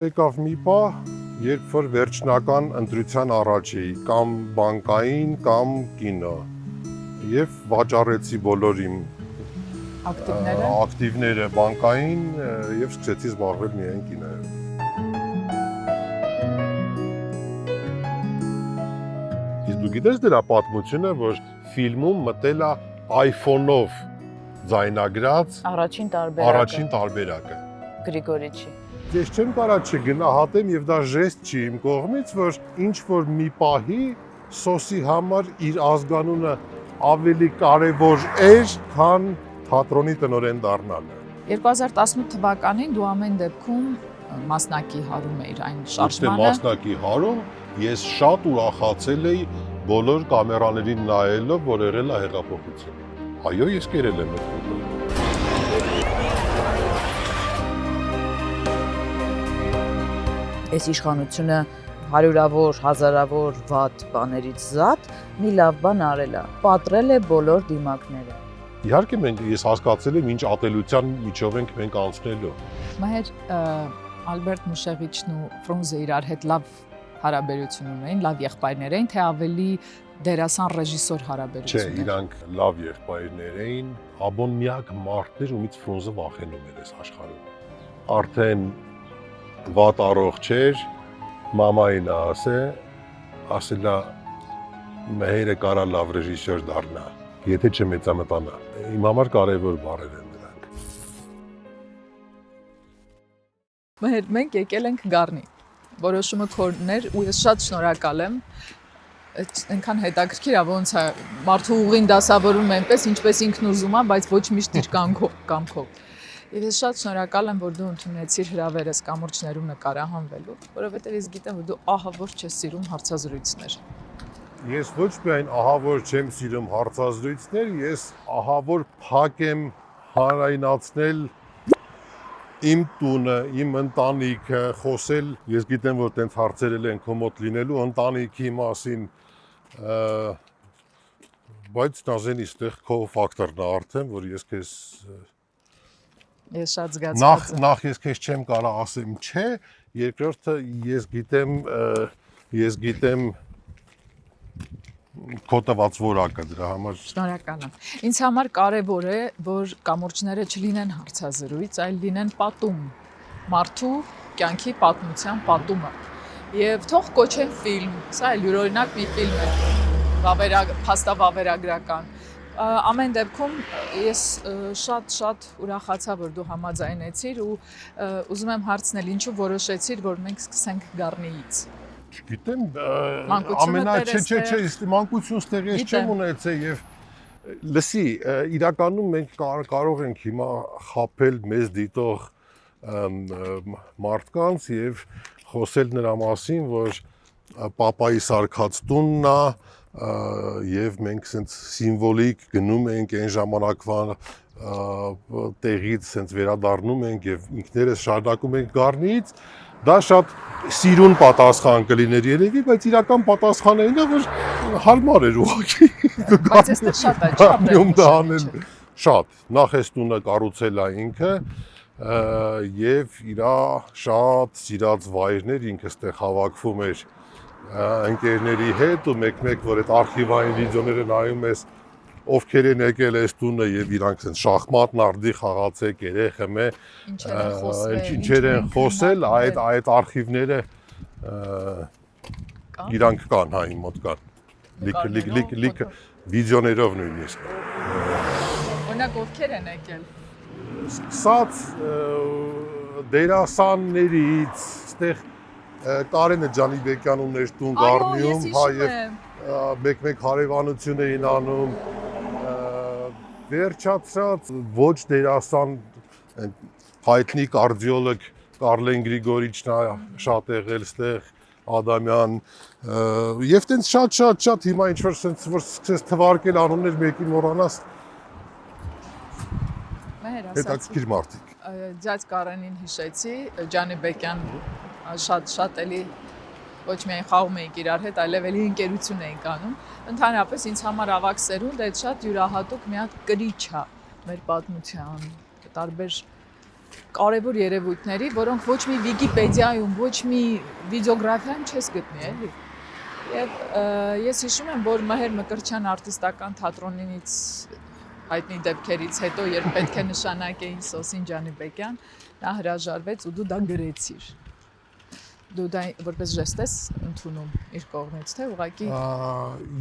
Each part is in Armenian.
Եկավ մի պահ, երբ որ վերջնական ընտրության առաջ էի, կամ բանկային, կամ կինո, եւ վաճառեցի բոլոր իմ ակտիվները բանկային եւ սկսեցի զբաղվել միայն կինոյով։ Իսկ դու գիտես դրա պատմությունը, որ ֆիլմում մտել է iPhone-ով ձայնագրած առաջին տարբերակը Գրիգորիչի։ Ես չեմ կարող չգնահատեմ եւ դա ժեստ չի իմ կողմից, որ ինչ որ մի պահի սոսի համար իր ազգանունը ավելի կարևոր էր, քան թատրոնի տնօրեն դառնալը։ 2018 թվականին դու ամեն դեպքում մասնակի հարում էիր այն շարժմանը։ Մասնակի հարում ես շատ ուրախացել էի բոլոր կամերաներին նայելով, որ եղել է հեղափոխություն։ Այո, ես կերել եմ այդ։ Այս իշխանությունը հարյուրավոր, հազարավոր վատ բաներից զատ մի լավ բան արել է, պատրել է բոլոր դիմակները։ Իհարկե ես հասկացել եմ ինչ ատելության միջով ենք մենք անցնելու։ Մհեր Ալբերտ Մուշեղիչն ու Ֆրունզը իրար հետ լավ հարաբերություն ունեին, լավ եղբայրներ էին, թե ավելի դերասան ռեժիսոր հարաբերություն։ Չէ, իրանք լավ եղբայրներ էին, աբոն միակ մարդն էր, ումից Ֆրունզը վախենում էր այս աշխարհում։ Արդեն վատ առողջ էր, մամային ասելա Մհերը կարա լավ ռեժիսոր դառնա, եթե չմեծամտանա։ Իմ համար կարևոր բառեր են նրանք։ Մհեր, մենք եկել ենք Գառնի, որոշումը քորն էր ու ես շատ շնորհակալ եմ։ Այնքան հետաքրքիր է, ոնց է մարդու ուղին դասավորում այնպես, ինչպես ինքն ուզում է, բայց ոչ միշտ իր կամքով։ Եվ ես շատ շնորհակալ եմ, որ դու ընդունեցիր հրավերս կամուրջներում նկարահանվելու, որովհետև ես գիտեմ, որ դու ահավոր չես սիրում հարցազրույցներ։ Ես ոչ միայն ահավոր չեմ սիրում հարցազրույցներ, ես ահավոր փակ եմ հանրայնացնել իմ տունը, իմ ընտանիքը, խոսել, ես գիտեմ, որ տենց հարցեր են քո մոտ լինելու ընտանիքի մասին, բայց նազեն իստեղ քո ֆակտորն է արդեն, որ ես քեզ Ես շատ զգացված եմ։ Նախ ես քեզ չեմ կարող ասեմ չէ, երկրորդը ես գիտեմ քո տված որակը դրա համար։ Շնորհակալ եմ։ Ինձ համար կարևոր է, որ կամուրջները չլինեն հարցազրույց, այլ լինեն պատում, մարդու կյանքի պատմության պատումը։ Եւ թող կոչեն ֆիլմ, սա էլ յուրօրինակ մի ֆիլմ է, փաստավավերագրական։ Ամեն դեպքում ես շատ ուրախացա, որ դու համաձայնեցիր ու ուզում եմ հարցնել, ինչու որոշեցիր, որ մենք սկսենք Գառնիից։ Չգիտեմ, մանկություն ստեղի ես չեմ ունեցել եւ լսի, իրականում մենք կարող ենք հիմա խաբել մեզ դիտող մարդկանց եւ խոսել նրա մասին, որ պապայի սարքած տունն է եւ մենք սենց սիմվոլիկ գնում ենք այն ժամանակվա տեղից սենց վերադառնում ենք եւ ինքներս շարունակում ենք Գառնիից, դա շատ սիրուն պատասխան կլիներ երևի, բայց իրական պատասխանը այն է, որ հարմար էր ուղղակի։ Բայց այստեղ շատ է, չէ՞։ Շատ, նախ էս տունը կառուցել է ինքը եւ իրա շատ սիրած վայրներ ինքը ստեղ հավաքվում էր ընկերների հետ ու մեկ-մեկ որ այդ արխիվային վիդեոները նայում ես ովքեր են եկել այս տունը եւ իրանք ասեն շախմատ նարդի խաղացեք երեխեմ է ինչեր են խոսել այդ արխիվները իրանք կան հա իմ մոտ կան լիք վիդեոներով նույնիսկ օրինակ ովքեր են եկել սկսած դերասաններից ստեղ Կարենը Ջանիբեկյան ուներ տուն Գառնիում, հա եւ մեկ-մեկ հարևանություն էին անում, վերջացած ոչ դերասան հայտնի կարդիոլոգ Կարլեն Գրիգորիչն է շատ եղել ստեղ, Ադամյան եւ տենց շատ հիմա ինչ որ սկսես թվարկել անուններ մեկին մոռանաս հետաքրքիր մարդիկ։ Ձյաձ Կարենին հիշեցի, Ջանիբեկյան շատ էլի ոչ միայն խաղում էինք իրար հետ, այլև էլի ընկերություն էինք անում։ Ընդհանրապես ինձ համար ավագ սերունդ այդ շատ յուրահատուկ մի հատ կրիչ է մեր պատմության, տարբեր կարևոր երևույթների, որոնք ոչ մի Վիկիպեդիայում, ոչ մի վիդեոգրաֆիայում չես գտնի, էլի։ Եվ ես հիշում եմ, որ Մհեր Մկրտչյան արտիստական թատրոնից հայտնի դեպքերից հետո, երբ պետք է նշանակեին Սոսին Ջանիբեկյան, նա հրաժարվեց ու դու դա գրեցիր։ Դու դա որպես ժեստ ես ընդունում իր կողմից, թե ուղղակի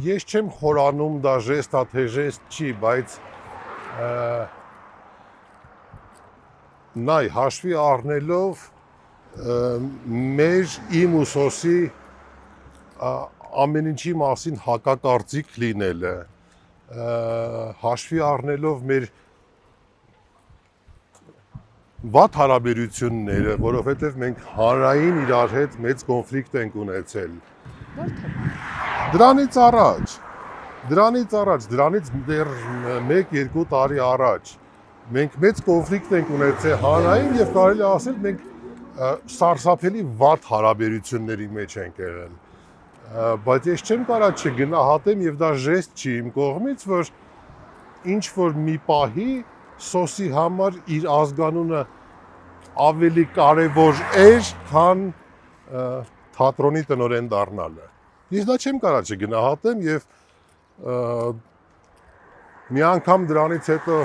Ես չեմ խորանում դա ժեստ է, թե ժեստ չի, բայց նայ հաշվի առնելով մեր իմ ու Սոսի ամեն ինչի մասին հակակարծիք լինելը, հաշվի առնելով մեր վատ հարաբերությունները, որովհետև մենք հանրային իրար հետ մեծ կոնֆլիկտ ենք ունեցել։ Որ թեմա։ Դրանից դեռ 1-2 տարի առաջ մենք մեծ կոնֆլիկտ ենք ունեցել հանրային եւ կարելի ասել մենք սարսափելի վատ հարաբերությունների մեջ ենք եղել։ Բայց ես չեմ կարող չգնահատեմ եւ դա ժեստ չի իմ կողմից, որ ինչ որ մի պահի Սոսի համար իր ազգանունը ավելի կարևոր էր, քան թատրոնի տնօրեն դառնալը։ Ես դա չեմ կարող չգնահատեմ եւ մի անգամ դրանից հետո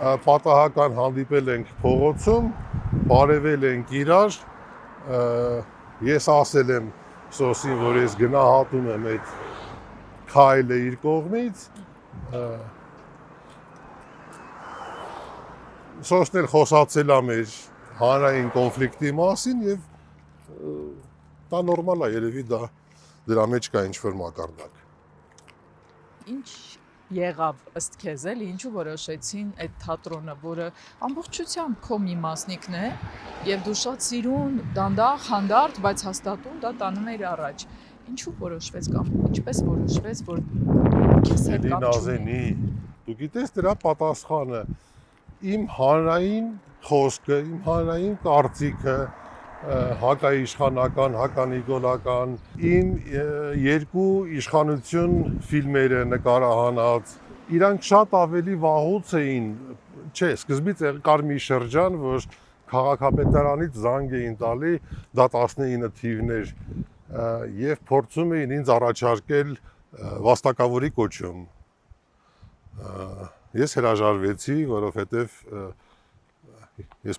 պատահական հանդիպել ենք փողոցում, բարևել ենք իրար, ես ասել եմ Սոսին, որ ես գնահատում եմ այդ քայլը իր կողմից, Սոսն էլ խոսացել է մեր հանրային կոնֆլիկտի մասին եւ դա նորմալ է, երևի դա դրա մեջ կա ինչ-որ մակարդակ։ Ինչ եղավ ըստ քեզ էլի, ինչու որոշեցին այդ թատրոնը, որը ամբողջությամբ քո մի մասնիկն է եւ դու շատ սիրուն, դանդաղ, հանդարտ, բայց հաստատուն դա տանում էր առաջ։ Ինչու որոշվեց կամ ինչպես որոշվեց, որ քեզ հետ կապ չունի։ Նազենի, դու գիտես դրա պատասխանը իմ հանրային խոսքը, իմ հանրային կարծիքը, հակաիշխանական, հականիկոլական, իմ երկու իշխանություն ֆիլմերը նկարահանած, իրանք շատ ավելի վաղուց էին, չէ, սկզբից կար մի շրջան, որ քաղաքապետարանից զանգ էին տալի, դա 19 թիվներ, եւ փորձում էին ինձ առաջարկել վաստակավորի կոչում։ Ես հրաժարվեցի, որովհետև ես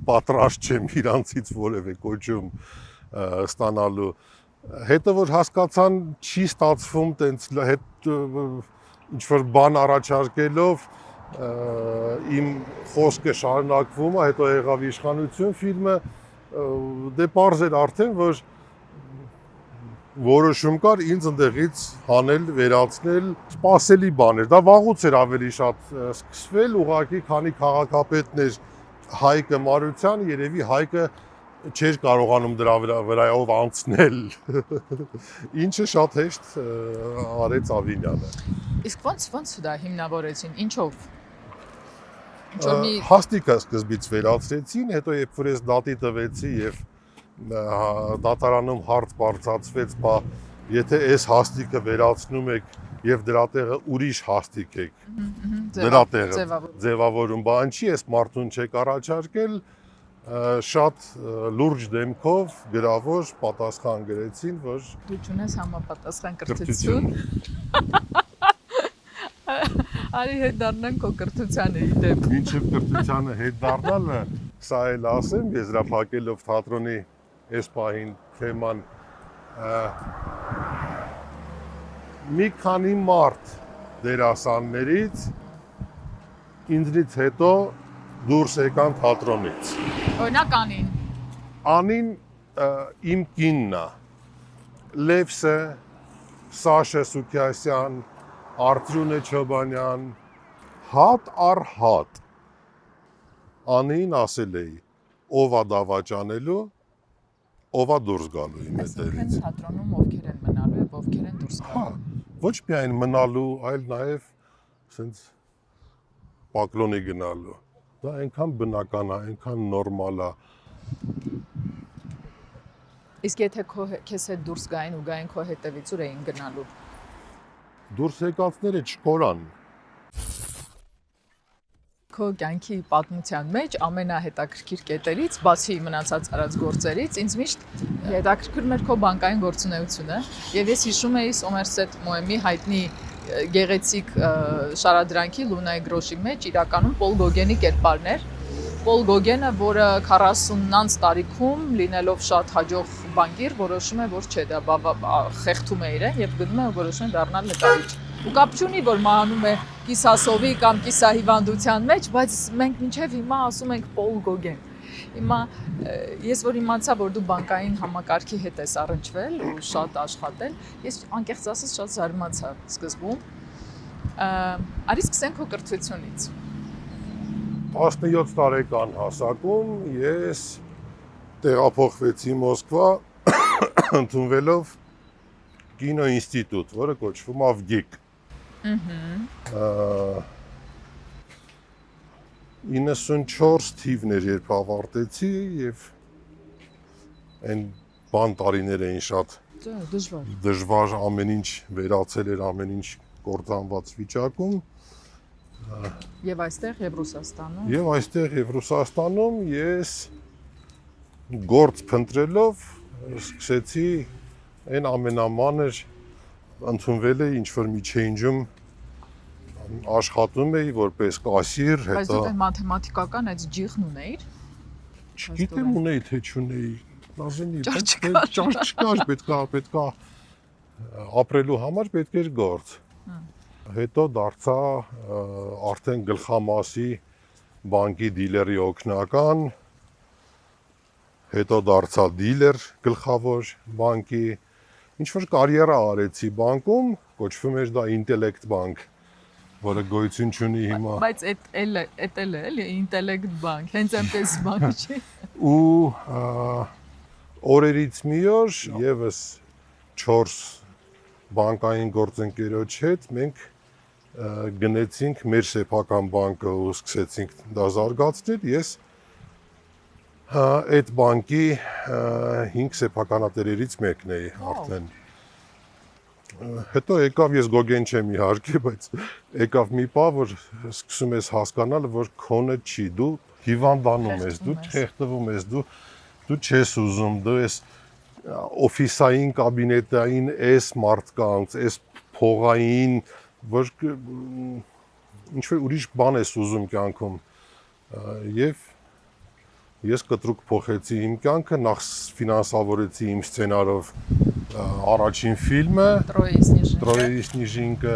պատրաստ չեմ իրանցից որևէ կոչում ստանալու։ Հետո որ հասկացան չի ստացվում տենց ինչ-որ բան առաջարկելով իմ խոսքը շարունակվում է, հետո եղավ իշխանություն ֆիլմը, դե պարզ էր արդեն, որ որոշում կար ինձ ընդեղից հանել, վերացնել, սպասելի բան էր։ Դա վաղուց էր ավելի շատ սկսվել, ուղղակի քանի քաղաքապետներ Հայկը Մարության, երևի Հայկը չէր կարողանում դրա վրայով անցնել։ Ինչը շատ հեշտ արեց Ավինյանը։ Իսկ ոնց դա հիմնավորեցին, ինչով։ Հաստիկը սկզբից վերացրեցին, հետո երբ որ ես դատի տվեցի եւ դատարանում հարց բարձրացվեց, բա եթե այս հաստիկը վերացնում եք եւ դրա տեղը ուրիշ հաստիկ եք, դրա տեղը ձևավորում, բա ինչի էս մարդուն չեք առաջարկել, շատ լուրջ դեմքով գրավոր պատասխան գրեցին, որ դու չունես համապատասխան կրթություն։ Արի հետ դառնանք քո կրթությանը իդեպ։ Մինչև կրթությանը հետ դառնալը, սա էլ ասեմ, եզրափակելով թատրոնի այս պահին թեման մի քանի մարդ դերասաններից ինձնից հետո դուրս եկան թատրոնից։ Օրինակ Անին։ Անին իմ կինն է, Լևսը, Սաշա Սուքիասյան, Արծրունե Չոբանյան, հատ առ հատ Անին ասել էի, ով է դավաճանելու, ով է դուրս գալու իմ հետևից։ Այսինքն թատրոնում ովքեր են մնալու եւ ովքեր են դուրս գալու։ Ոչ միայն մնալու, այլ նաեւ ասենց պակլոնի գնալու։ Դա այնքան բնական է, այնքան նորմալ է։ Իսկ եթե քեզ հետ դուրս գային ու գային քո հետևից ուր էին գնալու։ Դուրս եկածները չկորան։ քո կյանքի պատմության մեջ ամենահետաքրքիր կետերից, բացի մնացած արած գործերից, ինձ միշտ հետաքրքրում էր քո բանկային գործունեությունը, եւ ես հիշում էի Սոմերսեթ Մոեմի հայտնի գեղեցիկ շարադրանքի Լունայի գրոշի մեջ իրականում Պոլ Գոգենի կերպարներ Պոլ Գոգենը, որը 40-անց տարիքում լինելով շատ հաջող բանկիր, որոշում է, որ չէ, դա խեղդում է իրեն եւ գնում է որոշում է դառնալ նկարիչ։ Ու կապ չունի, որ մահանում է կիսասովի կամ կիսահիվանդության մեջ, բայց մենք մինչեւ հիմա ասում ենք Պոլ Գոգեն։ Հիմա ես որ իմացա, որ դու բանկային համակարգի հետ ես առնչվել ու շատ աշխատել, ես անկեղծ ասած շատ զարմացա սկզբում։ Արի սկսենք քո կրթությունից։ 17 տարեկան հասակում ես տեղափոխվեցի Մոսկվա ընդունվելով կինոինստիտուտ, որը կոչվում է ՎԳԻԿ։ 94 թիվն էր, երբ ավարտեցի եւ այն բան տարիներ էին շատ դժվար, ամեն ինչ վերացել էր, ամեն ինչ կործանված վիճակում։ Եվ այստեղ եւ Ռուսաստանում։ Եվ այստեղ եւ Ռուսաստանում ես գործ փնտրելով սկսեցի այն ամենամանր ընդունվել էի ինչ որ մի change-ում աշխատում էի որպես կասիր, հետո։ Բայց դու մաթեմատիկական այդ ջիղն ունեիր։ Չգիտեմ ունեի թե չունեի, լազենի, ճար պետքա ապրելու համար պետք էր գործ։ Հետո դարձա արդեն գլխամասի բանկի դիլերի օգնական, հետո դարձա դիլեր գլխավոր բանկի, ինչ որ կարիերա արեցի բանկում, կոչվում էր դա Intellect Bank, որը գոյություն չունի հիմա։ Բայց էդ էլ է, էլի Intellect Bank, հենց այնպես բանկ չի։ Ու օրերից մի օր եւս 4 բանկային գործընկերոջ հետ մենք գնեցինք մեր սեփական բանկը ու սկսեցինք դա զարգացնել, ես այդ բանկի 5 սեփականատերերից մեկն էի արդեն։ Հետո եկավ, ես Գոգեն չեմ իհարկե, բայց եկավ մի պահ, որ սկսում ես հասկանալ, որ քոնը չի, դու հիվանդանում ես, դու խեղդվում ես, դու չես ուզում, դու ես օֆիսային, կաբինետային, էս մարդկանց, էս փողային, որ ինչ-որ ուրիշ բան ես ուզում կյանքում եւ ես կտրուկ փոխեցի իմ կյանքը, նախ ֆինանսավորեցի իմ սցենարով առաջին ֆիլմը Տրոյի Սնիժինկը,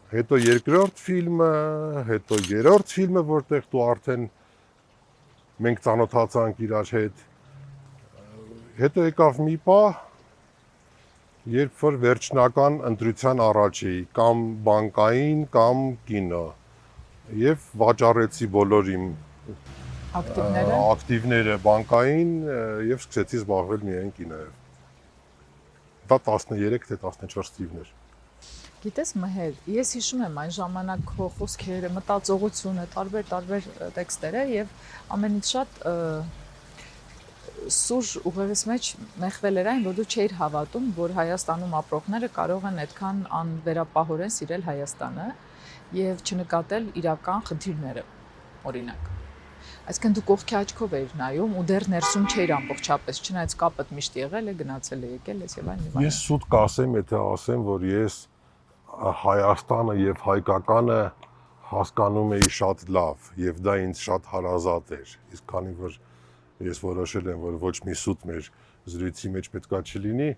հետո երկրորդ ֆիլմը, հետո երրորդ ֆիլմը, որտեղ դու արդեն մենք ծանոթացանք իրար հետ, հետո եկավ մի պահ, երբ որ վերջնական ընտրության առաջ էի, կամ բանկային, կամ կինո, եւ վաճառեցի բոլոր իմ ակտիվները բանկային եւ սկսեցի զբաղվել միայն կինոյով։ Դա 13 թե 14 թիվներ։ Գիտես Մհեր, ես հիշում եմ այն ժամանակ քո խոսքերը, մտածողությունը, տարբեր տեքստերը եւ ամենից շատ սուր ուղեղիս մեջ մեղվել էր այն, որ դու չէիր հավատում, որ Հայաստանում ապրողները կարող են այդքան անվերապահորեն սիրել Հայաստանը եւ չնկատել իրական խնդիրները, օրինակ։ Այսինքն դու կողքի աչքով էիր նայում ու դեռ ներսում չէիր ամբողջապես, չնայած կապդ միշտ եղել է, գնացել է, եկել ես եւ այլն։ Ես սուտ կասեմ, եթե ասեմ, որ ես Հայաստանը եւ հայկականը հասկանում էի շատ լավ եւ դա ինձ շատ հարազատ էր։ Իսկ քանի որ ես որոշել եմ, որ ոչ մի սուտ մեր զրույցի մեջ պետքա չլինի,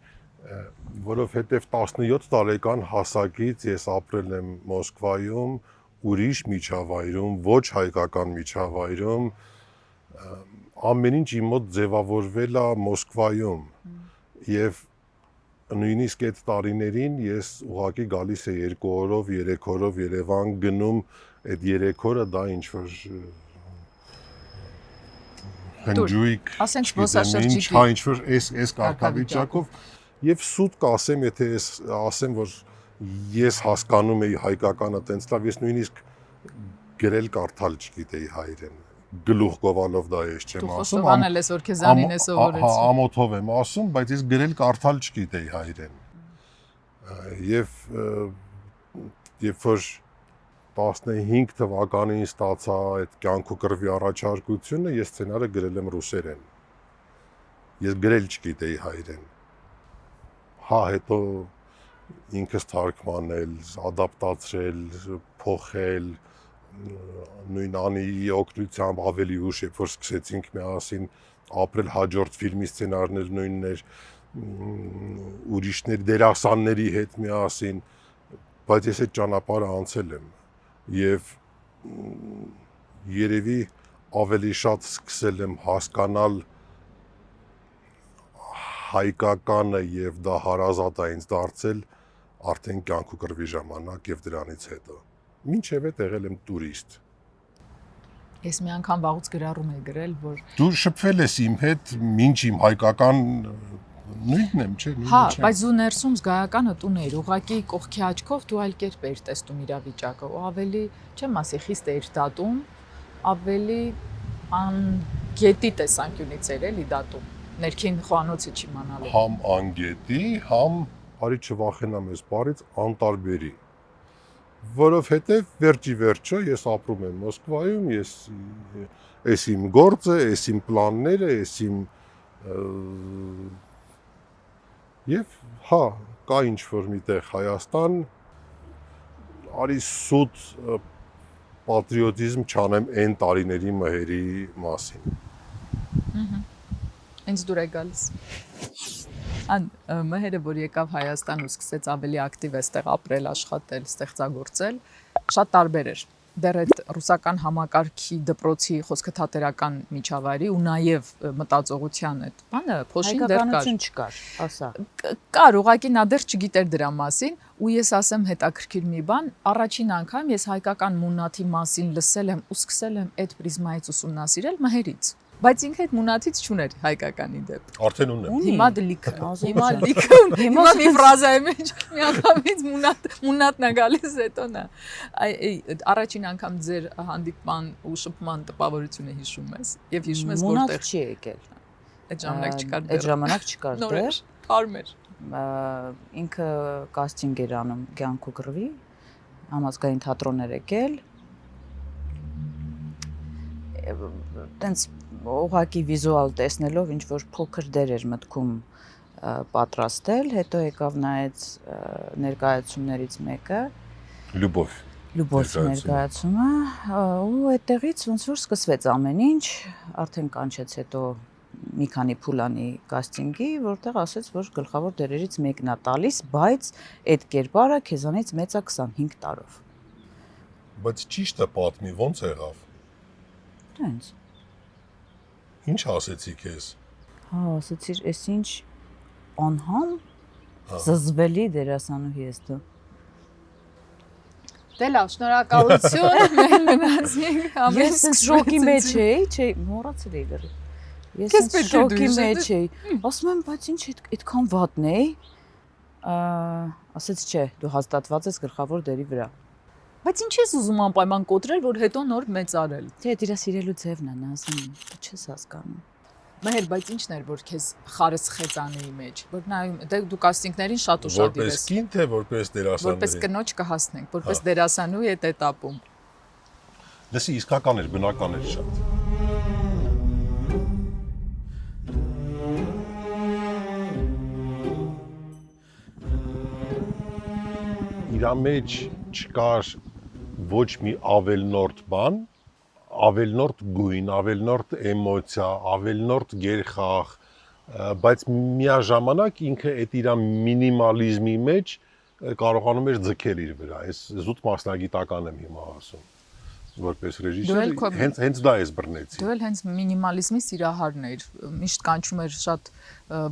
որովհետև 17 տարեկան հասակից ես ապրել եմ Մոսկվայում, ուրիշ միջավայրում, ոչ հայկական միջավայրում, ամեն ինչ իմ մոտ ձևավորվել է Մոսկվայում եւ նույնիսկ այդ տարիներին ես ուղղակի գալիս է 2 օրով, 3 օրով Երևան գնում, այդ 3 օրը դա ինչ որ հնջույք, ասենք ինչ որ այս կարգավիճակով եւ սուտ կասեմ, եթե ես ասեմ, որ ես հասկանում էի հայկականը տենց լավ, ես նույնիսկ գրել կարդալ չգիտեի հայերեն, գլուխ գովալով դա ես չեմ ասում։ Դու խոստովանել ես, որ քեզանին է սովորեցի։ Ամոթով եմ ասում, բայց ես գրել կարդալ չգիտեի հայերեն։ Եվ որ 15 թվականին ստացա այդ կյանք ու կռվի առաջարկությունը, ես սցենարը գրել եմ ռուսերեն։ Ես գրել չգիտեի հայերեն։ Հա, հետո ինքս թարգմանել, ադապտացրել, փոխել, նույն Անիի օգնությամբ ավելի ուշ, երբ որ սկսեցինք միասին ապրել, հաջորդ ֆիլմի սցենարներ նույնն էր, ուրիշներ դերասանների հետ միասին, բայց ես այդ ճանապարհը անցել եմ եւ երևի ավելի շատ սկսել եմ հասկանալ հայկականը եւ դա հարազատ է ինձ դարձել արդեն կյանք ու կռվի ժամանակ եւ դրանից հետո։ Մինչեւ այդ եղել եմ տուրիստ։ Ես մի անգամ վաղուց գրառում եմ գրել, որ Դու շփվել ես իմ հետ, ինչ իմ հայկական նույնն եմ, չէ՞, հա, բայց դու ներսում զգայականը տուն էր, ուղղակի կողքի աչքով դու այլ կերպ էիր տեսնում իրավիճակը, ու ավելի, չեմ ասի, խիստ էիր դատում, ավելի անգետի տեսանկյունից էր էլի դատում, ներքին խոհանոցը չիմանալու։ Համ անգետի, համ արի չվախենամ այս բառից անտարբերի։ Որովհետև վերջի վերջո ես ապրում եմ Մոսկվայում, ես իմ գործը, ես իմ պլանները, ես իմ եւ հա, կա ինչ որ միտեղ Հայաստան, արի սուտ պատրիոտիզմ չանեմ այն տարիների մհերի մասին։ Ինձ դուր է գալիս։ Մհերը, որ եկավ Հայաստան ու սկսեց ավելի ակտիվ այստեղ ապրել, աշխատել, ստեղծագործել, շատ տարբեր էր։ Դեռ այդ ռուսական համակարգի դպրոցի խոսքաթատերական միջավայրի ու նաև մտածողության այդ բանը փոշին դեռ կար։ Հայկականություն չկար, ասա։ Կար, ուղղակի նա դեռ չգիտեր դրա մասին, ու ես ասեմ հետաքրքիր մի բան, առաջին անգամ ես հայկական մունաթի մասին լսել եմ ու սկսել եմ այդ պրիզմայից ուսումնասիրել մհերից։ Բայց ինքը այդ մունաթից չուներ հայկականի դեպ։ Արդեն ունեմ։ Հիմա դլիքը, հիմա լիքը, հիմա մի ֆրազայի մեջ մի անգամից մունաթն է գալիս հետո նա։ Առաջին անգամ ձեր հանդիպման ու շփման տպավորությունը հիշում ես եւ հիշում ես որտեղ։ Մունաթ չի եկել։ Այդ ժամանակ չկար դեռ։ Այդ ժամանակ չկար դեռ։ Կարմեր։ Ինքը կաստինգ էր անում կյանք ու կռվի, համազգային թատրոններ եկել։ Տենց ուղղակի վիզուալ տեսնելով ինչ որ փոքր դեր էր մտքում պատրաստել, հետո եկավ նայեց ներկայացումներից մեկը Լյուբով ներկայացումը ու այդտեղից ոնց որ սկսվեց ամեն ինչ, արդեն կանչեց հետո մի քանի փուլանի կաստինգի, որտեղ ասեց, որ գլխավոր դերերից մեկն է տալիս, բայց այդ կերպարը քեզանից մեծ է 25 տարով։ Բայց ճիշտ է պատմի, ոնց եղավ։ Տենց։ Ինչ ասեցի քեզ։ Հա, ասեցիր, էս ինչ անհամ զզվելի դերասանուհի ես դու։ Դե լավ, շնորհակալություն, մեր մնացինք, ամեն Ես շոկի մեջ էի, մոռացել էի լրի։ Ես շոկի մեջ էի։ Ասում եմ, բայց ինչ այդքան վատն է։ Ասեց, չէ, դու հաստատված ես գլխավոր դերի վրա։ Բայց ինչ ես ուզում անպայման կոտրել, որ հետո նոր մեծարել։ Թե դրա սիրելու ձևն է, նա ասում է, դու չես հասկանում։ Մհեր, բայց ինչն էր, որ քեզ խարսխեց անեի մեջ, որ նայում, դե դու կաստինգներին շատ ուշադիր ես։ Որպես կին թե որպես դերասան։ Որպես կնոջ կհասնենք, որպես դերասանուհի այդ этаպում։ Լսի, իսկական էր, բնական էր շատ։ Իրա մեջ չկար ոչ մի ավելնորդ բան, ավելնորդ գույն, ավելնորդ էմոցիա, ավելնորդ գերխաղ, բայց միաժամանակ ինքը այդ իր մինիմալիզմի մեջ կարողանում էր ձգել իր վրա։ Ես զուտ մասնագիտական եմ հիմա ասում, որպես ռեժիսոր, հենց դա ես բռնեցի։ Դու էլ հենց մինիմալիզմի սիրահարն էր, միշտ կանչում էր շատ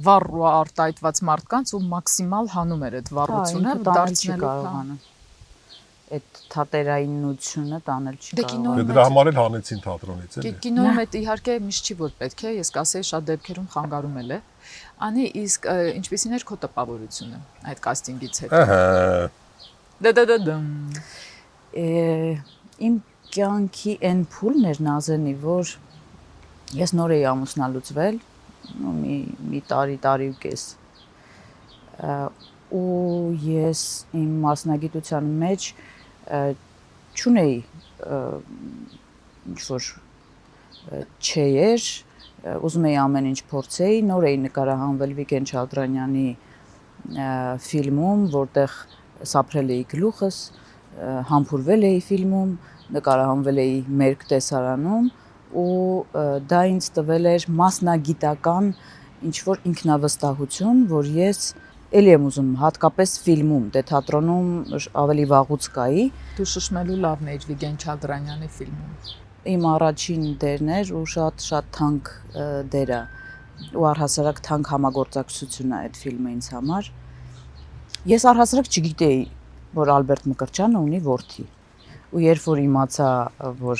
վառ ու արտահայտված մարդկանց ու մաքսիմալ հանում էր այդ վառությունը, դարձնելու այդ թատերայնությունը տանել չի կարող։ Դե դրա համար էլ հանեցին թատրոնից, էլի։ Կինոյում այդ իհարկե միշտ չի որ պետք է, ես կասեի շատ դեպքերում խանգարում է։ Անի իսկ ինչպեսին էր քո տպավորությունը այդ կաստինգից հետո։ Դդդդմ։ Իմ կյանքի այն փուլն էր Նազենի, որ ես նոր էի ամուսնալուծվել, մի տարի ու կես։ Ու ես իմ մասնագիտության մեջ չունեի ինչ որ չէր, ուզում էի ամեն ինչ փորձեի, նոր էի նկարահանվել Վիգեն Չադրանյանի ֆիլմում, որտեղ սափրել էի գլուխս, համբուրվել էի ֆիլմում, նկարահանվել էի Մերկ տեսարանում ու դա ինձ տվել էր մասնագիտական ինչ որ ինքնավստահություն, որ ես էլի եմ ուզում հատկապես ֆիլմում, դե թատրոնում ավելի վաղուց կայի։ Դու շշմելու լավն էիր Վիգեն Չադրանյանի ֆիլմում։ Իմ առաջին դերն էր ու շատ թանկ դեր է ու առհասարակ թանկ համագործակցություն է այդ ֆիլմը ինձ համար։ Ես առհասարակ չգիտեի, որ Ալբերտ Մկրտչյանը ունի որդի։ Ու երբ որ իմացա, որ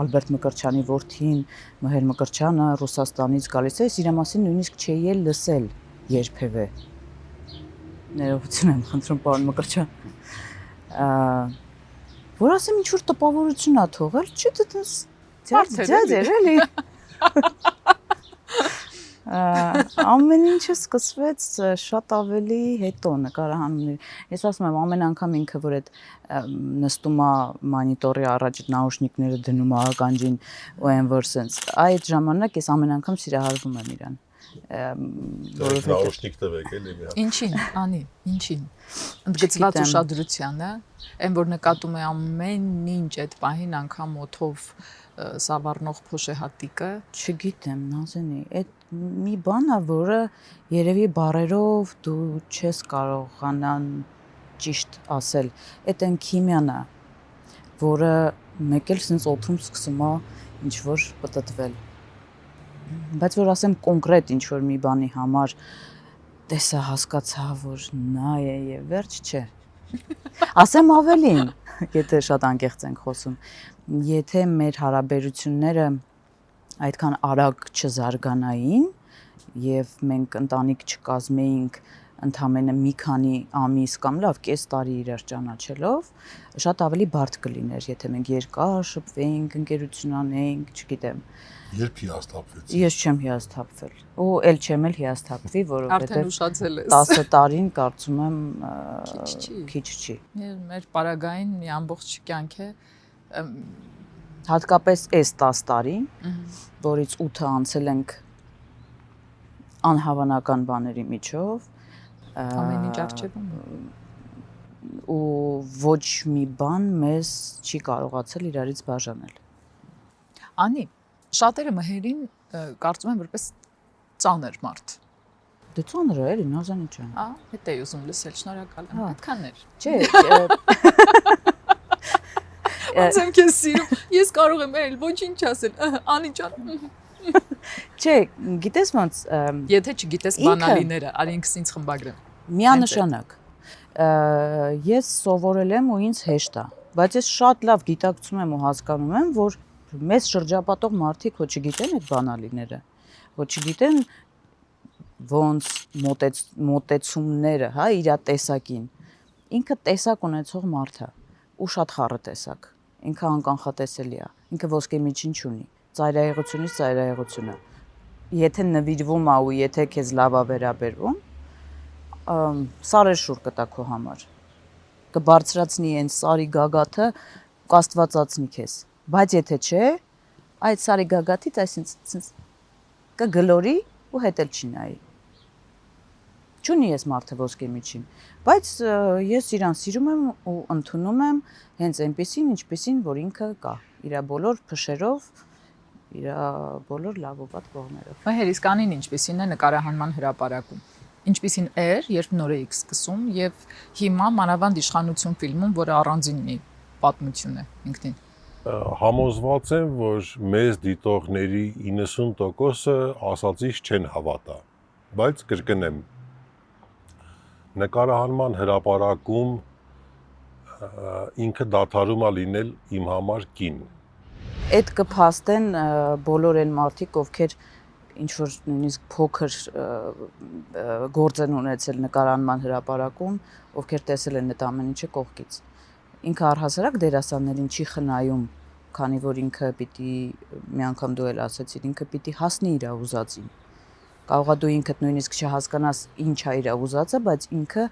Ալբերտ Մկրտչյանի որդին Մհեր Մկրտչյանը Ռուսաստանից գալիս է, իր մասին նույնիսկ չէի էլ լսել երբևէ։ Ներողություն եմ խնդրում, պարոն Մկրտչյան։ Որ ասեմ ինչ որ տպավորություն ա թողել, չէ՞ էլի։ Ամեն ինչը սկսվեց շատ ավելի հետո նկարահանումների։ Ես ասում եմ, ամեն անգամ ինքը որ այդ նստում է մոնիտորի առաջ նաուշնիկները դնում է ականջին ու այն որ sense այդ ժամանակ ես ամեն անգամ սիրահարվում եմ իրան։ Որովհետեւ նաուշնիկ տվեք էլի մի հատ։ Ինչին, անի, ինչին։ Ընդգծված ուշադրությանը, այն որ նկատում է ամեն ինչ այդ պահին անգամ օթով սավառնող փոշեհատիկը, չգիտեմ, Նազենի, այդ մի բան է, որը երևի բառերով դու չես կարողանան ճիշտ ասել։ Այդ այն քիմիան է, որը մեկ էլ sense օթում սկսում է ինչ որ պտտվել։ Բայց որ ասեմ կոնկրետ ինչ որ մի բանի համար տեսա հասկացա, որ նա է եւ վերջ չէ։ Ասեմ ավելին, եթե շատ անկեղծ ենք խոսում, եթե մեր հարաբերությունները այդքան արագ չզարգանային եւ մենք ընտանիք չկազմեինք ընդամենը մի քանի ամիս կամ լավ կես տարի իրար ճանաչելով, շատ ավելի բարդ կլիներ, եթե մենք երկար շփվեինք, ընկերություն անեինք, չգիտեմ։ Երբ հիասթափվեցի։ Ես չեմ հիասթափվել։ Ու էլ չեմ էլ հիասթափվի, արդեն որովհետեւ ուշացել ես։ 10 տարին կարծում եմ քիչ չի։ Մեր պարագային մի ամբողջ կյանք է։ Հատկապես այս 10 տարին, որից 8-ը անցել ենք անհավանական բաների միջով, Ամեն ինչ արջևում ու ոչ մի բան մեզ չի կարողացել իրարից բաժանել։ Անի, շատերը Մհերին կարծում են որպես ծանր մարդ։ Դե ծանր է, էլի Նազանի ջան։ Հետ էի ուզում լսել, շնորհակալ եմ։ Այդքան էր։ Չէ, Ոնց եմ քեզ սիրում։ Ես կարող եմ էլ ոչինչ ասել։ Անի ջան։ չէ, գիտես ոնց Եթե չգիտես բանալիները, արի ինքս ինձ խմբագրեմ։ միանշանակ ես սովորել եմ ու ինձ հեշտ է, բայց ես շատ լավ գիտակցում եմ ու հասկանում եմ, որ մեզ շրջապատող մարդիկ ոչ չգիտեն այդ բանալիները, ոչ չգիտեն ոնց մոտեցումները, հա, իր տեսակին։ Ինքը տեսակ ունեցող մարդ է ու շատ խառը տեսակ։ Ինքը անկանխատեսելի է։ Ինքը ոսկե միջին չունի։ Ծայրահեղությունից ծայրահեղությունը։ Եթե նվիրվում է ու եթե քեզ լավ է վերաբերվում, սարեր շուր կտա քո համար։ Կբարձրացնի այն սարի գագաթը, կաստվածացնի քեզ։ Բայց եթե չէ, այդ սարի գագաթից այսինքն կգլորի ու հետ էլ չի նայի։ Չունի ես մարդը ոսկե միջին, բայց ես իրան սիրում եմ ու ընդունում եմ հենց այնպեսին, ինչպեսին, որ ինքը կա, իր բոլոր փշերով, իր բոլոր լավ ու վատ կողմերով։ Մհեր, իսկ Անին ինչպեսին է նկարահանման հրապարակում։ Ինչպեսին էր, երբ նոր էիք սկսում եւ հիմա մանավանդ իշխանություն ֆիլմում, որը առանձին մի պատմություն է ինքնին։ Համոզված եմ, որ մեզ դիտողների 90%-ը ասածից չեն հավատա, բայց կրկնեմ, նկարահանման հրապարակում ինքը դադարում է լինել իմ համար կին։ Այդ կփաստեն բոլոր այն մարդիկ, ովքեր ինչ որ նույնիսկ փոքր գործ են ունեցել նկարահանման հրապարակում, ովքեր տեսել են այդ ամեն ինչը կողքից։ Ինքը առհասարակ դերասաններին չի խնայում, քանի որ ինքը պիտի մի անգամ դու էլ ասացիր, ինքը պիտի հասնի իր ուզածին։ Կարող է դու ինքդ նույնիսկ չհասկանաս ինչ է իր ուզածը, բայց ինքը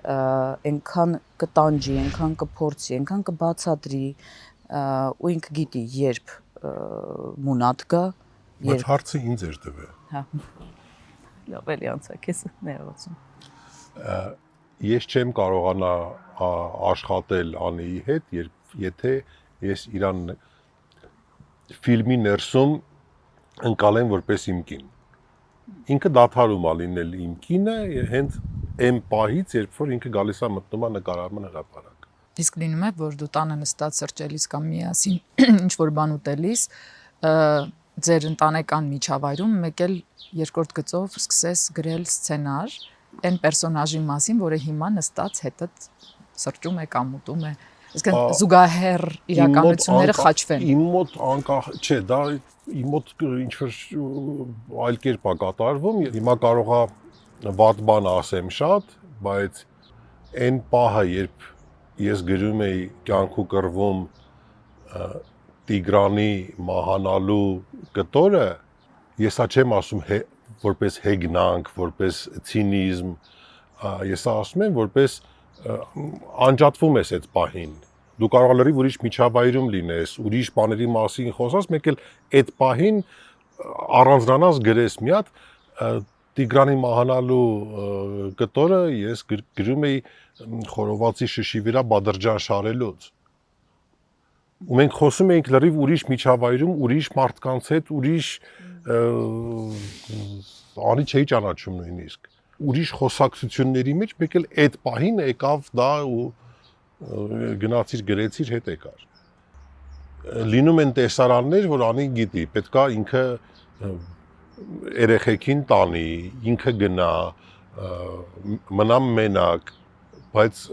այնքան կտանջի, այնքան կփորձի, այնքան կբացատրի ու ինքը գիտի երբ մունատ գա, Բայց հարցը ինձ էր տվել։ հա։ Լավ էլի անցա քեզ ներողություն։ Ես չեմ կարողանա աշխատել Անիի հետ, եթե ես իրան ֆիլմի ներսում ընկալեմ որպես իմ կին։ Ինքը դադարում է լինել իմ կինը հենց այն պահից, երբ որ ինքը գալիս է մտնում է նկարահանման հրապարակ։ Իսկ լինում է, որ դու տանը նստած սրճելիս կամ միասին ինչ որ բան ուտելիս, ձեր ընտանեկան միջավայրում մեկ էլ երկրորդ գծով սկսես գրել սցենար այն պերսոնաժի մասին, որը հիմա նստած հետդ սրճում է կամ ուտում է։ Իսկ զուգահեռ իրականությունները խաչվեն։ Իմ մոտ անկախ չէ, դա իմ մոտ ինչ որ այլ կերպ է կատարվում։ Հիմա կարողա վատ բան ասեմ շատ, բայց այն պահը, երբ ես գրում էի կյանքու կռվում Տիգրանի մահանալու կտորը, ես չեմ ասում որպես հեգնանք, որպես ցինիզմ, ես ասում եմ որպես անջատվում ես այդ պահին։ Դու կարող ես լրիվ ուրիշ միջավայրում լինես, ուրիշ բաների մասին խոսաս, մեկ էլ այդ պահին առանձնանաս գրես մի հատ Տիգրանի մահանալու կտորը ես գրում էի խորովածի շշի վրա բադրջան շարելուց։ Ու մենք խոսում էինք լրիվ ուրիշ միջավայրում, ուրիշ մարդկանց հետ, ուրիշ անի չէի ճանաչում նույնիսկ։ Ուրիշ խոսակցությունների մեջ, մեկ էլ այդ պահին եկավ դա ու գնացիր գրեցիր հետ եկար։ Լինում են տեսարաններ, որ Անին գիտի, պետքա ինքը երեխեքին տանի, ինքը գնա, մնա մենակ, բայց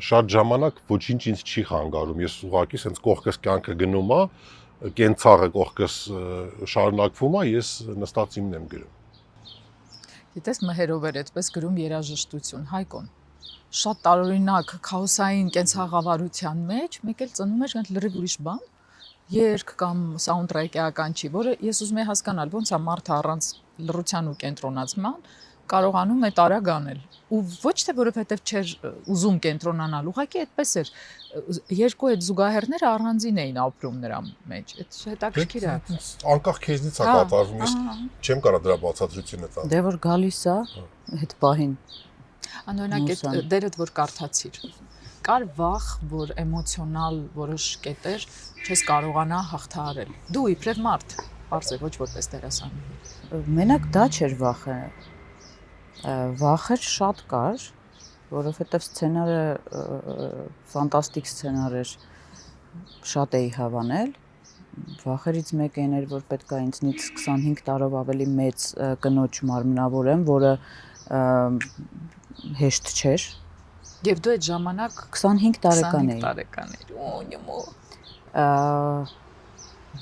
շատ ժամանակ ոչինչ ինձ չի խանգարում։ Ես ուղղակի sense կողքս կյանքը գնում է, կենցաղը կողքս շարունակվում է, ես նստած իմն եմ գրում։ Գիտես, մհերով էր այդպես գրում երաժշտություն, Հայկոն։ Շատ տարօրինակ քաոսային կենցաղավարության մեջ մեկ էլ ծնում էր լրիվ ուրիշ բան, երգ կամ սաունդթրեքական չի, որը ես ուզում եմ հասկանալ, ոնց է մարդը առանց լռության ու կենտրոնացման կարողանում է տարագ անել։ Ու ոչ թե որովհետև չէր ուզում կենտրոնանալ, ուղղակի այդպես էր։ Երկու այդ զուգահեռները առանձին էին ապրում նրա մեջ։ Այդ հետաքրքիր է։ Անկախ քեզնից է կատարվում, ես չեմ կարող դրա բացատրությունը տալ։ Դե որ գալիս է այդ պահին։ Անօրինակ այդ դերդ որ կարդացիր։ Կար վախ, որ էմոցիոնալ որոշ կետեր չես կարողանա հաղթահարել։ Դու իբրև մարդ, բարձ է ոչ որպես դերասան։ Մենակ դա չէր վախը։ Վախեր շատ կար, որովհետև սցենարը ֆանտաստիկ սցենար էր, շատ էի հավանել։ Վախերից մեկն էր, որ պետք է ինձնից 25 տարով ավելի մեծ կնոջ մարմնավորեմ, որը հեշտ չէր։ Եվ դու այդ ժամանակ 25 տարեկան էի։ 25 տարեկան էի։ Օնյոմո։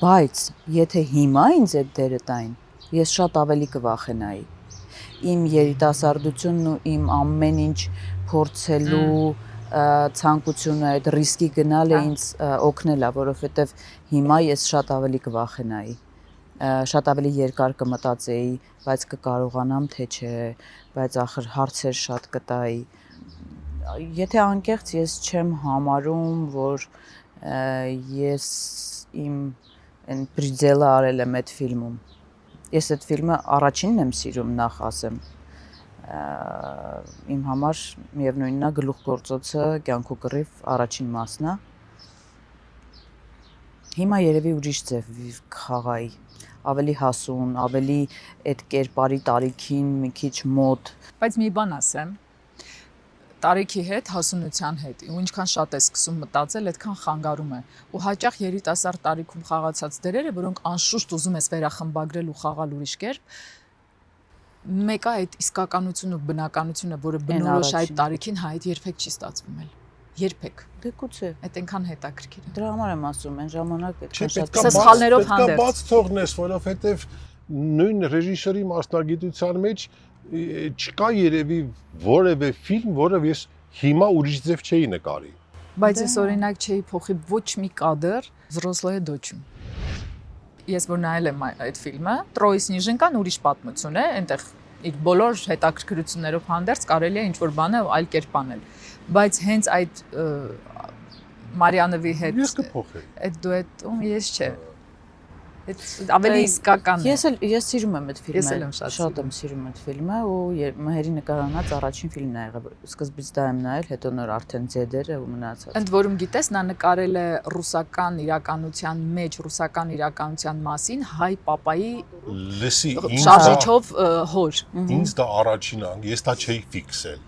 Բայց եթե հիմա ինձ այդ դերը տային, ես շատ ավելի կվախենայի։ Իմ երիտասարդությունն ու իմ ամեն ինչ փորձելու ցանկությունը, այդ ռիսկի գնալը ինձ օգնել է, որովհետև հիմա ես շատ ավելի կվախենայի, շատ ավելի երկար կմտածեի, բայց կկարողանամ թե չէ, բայց ախր հարցեր շատ կտայի։ Եթե անկեղծ ես չեմ համարում, որ ես իմ այն բրիձելը արել եմ այդ ֆիլմում։ Ես այդ ֆիլմը առաջինն եմ սիրում, նախ ասեմ։ Իմ համար միևնույնն է գլուխգործոցը կյանքու կռիվ առաջին մասն է։ Հիմա երևի ուրիշ ձև խաղայի, ավելի հասուն, ավելի այդ կերպարի տարիքին մի քիչ մոտ։ Բայց մի բան ասեմ, տարիքի հետ, հասունության հետ, ու ինչքան շատ է սկսում մտածել, այդքան խանգարում է։ Ու հաճախ երիտասարդ տարիքում խաղացած դերերը, որոնք անշուշտ ուզում ես վերախմբագրել ու խաղալ ուրիշ կերպ, մեկը այդ իսկականությունն ու բնականությունը, որը բնորոշ այդ տարիքին հայտ երբեք չի ստացվում էլ։ Երբեք։ Դե գուցե։ Այդ այնքան հետաքրքիր է։ Դրա համար եմ ասում, այն ժամանակ այդքան շատ սխալներով հանդերձ։ Պետք է բաց թողնես, որովհետև նույն ռեժիսորի մասնագիտության մեջ չկա երևի որևէ ֆիլմ, որը ես հիմա ուրիշ ձև չէի նկարի։ Բայց ես օրինակ չէի փոխի ոչ մի կադր «Взрослая дочь»-ում։ Ես որ նայել եմ այդ ֆիլմը, Տրոյի Սնիժինկան ուրիշ պատմություն է, այնտեղ իր բոլոր հետաքրքրություններով հանդերձ կարելի է ինչ-որ բանը այլ կերպ անել։ Բայց հենց այդ Մարիանովի հետ Ես կփոխեի։ այդ դուետում ես չէ։ Այդ ավելի իսկական է։ Ես սիրում եմ այդ Ես ֆիլմը։ էլ եմ շատ Շատ եմ սիրում այդ ֆիլմը ու Մհերի նկարանած առաջին ֆիլմն է եղել։ Սկզբից դա եմ նայել, հետո նոր արդեն ձեդերը ու մնացած։ Ընդ որում գիտես, նա նկարել է ռուսական իրականության մեջ, ռուսական իրականության մասին հայ պապայի Լսի, շարժիչով հոր։ ինձ դա առաջին ես դա չէի ֆիքսել։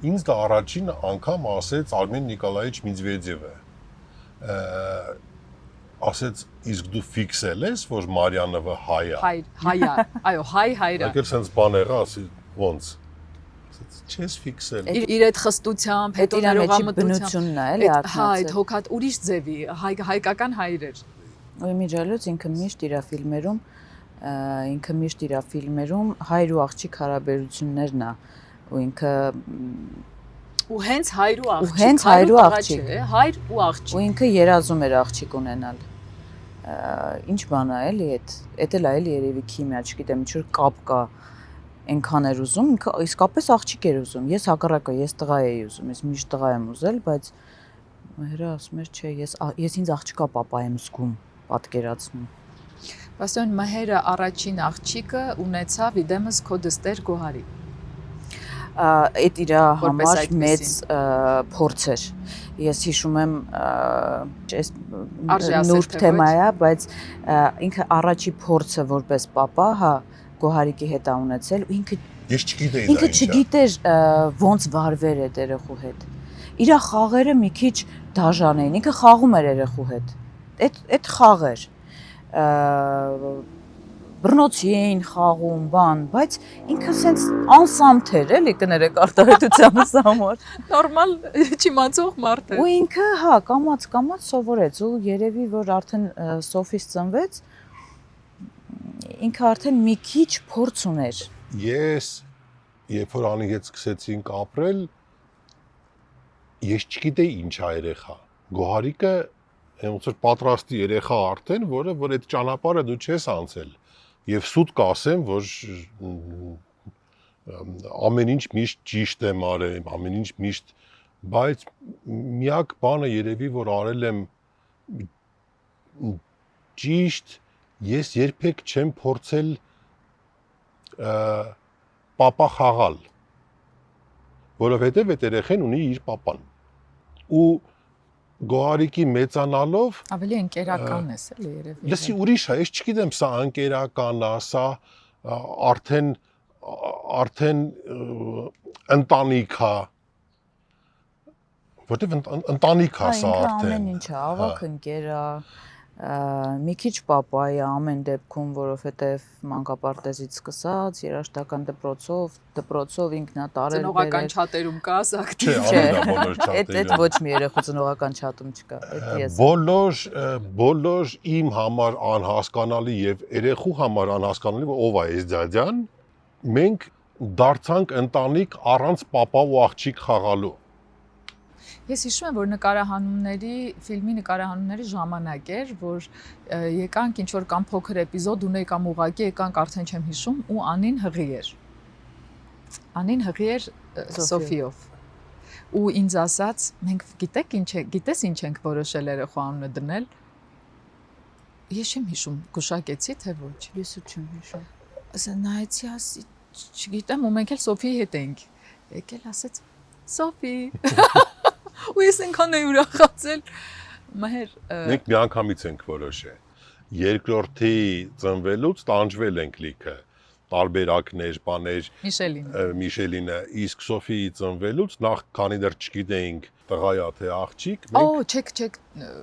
Ինձ դա առաջին անգամ ասեց Արմեն Նիկոլաիչ Մեդվեդևը։ Ասեց, իսկ դու ֆիքսել ես, որ Մարիանովը հայ է։ Հայ, այո, հայրը։ Եկել sense բան եղա, ասի ոնց։ Ասեց, չես ֆիքսել։ Իր այդ խստությամբ, հետո բնությունն է, էլի արթնացել։ Հա, այդ հոգատ ուրիշ ձևի, հայկական հայրեր։ Ու իմիջալուց ինքը միշտ իր ֆիլմերում հայր ու աղջիկ հարաբերություններն է ու ինքը ու հենց հայր ու աղջիկ։ Ու հենց հայր ու աղջիկ, հայր ու աղջիկ։ Ու ինքը երազում էր աղջիկ ունենալ։ Ինչ բան է էլի այդ էլ է էլի երևի քիմիա, չգիտեմ, ինչ որ կապ կա, այնքան էր ուզում, ինքը իսկապես աղջիկ էր ուզում։ Ես հակառակը, ես տղա էի ուզում, ես միշտ տղա եմ ուզել, բայց Մհերը ասում էր, չէ, ես ինձ աղջկա պապա եմ զգում, պատկերացնում։ Բասոն Մհերը առաջին աղջիկը ունեցավ իդեմս քո դստեր Գոհարի։ Այդ իր համար մեծ փորձ էր։ Ես հիշում եմ, այս նուրբ թեմա է, բայց ինքը առաջի փորձը որպես պապա, հա, Գոհարիկի հետ է ունեցել, ու ինքը Ինքը չգիտեր ոնց վարվեր այդ երեխու հետ։ Իր խաղերը մի քիչ դաժան էին, ինքը խաղում էր երեխու հետ։ Այդ խաղ էր։ Բռնոցի էին խաղում, բան, բայց ինքը սենց անսամթ էր, էլի կներեք արտահայտությանս համար։ Նորմալ չիմացող մարդ է։ Ու ինքը, հա, կամաց սովորեց ու երևի որ արդեն Սոֆիս ծնվեց, ինքը արդեն մի քիչ փորձ ուներ։ Ես երբ որ անի հետ սկսեցինք ապրել, ես չգիտեի ինչ է երեխա։ Գոհարիկը ոնց որ պատրաստի երեխա արդեն, որ այդ ճանապարհը դու չես անցել։ Եվ սուտ կասեմ, որ ամեն ինչ միշտ ճիշտ եմ արել, ամեն ինչ միշտ, բայց միակ բանը երևի որ արել եմ ճիշտ, ես երբեք չեմ փորձել պապա խաղալ, որովհետև այդ երեխեն ունի իր պապան։ Ու Գոհարիկի մեծանալով ավելի ընկերական ես էլի երևի։ Լսի ուրիշ է, ես չգիտեմ սա ընկերական է, սա արդեն ընտանիք է, որտեվ ընտանիք է սա արդեն։ Ամեն ինչ է, ավակ ընկեր է, մի քիչ պապա է ամեն դեպքում, որովհետև մանկապարտեզից սկսած, երաժշտական դպրոցով ինքնատարել ծնողական չաթերում կաս ակտիվ չէ, բոլոր չաթերը։ Այդ ոչ մի երեխու ծնողական չաթում չկա, այդ ես։ Բոլոր իմ համար անհասկանալի եւ երեխու համար անհասկանալի, ով է այս դադյան, մենք դարձանք ընտանիք առանց պապա ու աղջիկ խաղալու։ Ես հիշում եմ, որ ֆիլմի նկարահանումների ժամանակ էր, որ եկանք ինչ-որ կամ փոքր էպիզոդ ունեի կամ ուղղակի եկանք արդեն չեմ հիշում ու Անին հղի էր։ Անին հղի էր Սոֆիով։ Ու ինձ ասաց, մենք գիտես ինչ ենք որոշել երեխու անունը դնել։ Ես չեմ հիշում, գուշակեցի թե ոչ։ Ես չեմ հիշում։ Ասա նայեցի, ասի, չգիտեմ, ու մենք էլ Սոֆիի հետ էինք։ Եկել ասեց Սոֆի։ Ու ես այնքան էի ուրախացել։ Մհեր մենք միանգամից ենք որոշել։ Երկրորդի ծնվելուց տանջվել ենք լիքը։ Տարբերակներ, բաներ, Միշելինը, իսկ Սոֆիի ծնվելուց նախ քանի դեռ չգիտեինք տղայա թե աղջիկ, չեք։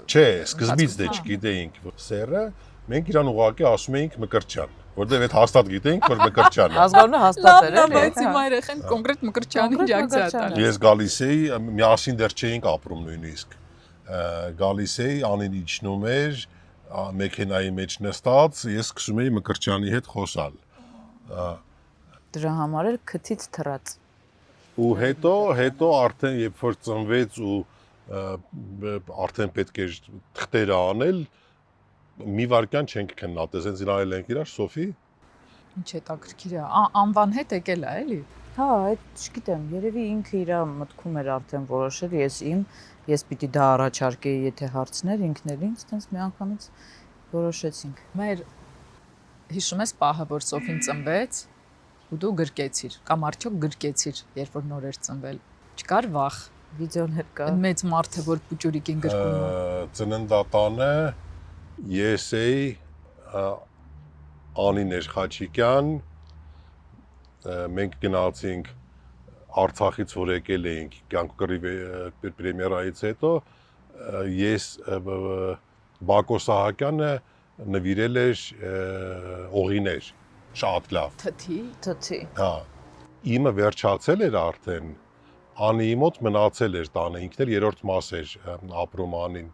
Չէ, սկզբից դե չգիտեինք սերը, մենք իրան ուղղակի ասում էինք Մկրտչյան, որտեղ այդ հաստատ գիտեինք, որ Մկրտչյան է։ Ազգանունը հաստատ էր, էլի։ Բայց իմ երեխեն կոնկրետ Մկրտչյանի ջակցա տալ։ Ես գալիս էի, միասին դեռ չէինք ապրում նույնիսկ։ Գալիս էի, Անին իջնում էր, մեքենայի մեջ նստած, ես սկսում էի Մկրտչյանի հետ խոսալ։ Դրա համար էլ քթից թռած։ Ու հետո արդեն երբ որ ծնվեց ու արդեն պետք էր թղթերը անել, մի վարքյան չենք քննադատել, ասենց իրարել ենք իրար, Սոֆի։ Ինչ հետաքրքիր է, անվան հետ եկել է, էլի։ Հա, այդ չգիտեմ, երևի ինքը իր մտքում էր արդեն որոշել, ես պիտի դա առաջարկեի, եթե հարցներ ինքներին, այդպես մի անգամից որոշեցինք։ Մեր հիշում ես պահը, որ Սոֆին ծնվեց ու դու գրկեցիր, կամ արդյոք գրկեցիր, երբ որ նոր էր ծնվել։ Չկար վախ։ Վիդեոներ կա։ Մեծ մարդը, որ պուճուրիկին գրկում է։ Ծննդատանը ես էի Անիներ Խաչիկյան, մենք գնացինք Արցախից, որ եկել էինք կյանքի պրեմիերայից հետո, ես Բակո Սահակյանը նվիրել էր օղիներ, շատ լավ։ Թթի։ Հա, իմը վերջացել էր արդեն, Անիի մոտ մնացել էր տանը, ինքն էլ երրորդ մաս էր ապրում Անին։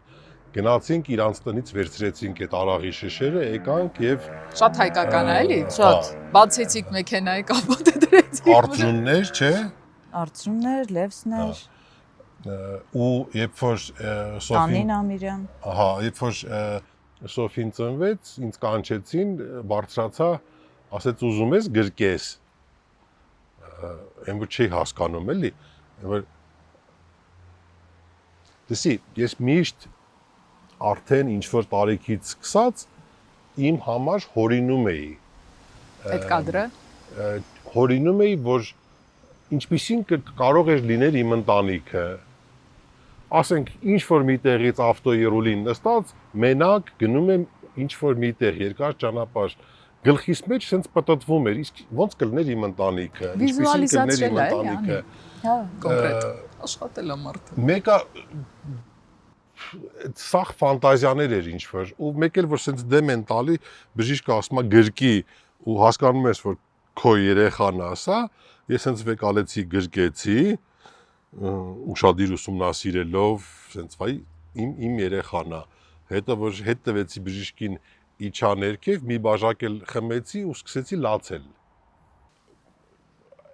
Գնացինք իրանց տնից վերցրեցինք այդ արաղի շշերը, եկանք եւ Շատ հայկական է, էլի։ Շատ։ Բացեցիք մեքենայի կապոտը դրեցիք։ Արծրուններ, չէ։ Արծրուններ, լևսներ, Ու երբ որ Սոֆին Անին Ամիրյան։ Ահա, երբ որ Սոֆին ծնվեց, ինձ կանչեցին, բարձրացա, ասեց ուզում ես գրկես։ Եմ որ չի հասկանում էլի, որ դեսի, ես միշտ արդեն ինչ որ տարիքից սկսած իմ համար հորինում էի։ Այդ կադրը։ Հորինում էի, որ ինչպիսին կարող էր լինել իմ ընտանիքը։ Ասենք ինչ որ մի տեղից ավտոյի ռուլին նստած, մենակ գնում եմ ինչ որ մի տեղ երկար ճանապարհ։ Գլխիս մեջ սենց պատտվում էր, իսկ ոնց կլներ իմ ընտանիքը, ինչպիսին կլներ իմ ընտանիքը։ Հա, Կոնկրետ աշխատել է մարդը։ Մեկը սախ ֆանտազիաներ էր ինչ որ, ու մեկ էլ որ սենց դեմ են տալի, բժիշկը ասում է գրկի ու հասկանում ես որ քո երեխան է, ասա, ես սենց վեկալեցի գրկեցի, ուշադիր ուսումնասիրելով, սենց վայ իմ երեխան է, հետո որ հետ տվեցի բժիշկին իջա ներքև, մի բաժակ էլ խմեցի ու սկսեցի լացել։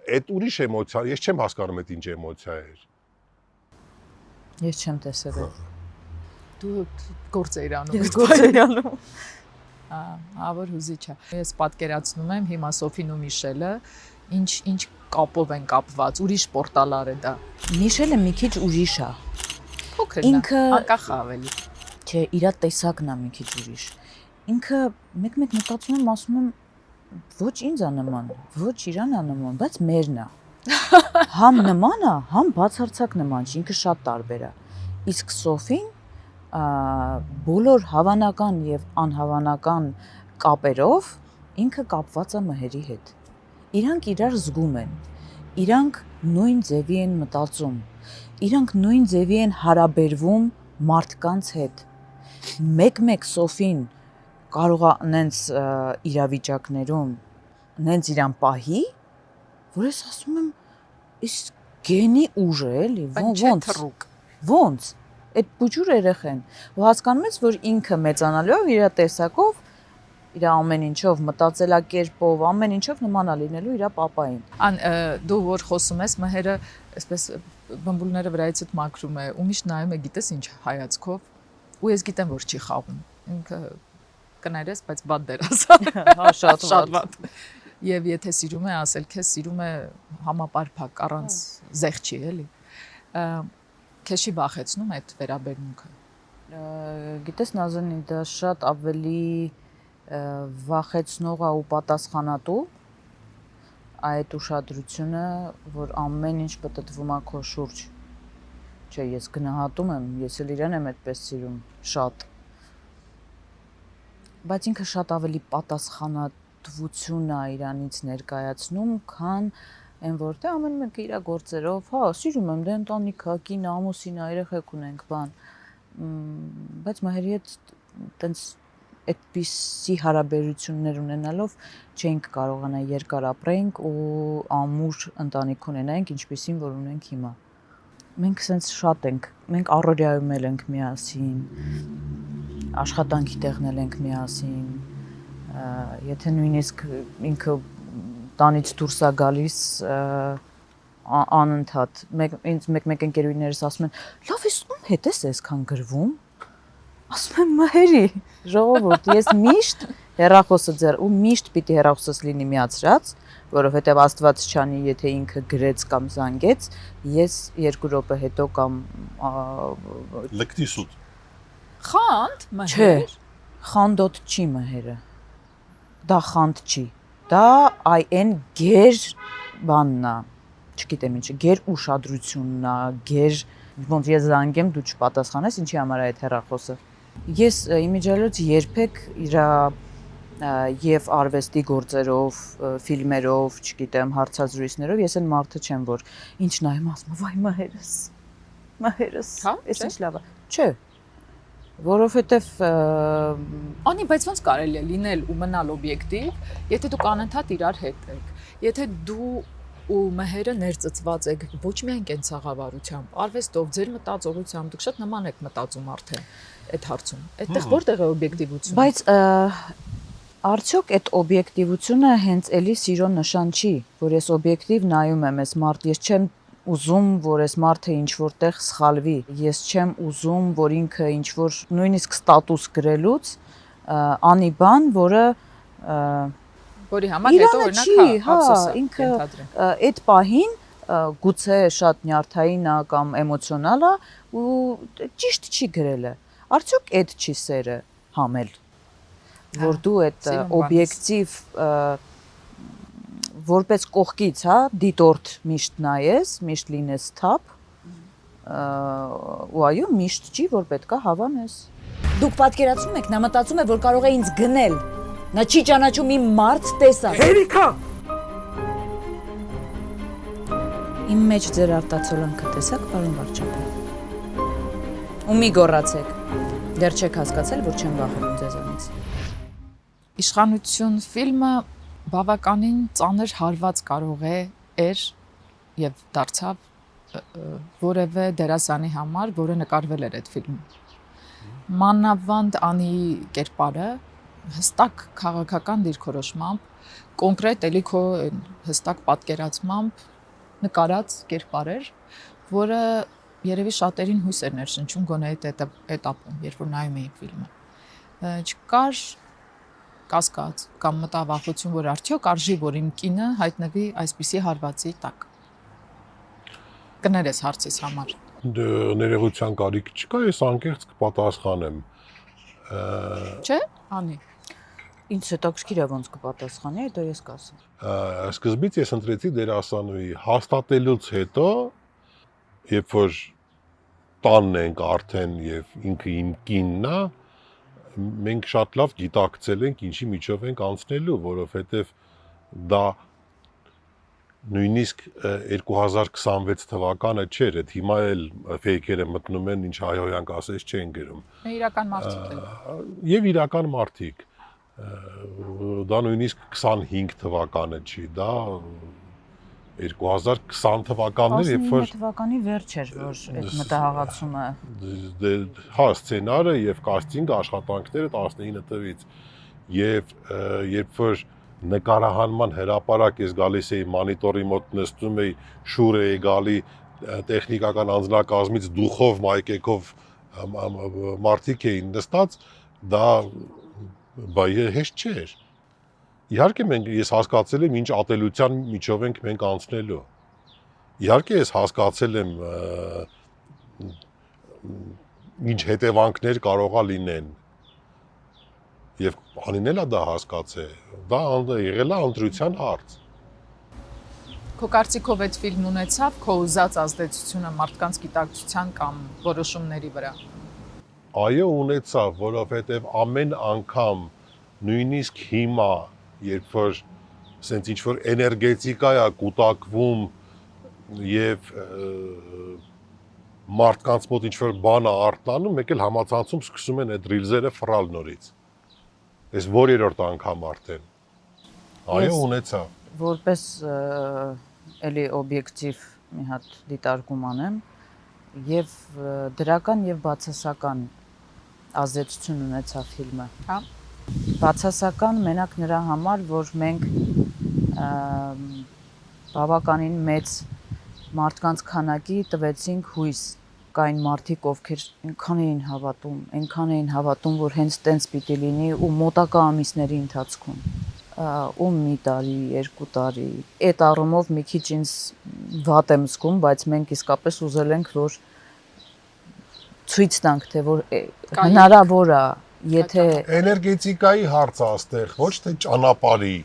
Այդ ուրիշ էմոցիա, ես չեմ հասկանում այդ ինչ էմոցիա էր։ Ես չեմ տեսել այդ։ Դու գործ էիր անում։ Ես գործ էի անում։ Ավոր հուզիչ է։ Ես պատկերացնում եմ հիմա Սոֆին ու Միշելը ինչ կապով են կապված, ուրիշ պորտալար է դա։ Միշելը մի քիչ ուրիշ է։ Փոքր է, անկախ ավելի։ Չէ, իր տեսակն է մի քիչ ուրիշ։ Ինքը մեկ-մեկ մտածում եմ, ասում եմ, ոչ ինձ է նման, ոչ իրան է նման, բայց մերն է։ Համ նման է, համ բացարձակ նման չի, ինքը շատ տարբեր է։ Իսկ Սոֆին բոլոր հավանական եւ անհավանական կապերով ինքը կապված է մհերի հետ։ Իրանք իրար զգում են, իրանք նույն ձևի են մտածում, իրանք նույն ձևի են հարաբերվում մարդկանց հետ։ Մեկ-մեկ Սոֆին կարող է նենց իրավիճակներում նենց իրան պահի, որ ես ասում եմ, իսկ գենի ուժ է, էլի, ոնց։ Այդ բուջուր երեխեն, ու հասկանում ես, որ ինքը մեծանալով իր տեսակով, իր ամեն ինչով, մտածելակերպով, ամեն ինչով նման է լինելու իր պապային։ Դու որ խոսում ես, մհերը այսպես բմբուլները վրայիցդ մաքրում է, ու միշտ նայում է, գիտես ինչ հայացքով, ու ես գիտեմ, որ չի խաղում։ Ինքը կներես, բայց բադ դերասան։ Հա, շատ բադ։ Եվ եթե սիրում է, ասել քեզ սիրում է համապարփակ, առանց զեղչի, էլի։ Քեզ չի վախեցնում այդ վերաբերմունքը։ Գիտես Նազանի, դա շատ ավելի վախեցնող է ու պատասխանատու այդ ուշադրությունը, որ ամեն ինչ պատտվում է քո շուրջ։ Չէ, ես գնահատում եմ, ես էլ իրան եմ այդպես սիրում, շատ։ Բայց ինքը շատ ավելի պատասխանատվություն է իրանից ներկայացնում, քան այն որտեղ ամեն մեկը իր գործերով, հա, սիրում եմ, դե ընտանիքը, կինը, ամուսինը, երեխեք ունենք, բան։ Բայց մահերի հետ տենց այդպիսի հարաբերություններ ունենալով չենք կարողանա երկար ապրենք ու ամուր ընտանիք ունենանք, ինչպիսին որ ունենք հիմա։ Մենք սենց շատ ենք, մենք առօրյայում ենք միասին, աշխատանքի տեղն ենք միասին, եթե նույնիսկ ինքը տանից դուրս է գալիս անընդհատ ինձ մեկ-մեկ ընկերուհիներս ասում են լավ ես ում հետ ես այսքան գրվում Ասում եմ մահերի, ժողովուրդ, ես միշտ հեռախոսը ձեռ ու միշտ պիտի հեռախոսս լինի միացրած, որովհետև Աստված չանի, եթե ինքը գրեց կամ զանգեց, ես 2 րոպե հետո կամ Լկտի սուտ։ Խանդ, չէ, մհեր։ խանդոտ չի մահերը։ Դա խանդ չի։ Դա այն գեր բանն է, չգիտեմ ինչ, գեր ուշադրությունն է, գեր ոնց ես զանգեմ դու չպատասխանես, ինչի համար է այդ հեռախոսը։ Ես իմիջիալոց երբեք իր եւ արվեստի գործերով, ֆիլմերով, չգիտեմ, հարցազրույցներով ես այն մարդը չեմ, որ ինչ նայում ասում, վայ մահերս, Հա, ես չէ՞։ ինչ լավ է։ Չէ, որովհետեւ Անի, բայց ոնց կարելի է լինել ու մնալ օբյեկտիվ, եթե դուք անընդհատ իրար հետ եք։ Եթե դու ու մհերը ներծծված եք ոչ միայն կենցաղավարությամբ, արվեստով, ձեր մտածողությամբ, դուք շատ նման եք մտածում արդեն այդ հարցում։ Այդտեղ որտեղ է օբյեկտիվությունը։ բայց արդյոք այդ օբյեկտիվությունը հենց էլի սիրո նշան չի, որ ես օբյեկտիվ նայում եմ այս մարդ, ես չեմ ուզում, որ այս մարդը ինչ որտեղ սխալվի, ես չեմ ուզում, որ ինքը ինչ որ նույնիսկ ստատուս գրելուց անի բան, որը որի համար հետո օրինակ ափսոսը ինքը այդ պահին գուցե շատ նյարդային է կամ էմոցիոնալ է ու ճիշտ չի գրելը։ Արդյոք այդ չի սերը համել, որ դու այդ օբյեկտիվ որպես կողքից, հա, դիտորդ միշտ նայես, միշտ լինես թափ, ու այո, միշտ չի, որ պետքա հավանես։ Դուք պատկերացնում եք, նա մտածում է, որ կարող է ինձ գնել։ Նա չի ճանաչում իմ մարդ տեսա։ Հերիքա։ Իմ մեջ ձեր արտացոլանքը տեսակ, պարոն վարչապետ։ Ու մի գոռացեք։ Դեռ չեք հասկացել, որ չեմ վախենում ձեզանից։ Իշխանություն ֆիլմը բավականին ծանր հարված կարող է եւ դարձավ որևէ դերասանի համար, որը նկարվել էր այդ ֆիլմում։ Մանավանդ անի կերպարը հստակ քաղաքական դիրքորոշմամբ, կոնկրետ էլի քո հստակ պատկերացմամբ նկարած կերպար էր, որը երևի շատերին հույս էր ներշնչում գոնե այդ этаպում, երբ որ նայում էին ֆիլմը։ Չկար կասկած կամ մտավախություն, որ արդյոք արժի, որ իմ կինը հայտնվի այսպիսի հարվածի տակ։ Կներես հարցիս համար։ Ներողության կարիք չկա, ես անկեղծ կպատասխանեմ։ Չէ՞, անի։ Ինչ հետաքրքիր է ոնց կպատասխանի, հետո ես կասեմ։ Սկզբից ես ընտրեցի դերասանուհի, հաստատելուց հետո, երբ որ տանն ենք արդեն եւ ինքը իմ կինն է, մենք շատ լավ գիտակցել ենք ինչի միջով ենք անցնելու, որովհետեւ դա նույնիսկ 2026 թվականը չէր, այդ հիմա էլ ֆեյքերը մտնում են, ինչ հայհոյանք ասես չեն գրում։ Իրական մարդիկ են։ Եվ իրական մարդիկ։ Դա նույնիսկ 25 թվականը չի, դա 2020 թվականներ, երբ որ 19 թվականի վերջ էր, որ այդ մտահղացումը հա սցենարը եւ կաստինգ աշխատանքները 19 թվականից եւ երբ որ նկարահանման հրապարակ ես գալիս էի մոնիտորի մոտ նստում էի շուր էի գալի տեխնիկական անձնակազմից դուխով մայկեքով մարդիկ էին նստած դա հեշտ չէր իհարկե ես հասկացել եմ ինչ ատելության միջով ենք մենք անցնելու իհարկե ես հասկացել եմ ինչ հետևանքներ կարողա լինեն եւ անին էլա դա հասկացել դա եղել է ընտրության հարց Քո կարծիքով այդ ֆիլմն ունեցավ քո ուզած ազդեցությունը մարդկանց գիտակցության կամ որոշումների վրա Այո ունեցավ որովհետեւ ամեն անգամ նույնիսկ հիմա երբ որ սենց ինչ որ էներգետիկա է կուտակվում եւ մարդկանց մոտ ինչ որ բան է արտանում, մեկ էլ համացանցում սկսում են այդ ռիլզերը ֆռալ նորից։ Այս որերորդ անգամ արդեն։ Այո, ունեցա։ Որպես էլի օբյեկտիվ մի հատ դիտարկում անեմ եւ դրական եւ բացասական ազդեցություն ունեցավ ֆիլմը։ Հա։ Բացասական մենակ նրա համար, որ մենք բավականին մեծ մարդկանց քանակի տվեցինք հույս կային մարդիկ, ովքեր այնքան էին հավատում, որ հենց տենց պիտի լինի ու մոտակա ամիսների ընթացքում ու մի տարի, 2 տարի։ Այդ առումով մի քիչ ինձ վատ եմ զգում, բայց մենք իսկապես ուզել ենք, որ ցույց տանք, թե որ հնարավոր է, եթե էներգետիկայի հարց է այստեղ, ոչ թե ճանապարհի,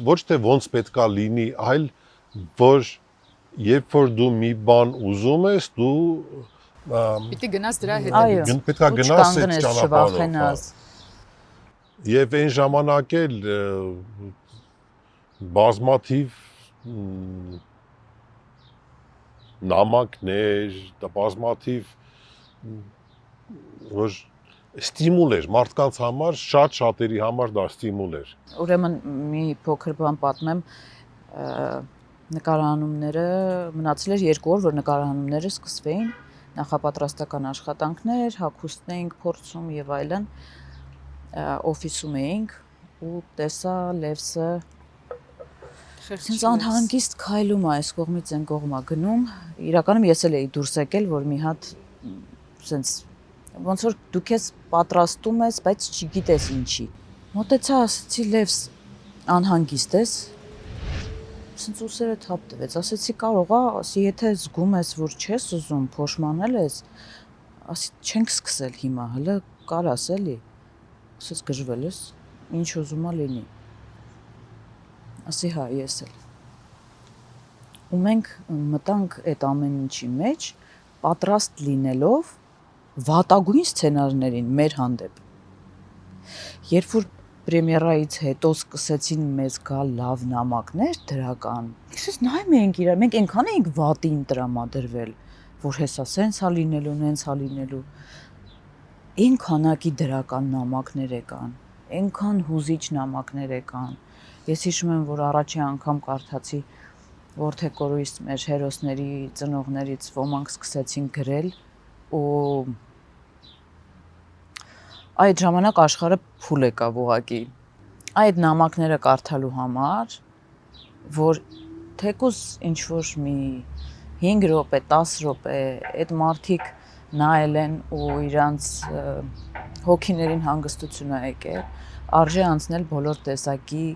ոչ թե ոնց պետքա լինի, այլ որ երբ որ դու մի բան ուզում ես, դու Պիտի գնաս դրա այո, հետևից։ պետքա գնաս այդ ճանապարհով։ չվախենաս։ Եվ այն ժամանակ էլ բազմաթիվ նամակներ, բազմաթիվ որ ստիմուլ էր մարդկանց համար, շատերի համար դա ստիմուլ էր։ Ուրեմն մի փոքր բան պատմեմ, նկարահանումները մնացել էր 2 օր, որ նկարահանումները սկսվեին, նախապատրաստական աշխատանքներ, հագուստն էինք փորձում եւ այլն, օֆիսում էինք ու տեսա Լևսը Սենց անհանգիստ քայլում է այս կողմից այն կողմա գնում, իրականում ես էլ էի դուրս եկել, որ մի հատ սենց ոնց որ դու քեզ պատրաստում ես, բայց չգիտես ինչի։ Մոտեցա, ասեցի Լևս, անհանգիստ ես։ Սենց ուսերը թափ տվեց, ասեցի կարող է, ասի եթե զգում ես, որ չես ուզում փոշմանել ես, ասի չենք սկսել հիմա, հələ կարաս էլի։ Ասեց գժվել ես, ինչ ուզում ա լինի։ Ասի հա, ես էլ։ Ու մենք մտանք այդ ամեն ինչի մեջ, պատրաստ լինելով վատագույն սցենարներին մեր հանդեպ։ Երբ որ պրեմիերայից հետո սկսեցին մեզ գալ լավ նամակներ դրական, ես նայում էինք իրար, մենք այնքան էինք վատին տրամադրվել, որ հեսա սենց ա լինելու, նենց ա լինելու։ Այն քանակի դրական նամակներ եկան, այնքան հուզիչ նամակներ եկան։ Ես հիշում եմ, որ առաջի անգամ կարդացի Որթեկորույս մեր հերոսների ծնողներից ոմանք սկսեցին գրել ու այդ ժամանակ աշխարհը փուլ եկավ ուղակի։ Այդ նամակները կարդալու համար, որ թեկուզ ինչ որ մի 5 րոպե, 10 րոպե այդ մարդիկ նայել են ու իրանց հոգիներին հանգստություն ա եկել, արժե անցնել բոլոր տեսակի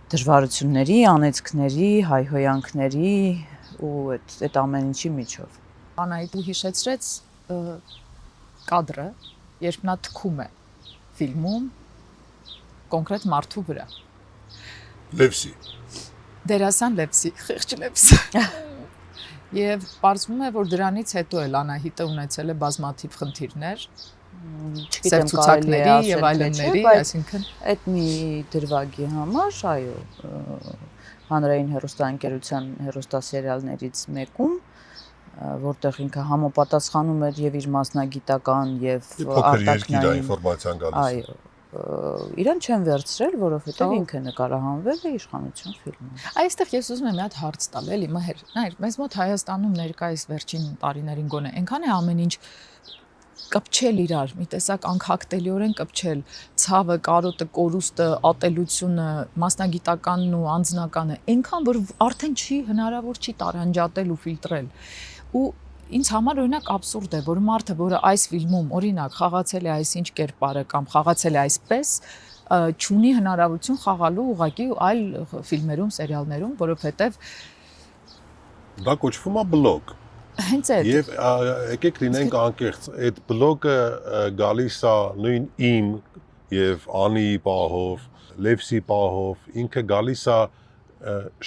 դժվարությունների, անեծքների, հայհոյանքների ու այդ ամեն ինչի միջով։ Անահիտ ու հիշեցրեց կադրը, երբ նա թքում է ֆիլմում կոնկրետ մարդու վրա։ Լևսի։ Դերասան Լևսի, խիղճ Լևսի։ Եվ պարզվում է, որ դրանից հետո էլ Անահիտը ունեցել է բազմաթիվ խնդիրներ, Չգիտեմ կարելի է եւ այլնների, այսինքն այդ մի դրվագի համար, այո, հանրային հեռուստաընկերության հեռուստասերիալներից մեկում, որտեղ ինքը համապատասխանում էր եւ իր մասնագիտական եւ արտաքնային ինֆորմացիան գալիս։ Այո, իրան չեն վերցրել, որովհետեւ ինքը նկարահանվել է իշխանություն ֆիլմում։ Այստեղ ես ուզում եմ մի հատ հարց տալ, էլի մհեր, նայր, մեզ մոտ Հայաստանում ներկայիս վերջին տարիներին գոնե այնքան է ամեն ինչ կպչել իրար, մի տեսակ անքակտելիորեն կպչել, ցավը, կարոտը, կորուստը, ատելությունը, մասնագիտականն ու անձնականը, այնքան որ արդեն հնարավոր չի տարանջատել ու ֆիլտրել։ Ու ինձ համար օրինակ абսուրդ է, որ մարդը, որը այս ֆիլմում օրինակ խաղացել է այսինչ կերպարը կամ խաղացել է այսպես, չունի հնարավորություն խաղալու ուղղակի այլ ֆիլմերում, սերիալներում, որովհետև դա կոչվում է բլոգ։ Հենց այդ։ Եվ եկեք լինենք անկեղծ, այդ բլոգը գալիս է նույն իմ եւ Անի պահով, Լևսի պահով, ինքը գալիս է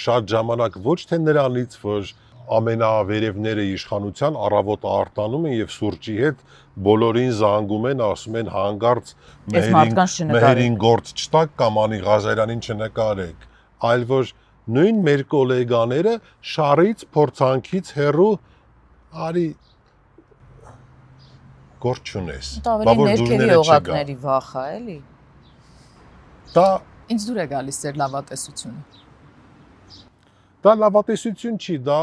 շատ ժամանակ ոչ թե նրանից, որ ամենավերևները իշխանության առավոտ արտանում են եւ սուրճի հետ բոլորին զանգում են, ասում են հանգարց մերին գործ չտակ կամ Անի Ղազարյանին չնկարեք, այլ որ նույն մեր գոլեգաները շարից փորձանքից հեռու արի գործ չունես։ Դա ավելի ներքևի օղակների վախ է, էլի։ Դա ինձ դուր է գալիս ձեր լավատեսությունը։ Դա լավատեսություն չի, դա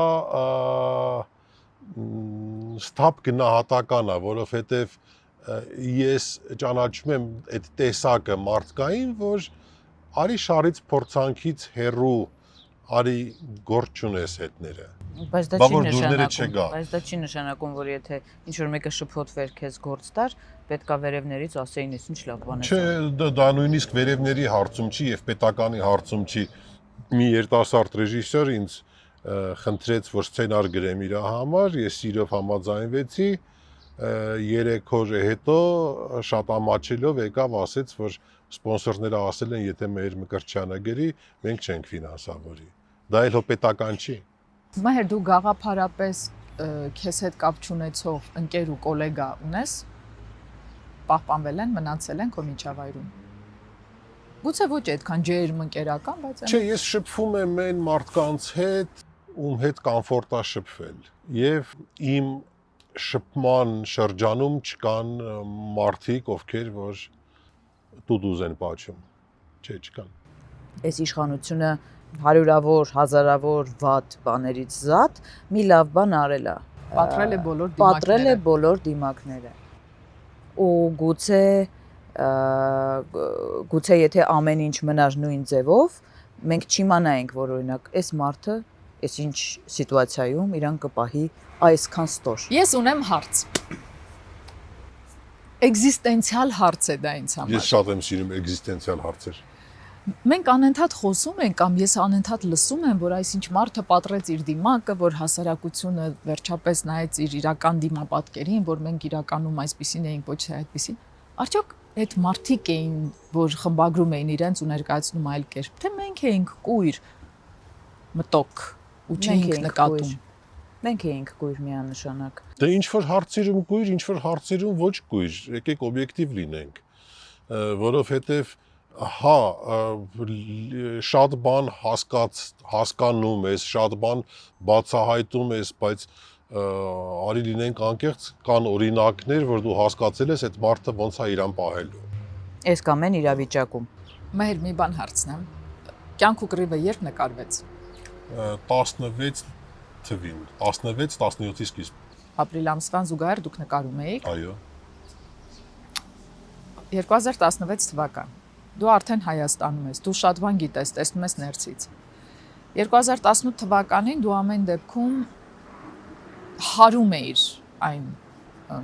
ստապ գնահատական է, որովհետև ես ճանաչում եմ այդ տեսակը մարդկային, որ արի շարից փորձանքից հեռու, արի գործ չունես հետները։ Բայց դա Բա չի որ դուրները նշանակում, չգա։ բայց դա չի նշանակում, որ եթե ինչ որ մեկը շփոթվեր քեզ գործ տար, պետքա վերևներից ասեին, ես ինչ լավ բան ես Չէ, անում։ դա նույնիսկ վերևների հարցում չի եւ պետականի հարցում չի։ Մի երիտասարդ ռեժիսոր ինձ խնդրեց, որ սցենար գրեմ իր համար, ես սիրով համաձայնվեցի, 3 օր հետո շատ ամաչելով եկավ ասեց, որ սպոնսորները ասել են, եթե մեր Մկրտչյանը գրի, մենք չենք ֆինանսավորի։ Դա էլ հո պետական չի։ Մահեր, դու գաղափարապես քեզ հետ կապ չունեցող ընկեր ու գոլեգա ունես, պահպանվել են, մնացել են քո միջավայրում։ Գուցե ոչ այդքան ջերմ ընկերական, բայց Չէ, ես շփվում եմ այն մարդկանց հետ, ում հետ կոմֆորտ է շփվել։ Եվ իմ շփման շրջանում չկան մարդիկ, ովքեր որ տուդուզ են պատճում։ Չէ, չկան։ Այս իշխանությունը հարյուրավոր, հազարավոր վատ բաներից զատ մի լավ բան արել է։ պատրել է բոլոր Պատրել է դիմակները։ բոլոր դիմակները։ Ու գուցե եթե ամեն ինչ մնար նույն ձևով, մենք չիմանայինք, որ օրինակ այս մարդը այս ինչ սիտուացիայում իրան կպահի այսքան ստոր։ Ես ունեմ հարց։ Էգզիստենցիալ հարց է դա ինձ համար։ Ես շատ եմ սիրում էգզիստենցիալ հարցեր։ Մենք անընդհատ խոսում ենք կամ ես անընդհատ լսում եմ, որ այսինչ մարդը պատրեց իր դիմակը, որ հասարակությունը վերջապես նայեց իր իրական դիմապատկերին, որ մենք իրականում այսպեսին էինք, ոչ թե այդպեսին։ Արդյոք այդ մարդիկ էին, որ խմբագրում էին իրենց ու ներկայացնում այլ կերպ, թե մենք էինք կույր մտոք ու չէինք նկատում։ Մենք էինք կույր միանշանակ։ Դե ինչ որ հարցերում կույր, ինչ որ հարցերում ոչ կույր, եկեք օբյեկտիվ լինենք, որովհետև հա շատ բան հասկանում ես, շատ բան բացահայտում ես, բայց արի լինենք անկեղծ, կան օրինակներ, որ դու հասկացել ես այդ մարդը ոնց է իրան պահելու։ Այս կամ այն իրավիճակում։ Մահեր, մի բան հարցնեմ։ Կյանք ու կռիվը երբ նկարվեց։ 16 թվին, 16-17-ի սկիզբ։ Ապրիլ ամսվան զուգահեռ դուք նկարում էիք։ Այո։ 2016 թվական։ Դու արդեն Հայաստանում ես, դու շատ բան գիտես, տեսնում ես ներսից։ 2018 թվականին դու ամեն դեպքում հարում էիր այն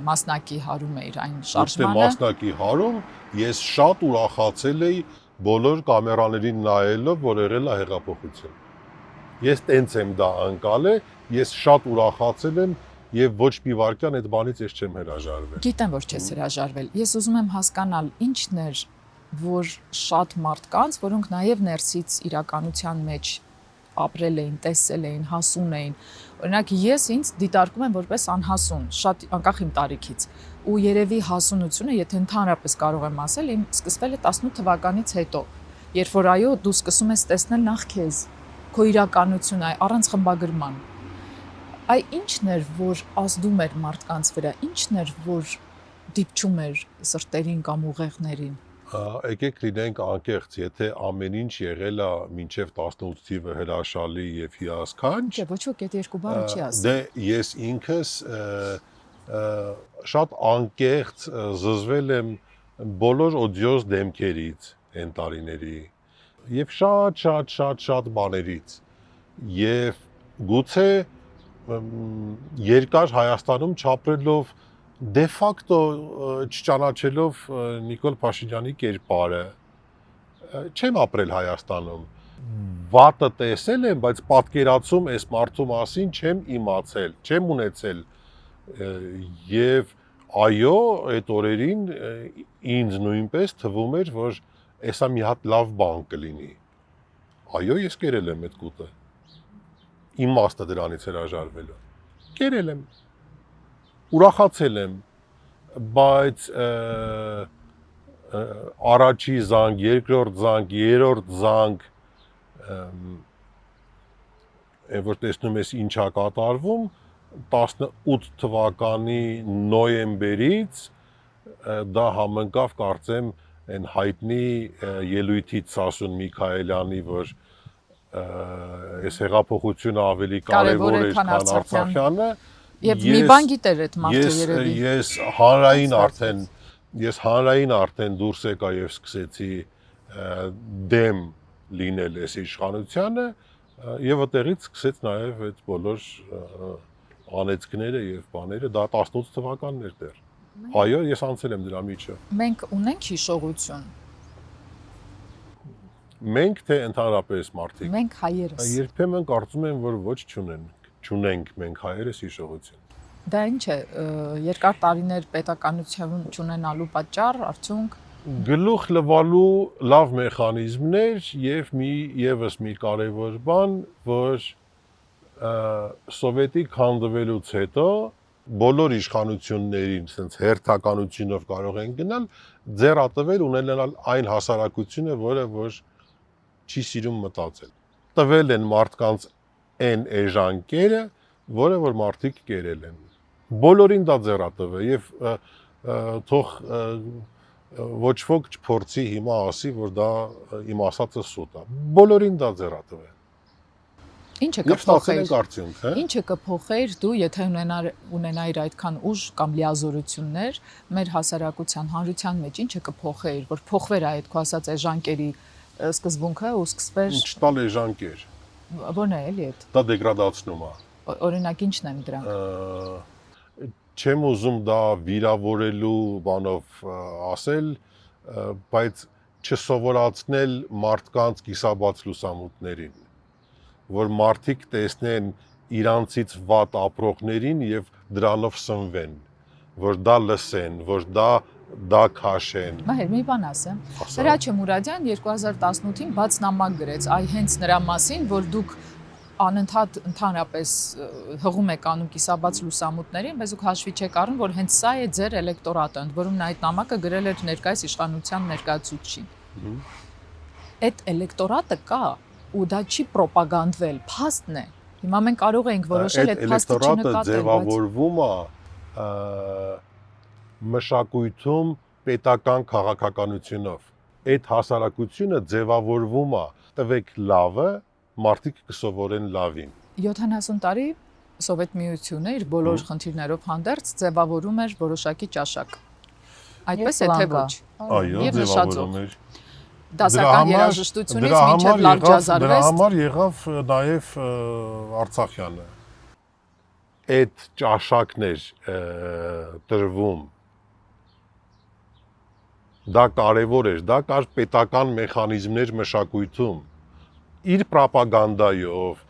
մասնակի հարում էիր այն Ոչ թե շարժմանը։ մասնակի հարում, ես շատ ուրախացել էի բոլոր կամերաներին նայելով, որ եղել է հեղափոխություն։ Ես տենց եմ դա անցալել, ես շատ ուրախացել եմ եւ ոչ մի վարքյան այդ բանից ես չեմ հրաժարվել։ Գիտեմ, որ չես հրաժարվել։ Ես ուզում եմ հասկանալ ինչն էր, որ շատ մարդկանց, որոնք նաև ներսից իրականության մեջ ապրել էին, տեսել էին, հասուն էին։ Օրինակ ես ինձ դիտարկում եմ որպես անհասուն, շատ անկախ իմ տարիքից։ Ու երևի հասունությունը, եթե ընդհանրապես կարող եմ ասել, իմ սկսվել է 18 թվականից հետո, երբ որ այո, դու սկսում ես տեսնել նախ քեզ, քո իրականությունը առանց խմբագրման։ Այ ինչն էր, որ ազդում էր մարդկանց վրա, ինչն էր, որ դիպչում էր սրտերին կամ ուղեղներին։ Եկեք լինենք անկեղծ, եթե ամեն ինչ եղել է մինչև 18 թիվը հրաշալի եւ հիասքանչ, Չէ, ոչ ոք այդ երկու բառը չի ասում։ դե ես ինքս շատ անկեղծ զզվել եմ բոլոր օդիոզ դեմքերից այն տարիների եւ շատ բաներից եւ գուցե երկար Հայաստանում չապրելով դե ֆակտո չճանաչելով Նիկոլ Փաշինյանի կերպարը չեմ ապրել Հայաստանում վատը տեսել եմ, բայց պատկերացում այս մարդու մասին չեմ իմացել, չեմ ունեցել եւ այո, այդ օրերին ինձ նույնպես թվում էր, որ էսա մի հատ լավ բան կլինի։ Այո, ես կերել եմ այդ կուտը։ Իմաստը դրանից հրաժարվելու։ Կերել եմ։ Ուրախացել եմ, բայց առաջի զանգ, երկրորդ զանգ, երրորդ զանգ որ տեսնում ես ինչա կատարվում 18 թվականի նոյեմբերից դա համընկավ կարծեմ այն հայտնի ելույթից Սասուն Միքայելյանի, որ այս հեղափոխությունը ավելի կարևոր է, քան Արցախյանը։ Եվ մի բան գիտեր այդ մարդը երևի։ Ես հանրային արդեն դուրս եկա եւ սկսեցի դեմ լինել այս իշխանությանը, Եվ այդտեղից սկսեց նաև այդ բոլոր անեծքները եւ բաները, դա 18 թվականներ դեռ։ Այո, ես անցել եմ դրա միջը։ Մենք ունենք հիշողություն։ Մենք թե ընդհանրապես մարդիկ։ Մենք հայերս։ Երբեմն կարծում եմ, որ ոչ չունենք մենք հայերս հիշողություն։ Դա ինչ է, երկար տարիներ պետականություն չունենալու պատճառ, արդյունք Գլուխ լվալու լավ մեխանիզմներ եւ եւս մի կարեւոր բան, որ սովետիկ հանդվելուց հետո բոլոր իշխանություններին sense հերթականությունով կարող են գնալ ձեռատվել ունենալ այն հասարակությունը, որը որ չի սիրում մտածել։ Տվել են մարդկանց այն էժանկերը, որը որ մարդիկ կերել են։ Բոլորին դա ձեռատվել եւ թող ոչ ոք չփորձի հիմա ասի, որ դա իմ ասածը սուտ է։ Բոլորին դա ձեռատվել։ Ինչը Եվ ստացել ենք կփոխեիր։ արդյունք, հա։ Ինչը կփոխեիր դու, եթե ունենայիր այդքան ուժ կամ լիազորություններ մեր հասարակության հանրության մեջ, ինչը կփոխեիր, որ փոխվեր այդ քո ասած էժանկերի սկզբունքը ու սկսվեր Չտալ էժանկեր։ ո՞րն է էլի այդ։ Դա դեգրադացնում է։ Օրինակ ինչն են դրանք։ Չեմ ուզում դա վիրավորելու բանով ասել, բայց չսովորացնել մարդկանց կիսաբաց լուսամուտներին, որ մարդիկ տեսնեն իրանցից վատ ապրողներին եւ դրանով սնվեն, որ դա լսեն, որ դա քաշեն։ Մահեր, մի բան ասեմ։ Հրաչյա Մուրադյան 2018-ին բաց նամակ գրեց այ հենց նրա մասին, որ դուք անընդհատ ընդհանրապես հղում եք անում կիսաբաց լուսամուտներին, բայց դուք հաշվի չեք առնում, որ հենց սա է ձեր էլեկտորատը, ընդ որում նա այդ նամակը գրել էր ներկայիս իշխանության ներկայացուցչին։ Այդ էլեկտորատը կա ու դա չի պրոպագանդվել, փաստն է։ Հիմա մենք կարող ենք որոշել այդ փաստը չնկատել, ձևավորվում է մշակույթում պետական քաղաքականությունով։ Այդ հասարակությունը ձևավորվում է, տվեք լավը, մարդիկ կսովորեն լավին։ 70 տարի Սովետ Միությունը իր բոլոր խնդիրներով հանդերձ ձևավորում էր որոշակի ճաշակ։ Այդպես է թե ոչ։ Այո, Եվ ձևավորում էր։ Դասական երաժշտությունից մինչև լավ Դրա ջազարվեստ։ համար եղավ նաև Արցախյանը։ Այդ ճաշակներ տրվում դա կարևոր էր, դա կար պետական մեխանիզմներ մշակույթում։ Իր պրոպագանդայով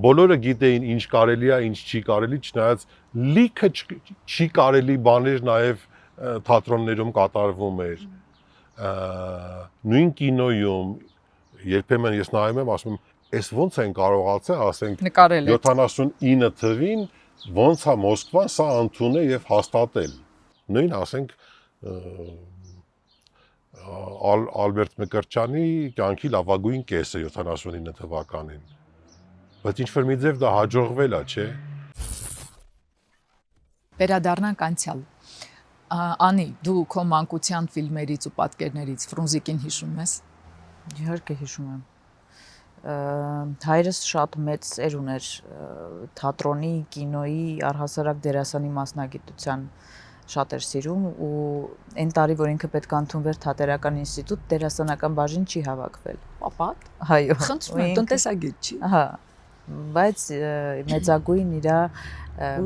բոլորը գիտեին ինչ կարելի է, ինչ չի կարելի, չնայած լիքը չի կարելի բաներ նաև թատրոններում կատարվում էր։ Նույն կինոյում երբեմն ես նայում եմ, ասում եմ, «Էս ո՞նց են կարողացել, ասենք Նկարել 79 թվին ո՞նց է Մոսկվան սա ընդունել եւ հաստատել»։ Նույն ասենք Ալբերտ Մկրտչյանի կյանքի լավագույն կեսը 79 թվականին։ Բայց ինչ որ մի ձև դա հաջողվել է, չէ՞։ Վերադառնանք անցյալ։ Անի, դու քո մանկության ֆիլմերից ու պատկերներից Ֆրունզիկին հիշում ես։ Իհարկե հիշում եմ։ Հայրս շատ մեծ ծեր ուներ թատրոնի, կինոյի, առհասարակ դերասանի մասնագիտության շատ էր սիրում ու այն տարի, որ ինքը պետք է ընդունվեր թատերական ինստիտուտ, դերասանական բաժին չի հավաքվել։ Պապատ։ Այո։ Խնդրում եմ, տնտեսագետ չի։ Ահա։ Բայց մեծագույն իրա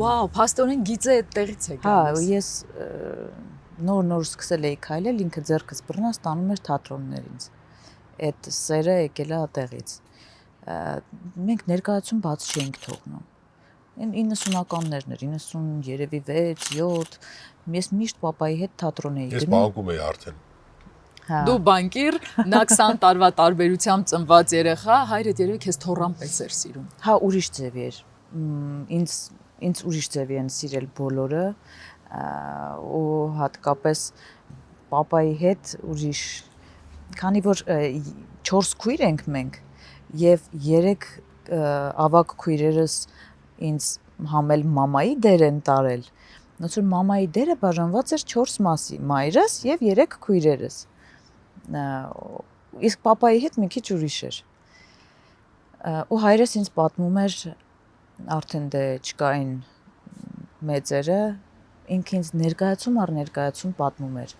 Վաու, փաստորեն գիծը այդտեղից է Հա, գալիս։ ես նոր սկսել էի քայլել, ինքը ձեռքս բռնած տանում էր թատրոններից։ Այդ սերը եկել է այդտեղից։ Մենք ներկայացում բաց չէինք թողնում։ Այն 90-ականներն էր, 90 երևի 6-7, ես միշտ պապայի հետ թատրոն էի Ես բանկում էի արդեն։ Հա։ Դու բանկիր, նա 20 տարվա տարբերությամբ ծնված երեխա, հայրդ երևի քեզ թոռան պես էր սիրում։ Հա, ուրիշ ձևի էր։ Ինձ ուրիշ ձևի են սիրել բոլորը, ու հատկապես պապայի հետ ուրիշ, քանի որ 4 քույր ենք մենք եւ 3 ավագ քույրերս ինձ համել մամայի դեր են տարել։ Ոնց որ մամայի դերը բաժանված էր 4 մասի՝ մայրս եւ 3 քույրերս։ Իսկ պապայի հետ մի քիչ ուրիշ էր։ Ու հայրս ինձ պատմում էր, արդեն դե չկային մեծերը, ինքը ինձ ներկայացում առ ներկայացում պատմում էր։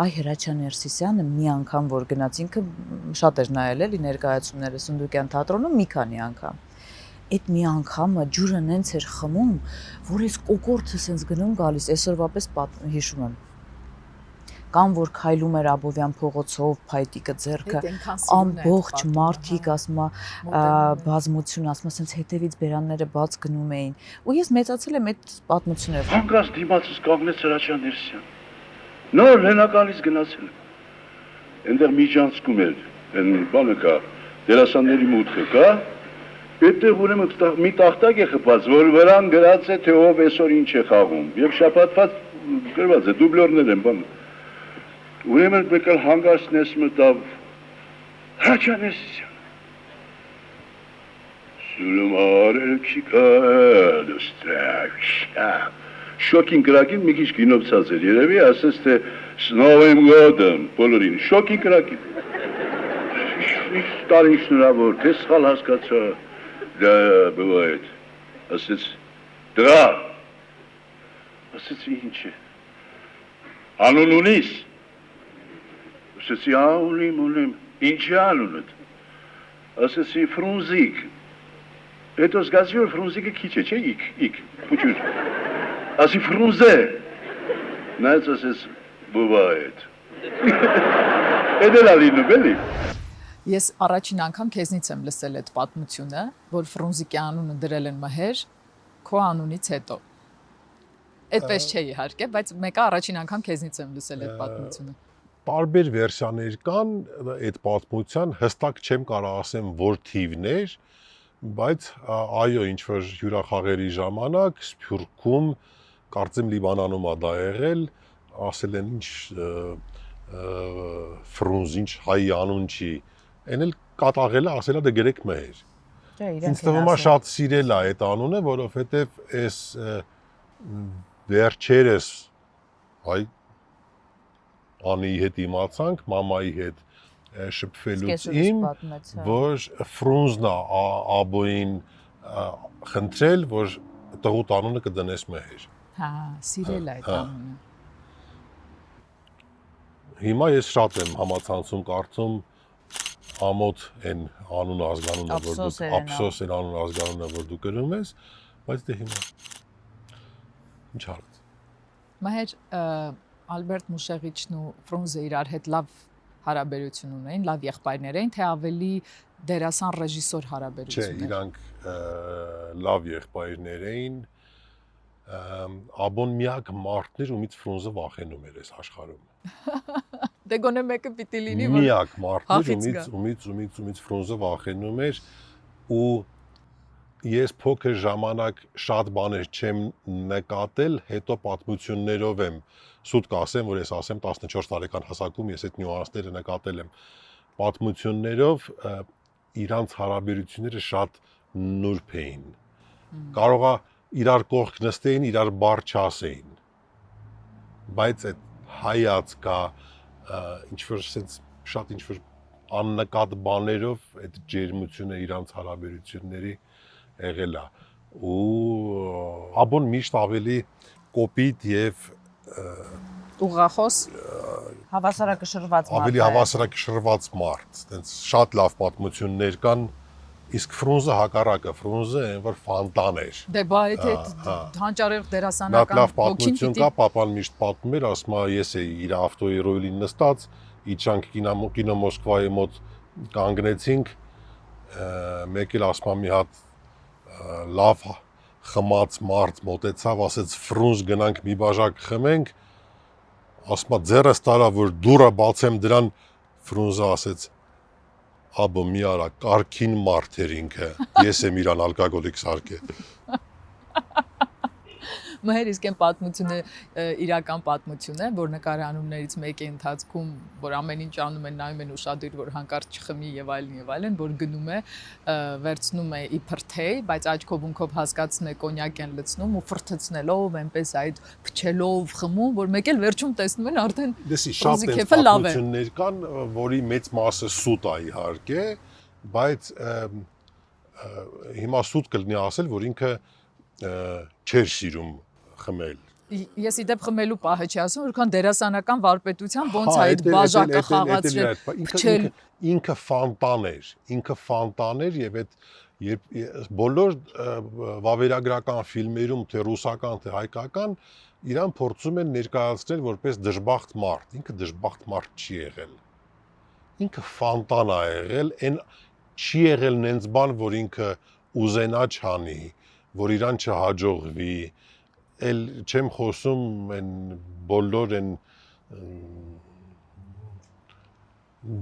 Այ Հրաչյա Ներսիսյանը մի անգամ որ գնաց, ինքը շատ էր նայել էլի ներկայացումները Սունդուկյան թատրոնում մի քանի անգամ։ Այդ մի անգամը ջուրը նենց էր խմում, որ ես կոկորդը սենց գնում գալիս, այսօրվա պես հիշում եմ։ Կամ որ քայլում էր Աբովյան փողոցով, փայտիկը ձեռքը, ամբողջ մարդիկ, ասում բազմություն, ասում ասենց հետևից բերանները բաց գնում էին։ Ու ես մեծացել եմ այդ պատմություններով։ Հանկարծ դիմացս կանգնեց Հրաչյա Ներսիսյան։ Նոր հենակալից գնացել։ Այնտեղ միջանցքում էր, այն բանը կա, դերասանների մուտքը կա։ Այդտեղ ուրեմն մի տախտակ է խփած, որ վրան գրած է թե ով այսօր ինչ է խաղում։ Եվ շաբաթված գրված է, դուբլորներ են բանը։ Ուրեմն մեկ էլ հանգարցնես մտավ Հրաչյա Ներսիսյան։ Սուրում արելքի կադստրակշա։ Շոքին կրակին մի քիչ գինովցած էր, երևի ասես թե Սնովեմ գոդեմ, բոլորին, շոքին կրակին։ Ինչ տարին շնորհավոր, թե սխալ հասկացա, դա բывает, ասեց, դրա, ասեց ինչ է, անուն ունիս, ասեցի ունիմ, ինչ է անունդ, ասեցի Ֆրունզիկ, հետո զգացի որ Ֆրունզիկը քիչ է, չէ, իք, պուչուր, ասի Ֆրունզե, նայեց ասեց, բывает, էդ էլ ալինում էլի, Ես առաջին անգամ քեզնից եմ լսել այդ պատմությունը, որ Ֆրունզիկի անունը դրել են մհեր քո անունից հետո։ Այդպես չէ իհարկե, բայց մեկը առաջին անգամ քեզնից եմ լսել այդ պատմությունը։ Տարբեր վերսիաներ կան այդ պատմության, հստակ չեմ կարող ասեմ որ թիվներ, բայց այո, ինչ որ հյուրախաղերի ժամանակ Սփյուռքում, կարծեմ Լիբանանում է դա եղել, ասել են ինչ Ֆրունզ, ինչ հայի անուն չի, այն էլ կատաղելը ասել է դե գրեք մհեր։ Ինձ թվում է շատ սիրել է այդ անունը, որովհետև այս վերջերս այ Անիի հետ իմացանք, մամայի հետ շփվելուց իմ, որ Ֆրունզն է Աբոյին խնդրել, որ տղուտ անունը կդնես մհեր։ Հա, սիրել է այդ անունը։ Հիմա ես շատ եմ համացանցում կարծում ամոթ են անուն ազգանունը, որ դու ափսոս են անուն ազգանունը, որ դու կրում ես, բայց դե հիմա ինչ արած։ Մհեր Ալբերտ Մուշեղիչն ու Ֆրունզը իրար հետ լավ հարաբերություն ունեին, լավ եղբայրներ էին, թե ավելի դերասան ռեժիսոր հարաբերություն էր։ Չէ, իրանք լավ եղբայրներ էին։ Աբոն միակ մարդն էր, ումից Ֆրունզը վախենում էր այս աշխարհում։ Դե գոնե մեկը պիտի լինի, որ միակ մարդն էր, ումից Ֆրունզը վախենում էր ու ես փոքր ժամանակ շատ բաներ չեմ նկատել, հետո պատմություններով եմ սուտ կասեմ, որ ես ասեմ 14 տարեկան հասակում ես այդ նյուանսները նկատել եմ պատմություններով իրանց հարաբերությունները շատ նուրբ էին։ Կարող է իրար կողք նստեին, իրար բառ չասեին։ Բայց այդ հայացքա ինչ որ sense շատ ինչ որ աննկատ բաներով այդ ջերմությունը իրանց հարաբերությունների եղել է ու Աբոն միշտ ավելի կոպիտ եւ ուղղախոս հավասարակշռված մարդ։ Ավելի հավասարակշռված մարդ, այդպես շատ լավ պատմություններ կան, իսկ Ֆրունզը հակառակը, Ֆրունզը այն որ ֆանտան էր։ Դե բա այդ հանճարեղ դերասանական Շատ լավ պատմություն կա, papan միշտ պատմում էր, ասում է ես էի իր ավտոյի ռոյլին նստած, իջանք կինո Մոսկվայի մոտ կանգնեցինք, մեկ էլ ասում է մի հատ լավ խմած մարդ մոտեցավ, ասեց Ֆրունզ գնանք մի բաժակ խմենք, ասում է ձեռս տարա որ դուռը բացեմ դրան, Ֆրունզը ասեց Աբո մի արա կարքին մարդ էր ինքը, ես եմ իրան ալկոգոլիկ սարքել։ Մհեր իսկ այն պատմությունը իրական պատմություն է, որ նկարանուններից մեկի ընթացքում, որ ամեն ինչ անում են, նայում են ուշադիր, որ հանկարծ չխմի եւ այլն, որ գնում է, վերցնում է իբր թեյ, բայց աչքով ունքով հասկացնում է կոնյակ են լցնում ու ֆրթցնելով, այնպես այդ փչելով խմում, որ մեկ էլ վերջում տեսնում են արդեն Դեսի շատ են պատմություններ կան, որի մեծ մասը սուտ է իհարկե, բայց հիմա սուտ կլինի ասել, որ ինքը չէր սիրում խմել, ես իդեպ խմելու պահը չի ասում, որքան դերասանական վարպետության ոնց Հա, այդ բաժակը խաղացրել, փչել։ Ինքը ֆանտան էր եւ այդ երբ բոլոր վավերագրական ֆիլմերում թե ռուսական թե հայկական իրան փորձում են ներկայացնել որպես դժբախտ մարդ, ինքը դժբախտ մարդ չի եղել։ Ինքը ֆանտան է եղել, այն չի եղել նենց բան, որ ինքը ուզենա չանի, որ իրան չհաջողվի, էլ չեմ խոսում այն բոլոր այն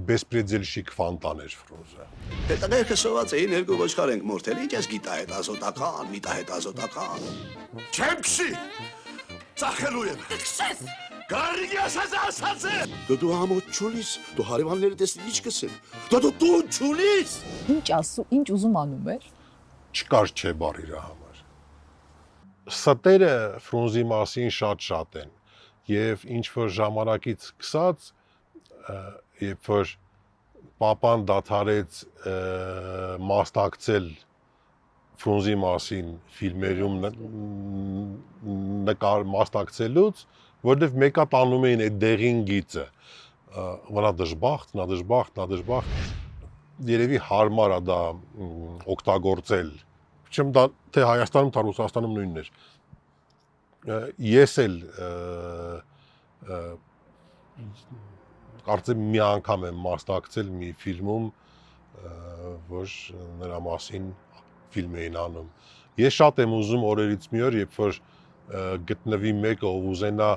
բեսպրեդելշիկ ֆանտաներ Ֆրունզը։ Հետագայքը սոված էին երկու ոչխար ենք մորթել, ինչ ես գիտահետ ազոտական, միտահետ ազոտական։ Չեմ քշի, ծախելու եմ։ Քշես, գարիգի ասած է։ Դու համոտ չունիս, դու հարևանները տեսնի ինչ կսեն։ Դու չունիս։ Ինչ ուզում անում էր։ Չկար չէ բառ իր համար։ Ստերը Ֆրունզի մասին շատ են եւ ինչ որ ժամանակից սկսած երբ որ պապան դադարեց մասնակցել Ֆրունզի մասին ֆիլմերում մասնակցելուց, որովհետև մեկա տանում էին այդ դեղին գիծը, նա դժբախտ, երևի հարմար է դա օգտագործել, չեմ դա թե Հայաստանում, թե Ռուսաստանում նույնն էր, ես էլ կարծեմ մի անգամ եմ մասնակցել մի ֆիլմում, որ նրա մասին ֆիլմ էին անում։ Ես շատ եմ ուզում օրերից մի օր, երբ որ գտնվի մեկը, ով ուզենա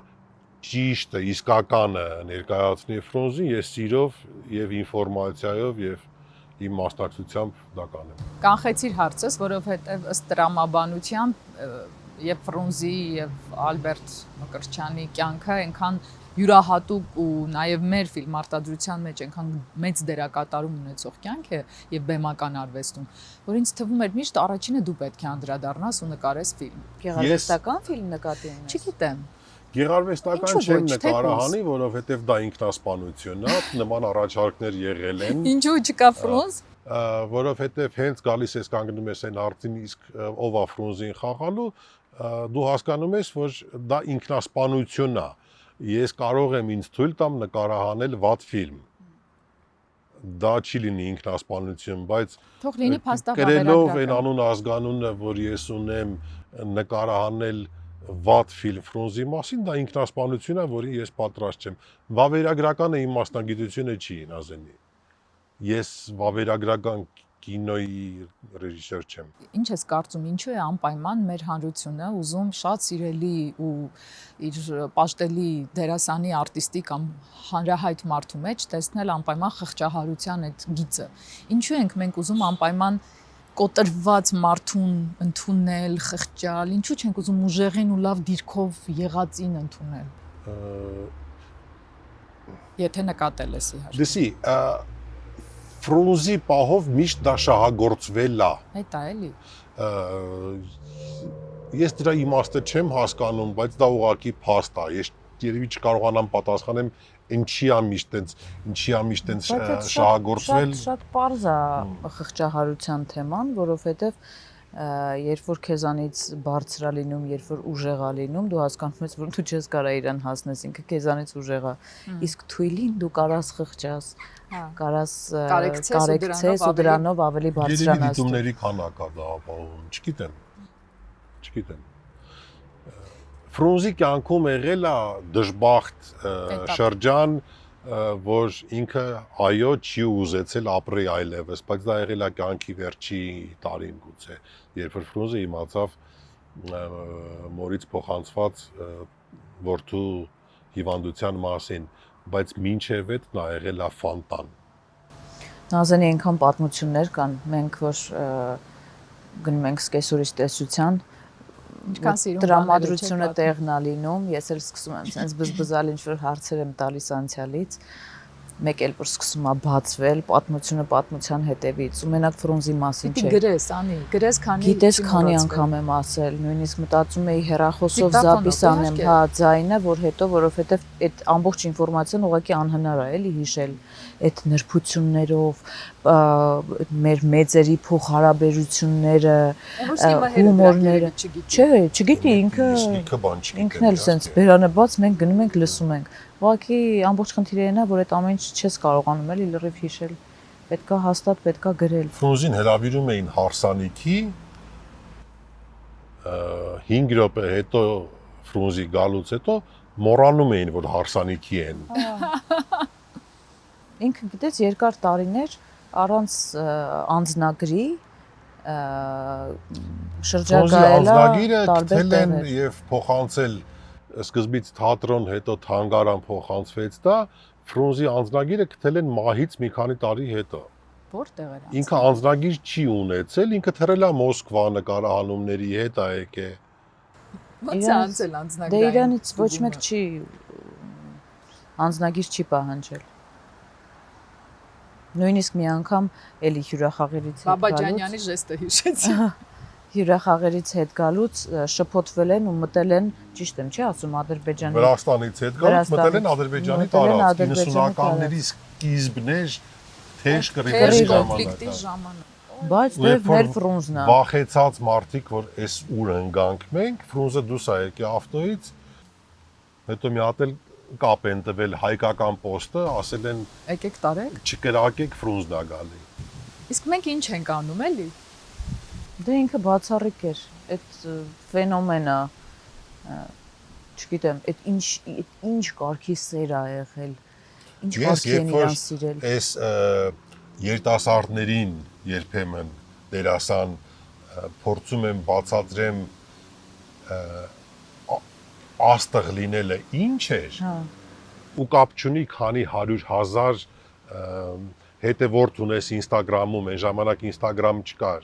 ճիշտը, իսկականը ներկայացնի Ֆրունզին, ես սիրով եւ ինֆորմացիայով եւ իմ մասնակցությամբ դա կանեմ։ Կանխեցիր հարցս, որովհետեւ ըստ տրամաբանության եւ Ֆրունզի եւ Ալբերտ Մկրտչյանի կյանքը այնքան յուրահատուկ ու նաև մեր ֆիլմարտադրության մեջ այնքան մեծ դերակատարում ունեցող կյանք է եւ բեմական արվեստում, որ ինձ թվում էր միշտ առաջինը դու պետք է անդրադառնաս ու նկարես ֆիլմ։ Գեղարվեստական ֆիլմ նկատի ունես։ Չգիտեմ։ Գեղարվեստական չեմ նկարահանի, որովհետեւ դա ինքնասպանություն է, նման առաջարկներ եղել են։ Ինչու չկա Ֆրունզ։ Որովհետեւ հենց գալիս ես կանգնում ես այն արդին իսկ ով է Ֆրունզին խաղալու, դու հասկանում ես, որ դա ինքնասպանություն է։ Ես կարող եմ ինձ թույլ տամ նկարահանել վատ ֆիլմ։ Դա չի լինի ինքնասպանություն, բայց թող լինի փաստաղ կրելով այն անուն ազգանունը, որ ես ունեմ նկարահանել վատ ֆիլմ Ֆրունզի մասին, դա ինքնասպանություն է, որի ես պատրաստ չեմ։ Վավերագրականը իմ մասնագիտությունը չի, Նազենի։ Ես վավերագրական կինոյի ռեժիսոր չեմ։ Ինչ ես կարծում, ինչու է անպայման մեր հանրությունը ուզում շատ սիրելի ու իր պաշտելի դերասանի արտիստի կամ հանրահայտ մարդու մեջ տեսնել անպայման խղճահարության այդ գիծը։ Ինչու ենք մենք ուզում անպայման կոտրված մարդուն ընդունել, խղճալ, ինչու չենք ուզում ուժեղին ու լավ դիրքով եղածին ընդունել։ Եթե նկատել ես իհարկե։ Դեսի, Ֆրունզի պահով միշտ դա շահագործվել է։ Այդ է էլի։ Ես դրա իմաստը չեմ հասկանում, բայց դա ուղղակի փաստ է։ Ես երևի չկարողանամ պատասխանել ինչի է միշտ տենց շահագործվել։ Շատ պարզ է խղճահարության թեման, որովհետև երբ որ քեզանից բարձր է լինում, երբ որ ուժեղ է լինում, դու հասկանում ես, որ դու չես կարող իրան հասնես, ինքը քեզանից ուժեղ է։ Իսկ թույլին դու կարաս խղճաս, կարաս կարեկցես ու դրանով ավելի բարձրանաս։ Դիտումների քանակ է դա ապահովում, չգիտեմ։ Ֆրունզի կյանքում եղել է դժբախտ շրջան, որ ինքը այո չի ուզեցել ապրի այլևս, բայց դա եղել է կյանքի վերջի տարին գուցե, երբ որ Ֆրունզը իմացավ մորից փոխանցված որդու հիվանդության մասին, բայց մինչև այդ նա եղել է ֆանտան։ Նազանի այնքան պատմություններ կան, մենք որ գնում ենք սկեսուրից տեսության, տրամադրությունը տեղն է լինում, ես էլ սկսում եմ sense բզբզալ ինչ որ հարցեր եմ տալիս անցյալից, մեկ էլ որ սկսում է բացվել, պատմությունը պատմության հետևից, ու մենակ Ֆրունզի մասին Պիտի չէ։ գրես, անի, գրես քանի Գիտես չի քանի մոռացվել։ անգամ եմ ասել, նույնիսկ մտածում էի հեռախոսով Դիկտաֆոնով, զապիս անեմ, իհարկե։ հա, ձայնը, որ հետո որովհետև այդ ամբողջ ինֆորմացիան ուղղակի անհնար է էլի հիշել այդ նրբություններով, մեր մեծերի փոխհարաբերությունները, Ոչ հիմա հերը հումորները։ չգիտի։ Չէ, չգիտի ինքը Ինքը բան չգիտեմ։ ինքն էլ սենց բերանը բաց մենք գնում ենք լսում ենք։ Ուղղակի ամբողջ խնդիրը այն է, որ այդ ամեն ինչ չես կարողանում էլի լրիվ հիշել։ Պետքա հաստատ պետքա գրել։ Ֆրունզին հրավիրում էին հարսանիքի 5 րոպե հետո Ֆրունզի գալուց հետո մոռանում էին, որ հարսանիքի են։ Ինքը գիտես երկար տարիներ առանց անձնագրի շրջագայելա Անձնագիրը տարբեր գտել են տեղեր։ եւ փոխանցել սկզբից թատրոն, հետո թանգարան փոխանցվեց դա, Ֆրունզի անձնագիրը գտել են մահից մի քանի տարի հետո։ Որտեղ էր։ Ինքը անձնագիր չի ունեցել, ինքը թռել է Մոսկվա նկարահանումների հետ է եկել։ Ոնց է անցել Դե անձնագրային։ իրանից ոչ մեկ չի անձնագիր չի պահանջել։ Նույնիսկ մի անգամ էլի հյուրախաղերից հետ Բաբաջանյանի ժեստը հիշեցի։ հյուրախաղերից հետ գալուց շփոթվել են ու մտել են, ճիշտ եմ, չի ասում Ադրբեջանի Վրաստանից հետ գալուց մտել են Ադրբեջանի տարածք, 90-ականների սկիզբներ թեժ կռիվերի կոնֆլիկտի ժամանակ։ ժամանակ։ բայց դե մեր Ֆրունզն է։ Վախեցած մարդիկ, որ էս ուր ընկանք մենք, Ֆրունզը դուրս է եկել ավտոյից, հետո մի հատ էլ կապ են տվել հայկական պոստը, ասել են Եկեք տարեք։ չկրակեք Ֆրունզն է գալի։ Իսկ մենք ինչ ենք անում էլի։ Դե ինքը բացառիկ էր, այդ ֆենոմենը, չգիտեմ, այդ ինչ կարգի սեր ա եղել, ինչ կարգի են իրան սիրել։ Ես երիտասարդներին երբեմն դերասան փորձում եմ բացատրեմ աստղ լինելը ինչ էր, ու կապ չունի քանի 100,000 հետևորդ ունես Instagram-ում, այն ժամանակ Instagram չկար,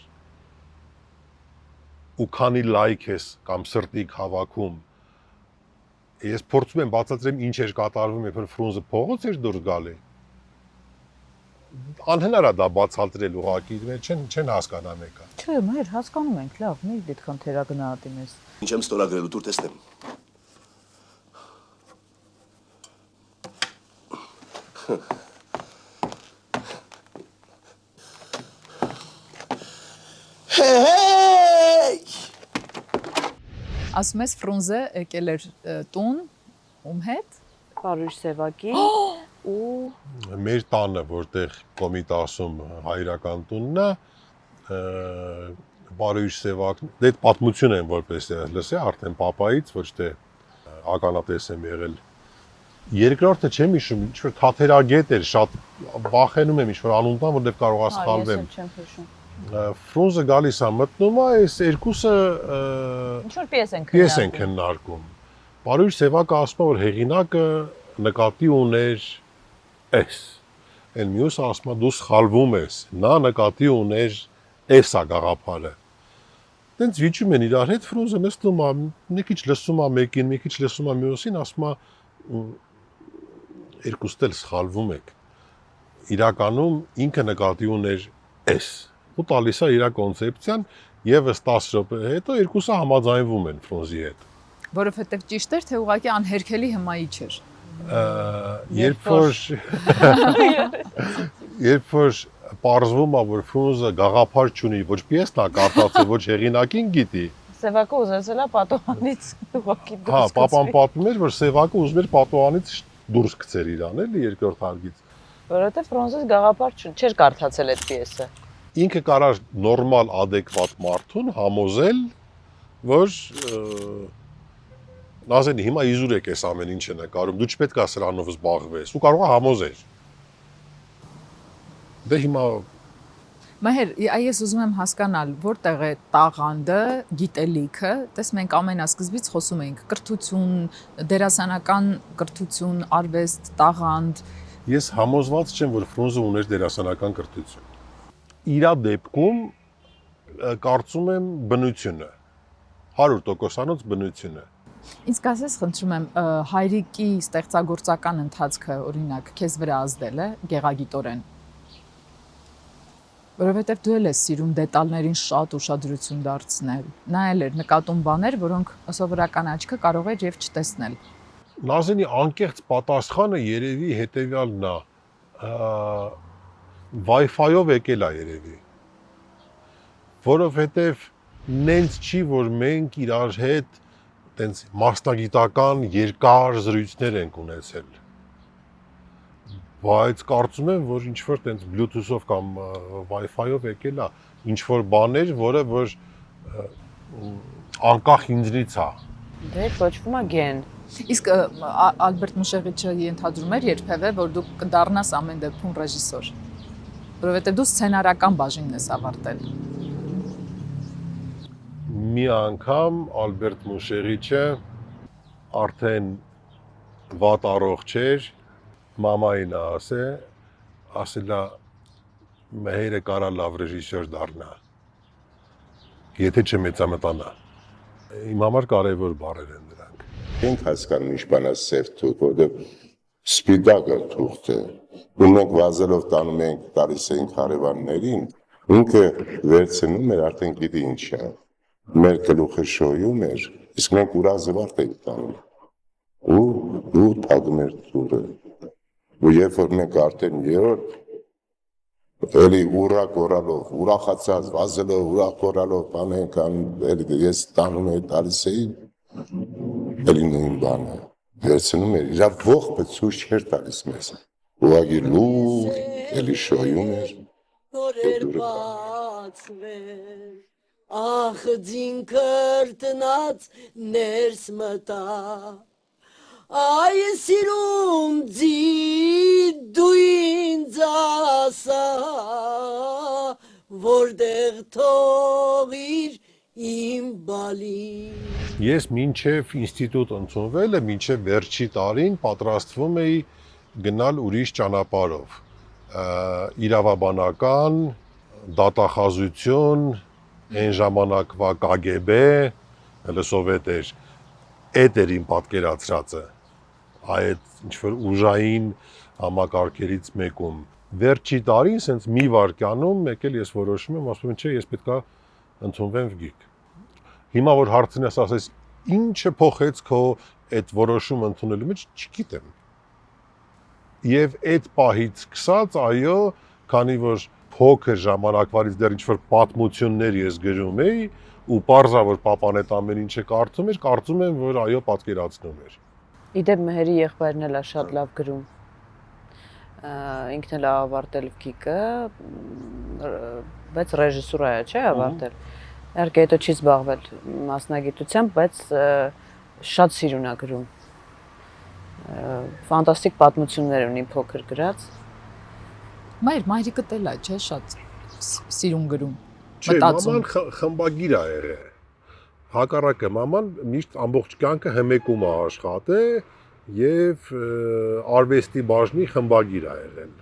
ու քանի լայք ես կամ սրտիկ հավաքում, ես փորձում եմ բացատրեմ ինչ էր կատարվում, երբ որ Ֆրունզը փողոց էր դուրս գալի, անհնար է դա բացատրել ուղղակի, չեն հասկանա մեկը։ Չէ, մեր հասկանում ենք, լավ, մի դիտքան թերագնահատի մեզ։ Ինչ եմ ստորագրելու դուր տեսնեմ։ Հեյ! Ասում ես Ֆրունզը եկել էր տուն ում հետ։ Պարույր Սևակի ու Մեր տանը, որտեղ Կոմիտասում հայրական տունն է, Բարույր Սևակն, դե պատմություն են որպես լսե արդեն պապայից, ոչ թե ականատես եմ եղել։ Երկրորդը չեմ հիշում, ինչ-որ թաթերագետ էր, շատ վախենում եմ ինչ-որ անունտան, որտեղ կարող է սխալվեմ։ Ես չեմ հիշում։ Ֆրունզը գալիս է մտնում է, այս երկուսը Ինչ որ պիես են քննարկում։ Բարույր Սևակը ասում է, որ հեղինակը նկատի ուներ էս։ Այն մյուսը ասում է, դու սխալվում ես։ Նա նկատի ուներ էսա գաղափարը։ Տենց վիճում են իրար հետ, Ֆրունզը նստում է, մի քիչ լսում է մեկին, մի քիչ լսում է մյուսին, ասում է երկուստ էլ սխալվում եք։ Իրականում ինքը նկատի ուներ էս։ Ու տալիս է իր կոնցեպցիան, եւս 10 րոպե հետո երկուսը համաձայնվում են Ֆրունզի հետ։ Որովհետև ճիշտ էր, թե ուղղակի անհերքելի հմայի չէր։ Երբ որ պարզվում է, որ Ֆրունզը գաղափար չունի, ոչ պիեսն է կարդացել, ոչ հեղինակին գիտի։ Սևակը ուզեցել է պատոհանից ուղղակի Հա, պապան պատմում էր, որ Սևակը ուզում էր պատոհանից դուրս գցեր իրան, էլի երկրորդ հարգից։ Որովհետև Ֆրունզից գաղափար չէր կարդացել այդ պիեսը։ Ինքը կարար նորմալ, adekvat մարդուն համոզել, որ Նազենի հիմա իզուր եք այս ամեն ինչը նկարում, դու չպետք է սրանով զբաղվես, ու կարող է համոզել։ Դե հիմա Մահեր, ես ուզում եմ հասկանալ, որտեղ է տաղանդը, գիտելիքը, տես մենք ամենասկզբից խոսում ենք կրթություն, դերասանական կրթություն, արվեստ, տաղանդ։ Ես համոզված չեմ, որ Ֆրունզը ուներ դերասանական կրթություն։ Իրա դեպքում կարծում եմ բնությունը, 100%-անոց բնությունը։ Ինձ կասես, խնդրում եմ, հայրիկի ստեղծագործական ընթացքը, օրինակ, քեզ վրա ազդել է գեղագիտորեն։ Որովհետև դու էլ ես սիրում դետալներին շատ ուշադրություն դարձնել։ Նայել էր նկատում բաներ, որոնք սովորական աչքը կարող էր եւ չտեսնել։ Նազենի անկեղծ պատասխանը երևի հետեւյալն է։ Wi-Fi-ով եկել է երևի։ Որովհետև նենց չի, որ մենք իրար հետ տենց մասնագիտական երկար զրույցներ ենք ունեցել։ Բայց կարծում եմ, որ ինչ որ տենց Bluetooth-ով կամ Wi-Fi-ով եկել է, ինչ որ բաներ, որը որ անկախ ինձնից է։ Դե կոչվում է գեն։ Իսկ Ալբերտ Մուշեղիչը ենթադրում էր երբևէ, որ դու կդառնաս ամեն դեպքում ռեժիսոր, որովհետև դու սցենարական բաժինն ես ավարտել։ Մի անգամ Ալբերտ Մուշեղիչը արդեն վատ առողջ էր, մամային ասել է մհերը կարա լավ ռեժիսոր դառնա, եթե չմեծամտանա։ Իմ համար կարևոր բառեր են դրանք։ Ենք հասկանում ինչ բան է սև թուղթ, որտեղ սպիտակը թուղթ է։ Ու մենք վազելով տանում ենք, տալիս ենք հարևաններին, ինքը վերցնում էր, արդեն գիտի ինչ է։ Մեր գլուխը շոյում էր, իսկ մենք ուրազվարդ ենք տանում։ Ու թագում էր թուղթը։ Ու երբ որ մենք արդեն երրորդ էլի ուրախ կորալով, ուրախացած, վազելով, ուրախ կորալով բանենք անում, ես տանում էի, տալիս էի, էլի նույն բանը, վերցնում էր, իրա ողբը ցույց չէր տալիս մեզ, ուղղակի լուր, էլի շոյում էր, ախ ձին կրտնած ներս մտա, այ սիրում ձի դու ինձ ասա, որտեղ թողիր իմ բալին։ Ես մինչև ինստիտուտ ընդունվելը, մինչև վերջի տարին պատրաստվում էի գնալ ուրիշ ճանապարհով։ Իրավաբանական, դատախազություն, այն ժամանակվա KGB, հələ սովետ էր, այդ էր իմ պատկերացրածը, այդ ինչ-որ ուժային համակարգերից մեկում։ Վերջի տարին, սենց մի վարկյանում, եկել ես որոշում եմ, ասում եմ, չէ, ես պետքա ընդունվեմ ՎԳԻԿ։ Հիմա որ հարցնես, ասես, ինչը փոխեց քո այդ որոշումը ընդունելու մեջ, չգիտեմ։ Եվ այդ պահից սկսած, այո, քանի որ փոքր ժամանակվանից դեռ ինչ-որ պատմություններ ես գրում էի, ու պարզա որ papan այդ ամեն ինչը կարդում էր, կարծում եմ, որ այո, պատկերացնում էր։ Իդեպ Մհերի եղբայրն էլ է շատ լավ գրում։ Ինքն էլ է ավարտել ՎԳԻԿ-ը, բայց ռեժիսուրա է, չէ՞, ավարտել։ Իհարկե հետո չի զբաղվել մասնագիտությամբ, բայց շատ սիրուն է գրում։ Ֆանտաստիկ պատմություններ ունի փոքր գրած։ Մայրիկը էլ է, չէ՞, շատ սիրուն գրում։ Չէ, մաման խմբագիր է եղել։ Հակառակը մաման միշտ ամբողջ կյանքը հմեկում է աշխատել եւ արվեստի բաժնի խմբագիր է եղել։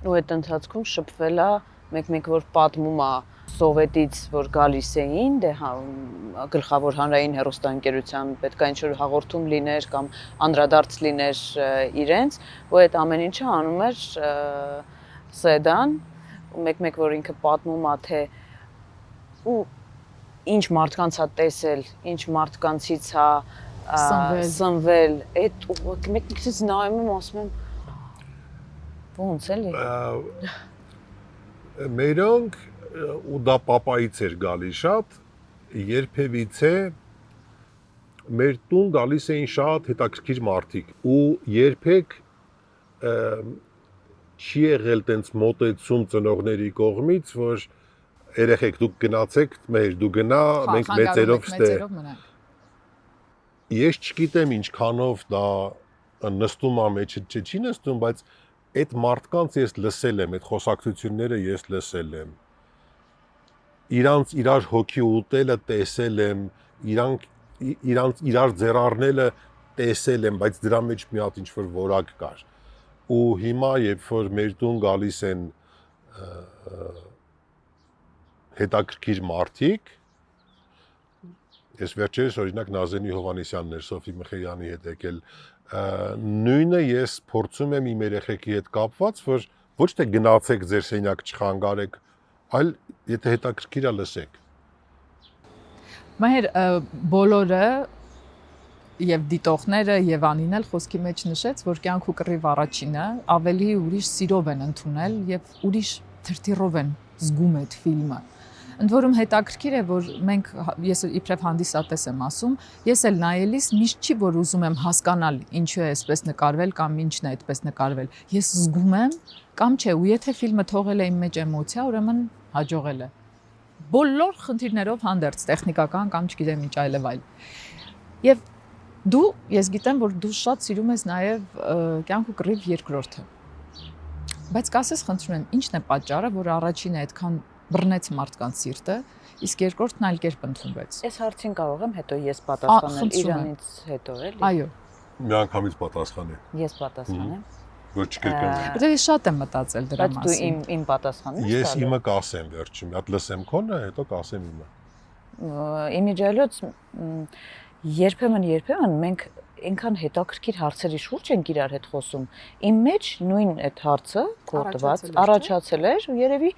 Ու այդ ընթացքում շփվել է մեկ-մեկ որ պատմում է սովետից որ գալիս էին, դե գլխավոր հանրային հեռուստաընկերության պետք է ինչ-որ հաղորդում լիներ կամ անդրադարձ լիներ իրենց, ու այդ ամեն ինչը անում էր Սեդան, ու մեկ-մեկ որ ինքը պատմում է թե ու ինչ մարդկանց է տեսել, ինչ մարդկանցից է սնվել, այդ մեկ-մեկից նայում եմ, ասում եմ ոնց էլի։ Մերոնք ու դա պապայից էր գալիս շատ, երբևիցե մեր տուն գալիս էին շատ հետաքրքիր մարդիկ ու երբեք չի եղել տենց մոտեցում ծնողների կողմից, որ երեխեք դուք գնացեք, մեր դու գնա, մենք մեծերով մնանք։ Ես չգիտեմ ինչքանով դա նստում է մեջը, չի նստում, բայց այդ մարդկանց ես լսել եմ, այդ խոսակցությունները ես լսել եմ։ Իրանց իրար հոգի ուտելը տեսել եմ, իրանց իրար ձեռառնելը տեսել եմ, բայց դրա մեջ մի հատ ինչ-որ որակ կար։ Ու հիմա, երբ որ մեր տուն գալիս են հետաքրքիր մարդիկ, Ես վերջերս օրինակ Նազենի Հովանեսյանն էր Սոֆի Մխեյանի հետ եկել, նույնը ես փորձում եմ իմ երեխեքի հետ կապված, որ ոչ թե գնացեք ձեր սենյակ չխանգարեք, այլ եթե հետաքրքիր է լսեք։ Մայր բոլորը եւ դիտողները եւ Անին էլ խոսքի մեջ նշեց, որ կյանք ու կռիվ առաջինը ավելի ուրիշ սիրով են ընդունել եւ ուրիշ թրթիռով են զգում այդ ֆիլմը։ Ընդ որում հետաքրքիր է, որ մենք ես իբրև հանդիսատես եմ ասում, ես էլ նայելիս միշտ չի որ ուզում եմ հասկանալ ինչու է այսպես նկարվել կամ ինչն է այդպես նկարվել։ Ես զգում եմ կամ չէ, ու եթե ֆիլմը թողել է իմ մեջ էմոցիա, ուրեմն հաջողել է։ Բոլոր խնդիրներով հանդերձ, տեխնիկական կամ չգիտեմ ինչ այլև այլ։ Եվ դու, ես գիտեմ, որ դու շատ սիրում ես նաև կյանք ու կռիվ երկրորդը։ Բայց կասես խնդրում եմ, ի՞նչն է պատճառը, որ առաջինը այդքան բռնեց մարդկանց սիրտը, իսկ երկրորդն այլ կերպ ընդունվեց։ Այս հարցին կարող եմ հետո ես պատասխանել իրանից հետո էլի։ Այո։ Միանգամից պատասխանի։ Ես պատասխանեմ։ Որ չկրկնեմ։ Բայց ես շատ եմ մտածել դրա Բայց դու մասին։ իմ պատասխանն ես։ Ես իմը կասեմ վերջում, մի հատ լսեմ քոնը, հետո կասեմ իմը։ Իմիջիալոց երբեմն մենք այնքան հետաքրքիր հարցերի շուրջ ենք իրար հետ խոսում։ Իմ մեջ նույն այդ հարցը գործված առաջացել էր ու երևի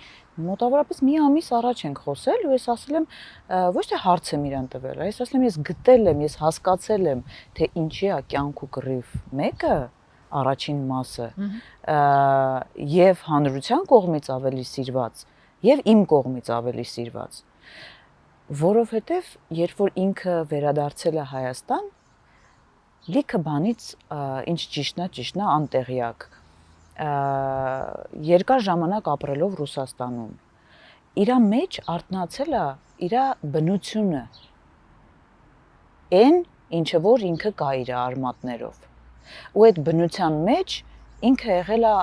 մոտավորապես մի ամիս առաջ ենք խոսել ու ես ասել եմ ոչ թե հարց եմ իրան տվել, այլ ես ասել եմ ես գտել եմ, ես հասկացել եմ, թե ինչի է կյանք ու կռիվ մեկը առաջին մասը եւ հանրության կողմից ավելի սիրված եւ իմ կողմից ավելի սիրված, որովհետեւ երբ որ ինքը վերադարձել է Հայաստան, լիքը բանից ինչ ճիշտնա անտեղյակ երկար ժամանակ ապրելով Ռուսաստանում իրա մեջ արտնացել է իրա բնությունը այն ինչը որ ինքը կա իր արմատներով ու այդ բնության մեջ ինքը եղել է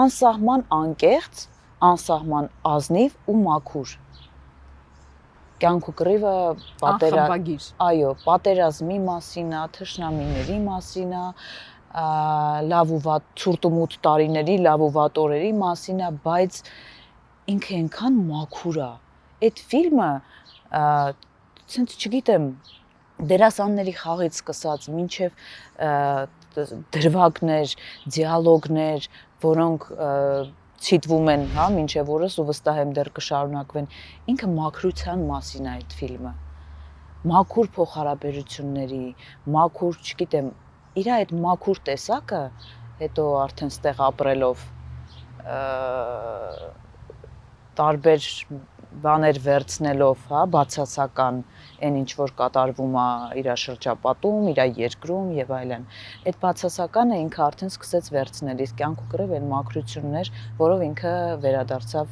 անսահման անկեղծ, անսահման ազնիվ ու մաքուր կյանք ու կռիվը այո, պատերազմի մասին է, թշնամիների մասին է, լավ ու վատ ցուրտ ու մութ տարիների, լավ ու վատ օրերի մասին է, բայց ինքը այնքան մաքուր է։ Այդ ֆիլմը, ցենց չգիտեմ, դերասանների խաղից սկսած մինչև դրվագներ, դիալոգներ, որոնք ցիտվում են, հա, մինչև օրս ու վստահ եմ դեռ կշարունակվեն։ Ինքը մաքրության մասին է այդ ֆիլմը։ Մաքուր փոխհարաբերությունների, մաքուր, չգիտեմ, իր այդ մաքուր տեսակը, հետո արդեն ստեղ ապրելով տարբեր բաներ վերցնելով, հա, բացասական այն ինչ որ կատարվում է իր շրջապատում, իր երկրում եւ այլն։ Այդ բացասականը ինքը արդեն սկսեց վերցնել, իսկ կյանք ու կռիվ այն մաքրություններ, որով ինքը վերադարձավ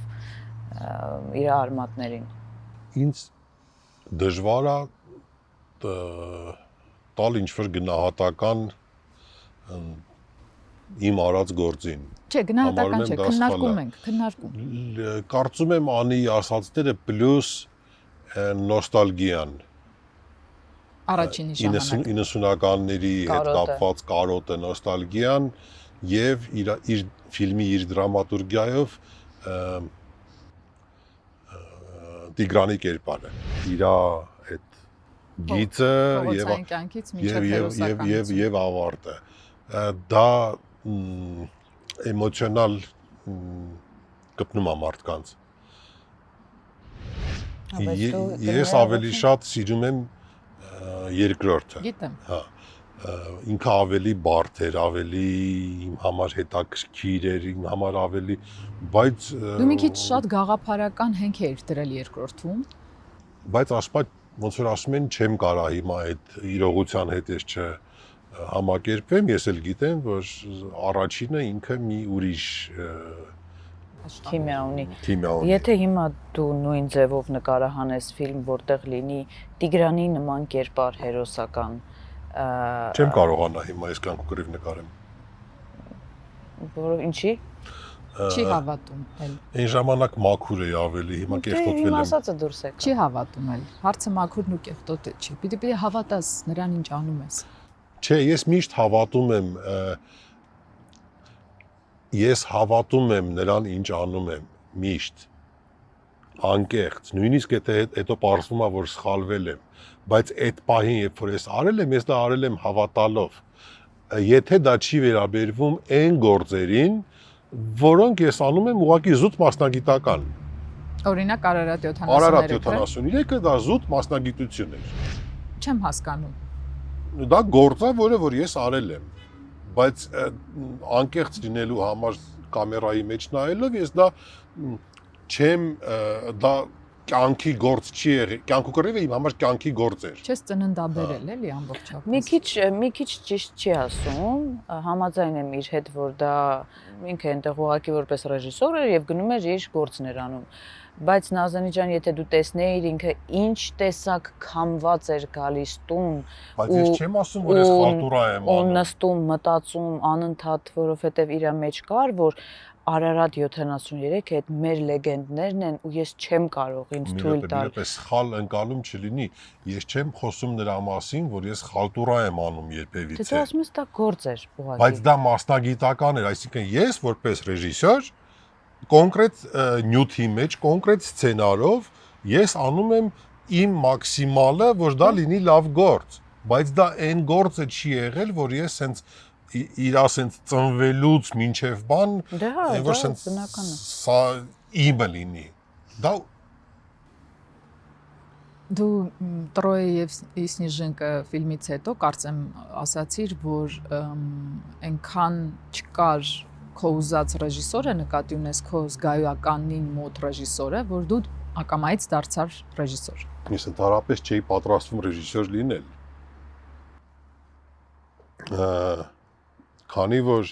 իր արմատներին։ Ինձ դժվար է տալ ինչ որ գնահատական իմ արած գործին։ Չէ, գնահատական չէ, քննարկում ենք, քննարկում։ Կարծում եմ անի ասածները պլյուս նոստալգիան։ Առաջին ժամանակ 90-ականների հետ կապված կարոտը, նոստալգիան եւ իր ֆիլմի իր դրամատուրգիայով Տիգրանի կերպարը։ Իր այդ գիծը եւ ավարտը։ Դա էմոցիոնալ գտնում է մարդկանց։ Ես ավելի շատ սիրում եմ երկրորդը։ Գիտեմ։ Հա։ Ինքը ավելի բարդ էր, ավելի իմ համար հետաքրքիր էր, իմ համար ավելի, բայց դու մի քիչ շատ գաղափարական հենք էիր դրել երկրորդում։ Բայց ասպա ոնց որ ասում են, չեմ կարա հիմա այդ իրողության հետ ես համակերպեմ, ես էլ գիտեմ, որ առաջինը ինքը մի ուրիշ քիմիա ունի։ Եթե հիմա դու նույն ձևով նկարահանես ֆիլմ, որտեղ լինի Տիգրանի նման կերպար հերոսական, չեմ կարողանա հիմա այս կյանք ու կռիվ նկարեմ։ Որով ինչի։ Չի հավատում էլ։ Այն ժամանակ մաքուր էի ավելի, հիմա կեղտոտվել եմ։ Իմ ասածը դուրս եկա։ Չի հավատում էլ։ Հարցը մաքուրն ու կեղտոտը չի։ Պիտի հավատաս նրան ինչ անում ես։ Չէ, ես միշտ հավատում եմ, ես հավատում եմ նրան ինչ անում եմ, միշտ, անկեղծ, նույնիսկ հետո պարզվում է, որ սխալվել եմ, բայց այդ պահին, երբ որ ես արել եմ, ես դա արել եմ հավատալով։ Եթե դա չի վերաբերվում այն գործերին, որոնք ես անում եմ ուղղակի զուտ մասնագիտական։ Օրինակ Արարատ 73-ը։ Արարատ 73-ը դա զուտ մասնագիտություն էր։ Չեմ հասկանում։ Դա գործ է, որ ես արել եմ, բայց անկեղծ լինելու համար կամերայի մեջ նայելով ես դա չեմ, դա կյանքի գործ չի եղել, կյանքու կռիվը իմ համար կյանքի գործ էր։ Չես ծննդաբերել էլի ամբողջապես։ Մի քիչ ճիշտ չի ասում, համաձայն եմ իր հետ, որ դա ինքը այնտեղ ուղղակի որպես ռեժիսոր էր եւ գնում էր իր գործն էր անում։ Բայց Նազանի ջան, եթե դու տեսնեիր ինքը ինչ տեսակ քամված էր գալիս տուն, բայց ես չեմ ասում, որ ես խալտուրա եմ անում։ Ու նստում, մտածում անընդհատ, որովհետեւ իր մեջ կար, որ Արարատ 73 այդ մեր լեգենդներն են ու ես չեմ կարող ինձ թույլ տալ։ Այդպես սխալ ընկալում չլինի, ես չեմ խոսում նրա մասին, որ ես խալտուրա եմ անում երբևիցե։ Դու ասում ես դա գործ էր ուղղակի։ Բայց դա մասնագիտական էր, այսինքն ես որպես ռեժիսոր կոնկրետ նյութի մեջ, կոնկրետ սցենարով ես անում եմ իմ մաքսիմալը, որ դա լինի լավ գործ, բայց դա այն գործը չի եղել, որ ես հենց իր ասենց ծնվելուց մինչև բան, որ սենց սա իմը լինի։ Դա Դու Տրոյե եւ Սնիժինկը ֆիլմից հետո կարծեմ ասացիր, որ այնքան չկար քո ուզած ռեժիսորը, նկատի ունես քո զգայականին մոտ ռեժիսորը, որ դու ակամայից դարձար ռեժիսոր։ Ես ընդհանրապես չէի պատրաստվում ռեժիսոր լինել։ Քանի որ